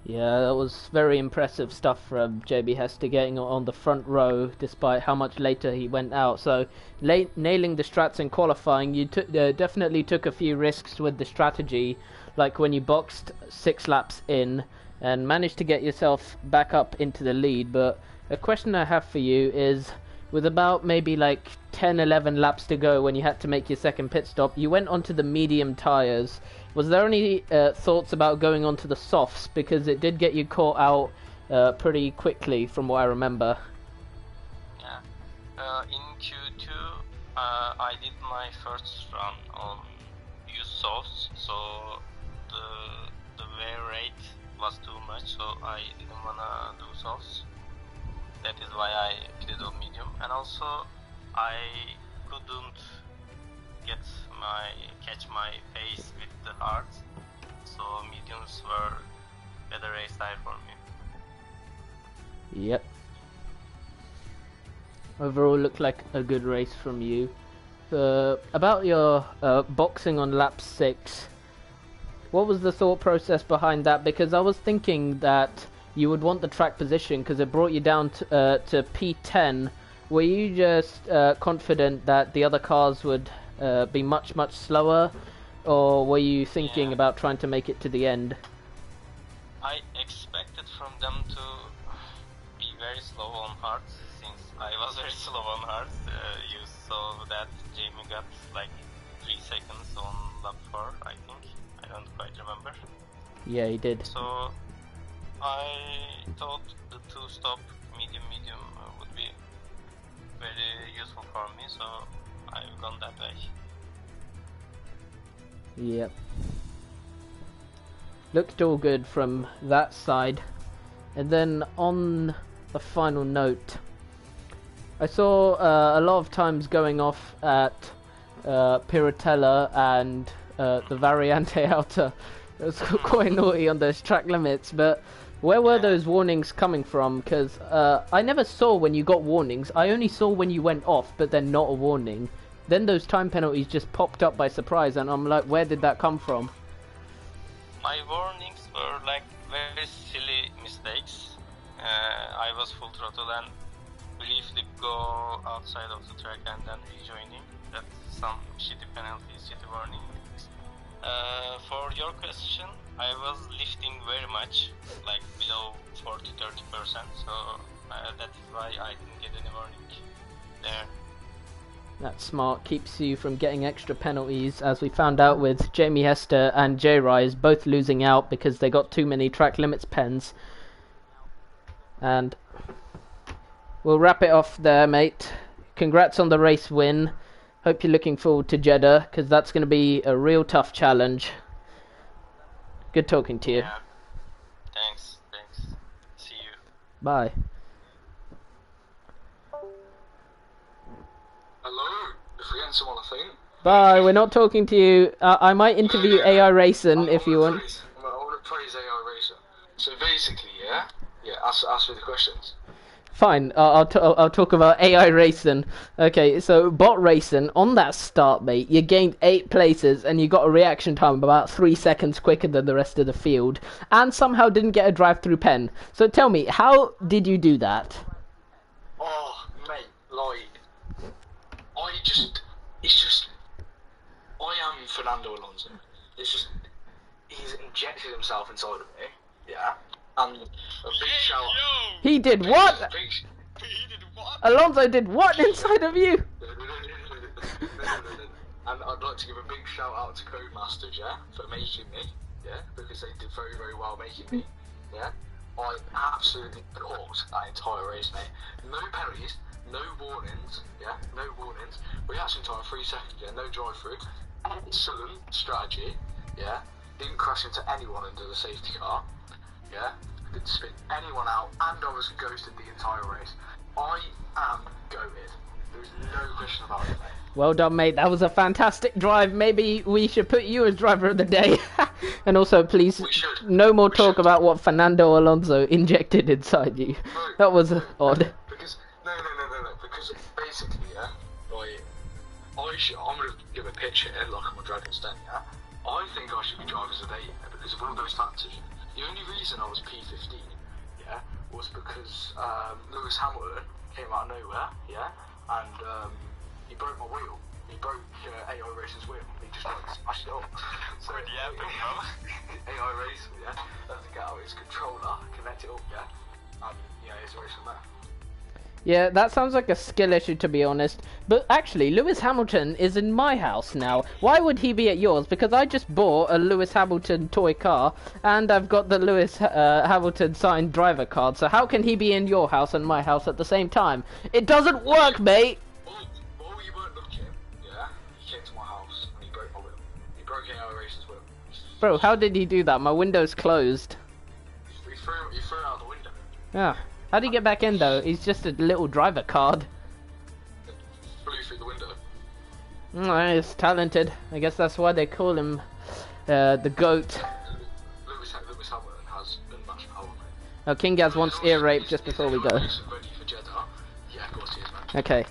Yeah, that was very impressive stuff from JB Hester, getting on the front row despite how much later he went out. So nailing the strats in qualifying, you definitely took a few risks with the strategy, like when you boxed 6 laps in and managed to get yourself back up into the lead. But a question I have for you is, with about maybe like 10-11 laps to go when you had to make your second pit stop, you went onto the medium tyres. Was there any thoughts about going onto the softs, because it did get you caught out pretty quickly from what I remember? Yeah. In Q2 I did my first run on used softs, so the wear rate was too much, so I didn't wanna do softs. That is why I did on medium, and also I couldn't catch my pace with the hards, so mediums were better race tire for me. Yep. Overall, looked like a good race from you. About your boxing on lap 6, what was the thought process behind that? Because I was thinking that you would want the track position because it brought you down to P10. Were you just confident that the other cars would be much slower, or were you thinking about trying to make it to the end? I expected from them to be very slow on hards, since I was very slow on hards. You saw that Jamie got like 3 seconds on lap 4, I think. I don't quite remember. Yeah, he did. So I thought the 2-stop medium would be very useful for me, so I've gone that way. Yep. Looked all good from that side. And then on a final note, I saw a lot of times going off at Piratella and the Variante Alta. It was quite naughty on those track limits, but where were those warnings coming from? Because I never saw when you got warnings. I only saw when you went off, but then not a warning. Then those time penalties just popped up by surprise, and I'm like, where did that come from? My warnings were like very silly mistakes. I was full throttle and briefly go outside of the track and then rejoining. That's some shitty penalties, shitty warnings. For your question, I was lifting very much, like below 40-30%, so that is why I didn't get any warning there. That's smart, keeps you from getting extra penalties, as we found out with Jamie Hester and J Rise both losing out because they got too many track limits pens. And we'll wrap it off there, mate. Congrats on the race win. Hope you're looking forward to Jeddah, because that's going to be a real tough challenge. Good talking to you. Yeah. Thanks. See you. Bye. Hello? You're forgetting someone, I think. Bye, we're not talking to you. I might interview AI Racing if you want. I want to praise AI Racer. So basically, yeah, ask me the questions. Fine, I'll talk about AI Racing. Okay, so bot racing, on that start, mate, you gained 8 places and you got a reaction time of about 3 seconds quicker than the rest of the field, and somehow didn't get a drive-through pen. So tell me, how did you do that? Oh, mate, like, I am Fernando Alonso. It's just, he's injected himself inside of me, yeah? And a big shout out. He did what? He did what? Alonso did what inside of you? And I'd like to give a big shout out to Codemasters, yeah, for making me, yeah, because they did very, very well making me, yeah. I absolutely caught that entire race, mate. No penalties, no warnings, yeah, no warnings. Reaction time 3 seconds, yeah, no drive through. Excellent strategy, yeah. Didn't crash into anyone under the safety car, yeah. Didn't spin anyone out, and I was ghosted the entire race. I am goated. There's no question about it, mate. Well done, mate. That was a fantastic drive. Maybe we should put you as driver of the day. And also, please, no more talk about what Fernando Alonso injected inside you. No, That was odd. Because no. Because basically, yeah, I'm gonna give a pitch here, like I'm a Dragon's Den, yeah. I think I should be drivers of the day, yeah, because of all those factors. The only reason I was P15, yeah, was because Lewis Hamilton came out of nowhere, yeah, and he broke my wheel. He broke AI Racer's wheel. He just like smashed it up. So AI Racer, yeah, had to get out his controller, connect it up, yeah, and yeah, it's a race from there. Yeah, that sounds like a skill issue, to be honest. But actually, Lewis Hamilton is in my house now. Why would he be at yours? Because I just bought a Lewis Hamilton toy car, and I've got the Lewis Hamilton signed driver card. So how can he be in your house and my house at the same time? It doesn't work, mate! While you weren't looking, yeah, he came to my house and he broke my wheel. He broke AI Racer's wheel. Bro, how did he do that? My window's closed. He threw it out the window. Yeah. How did he get back in, though? He's just a little driver card. It flew through the window. He's talented. I guess that's why they call him the GOAT. Lewis Hamilton has unmatched power, mate. Oh, King Gaz wants ear rape just before we go. Ready for Jeddah? Yeah, of course he is, man. Okay.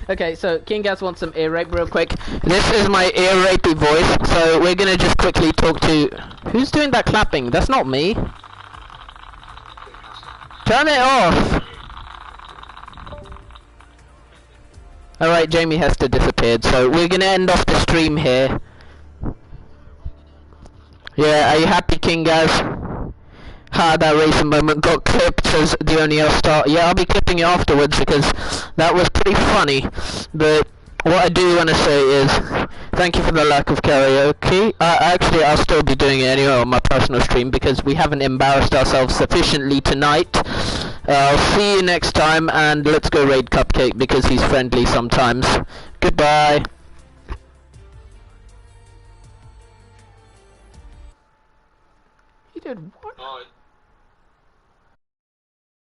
Okay, so King Gaz wants some ear rape real quick. This is my ear rapey voice, so we're gonna just quickly talk to... Who's doing that clapping? That's not me. Turn it off! Alright, Jamie Hester disappeared, so we're gonna end off the stream here. Yeah, are you happy, King Gaz? Ha, that racing moment got clipped, says the only else start. Yeah, I'll be clipping it afterwards because that was pretty funny. But what I do want to say is, thank you for the lack of karaoke. Actually, I'll still be doing it anyway on my personal stream because we haven't embarrassed ourselves sufficiently tonight. I'll see you next time, and let's go raid Cupcake because he's friendly sometimes. Goodbye. He did what? Bye.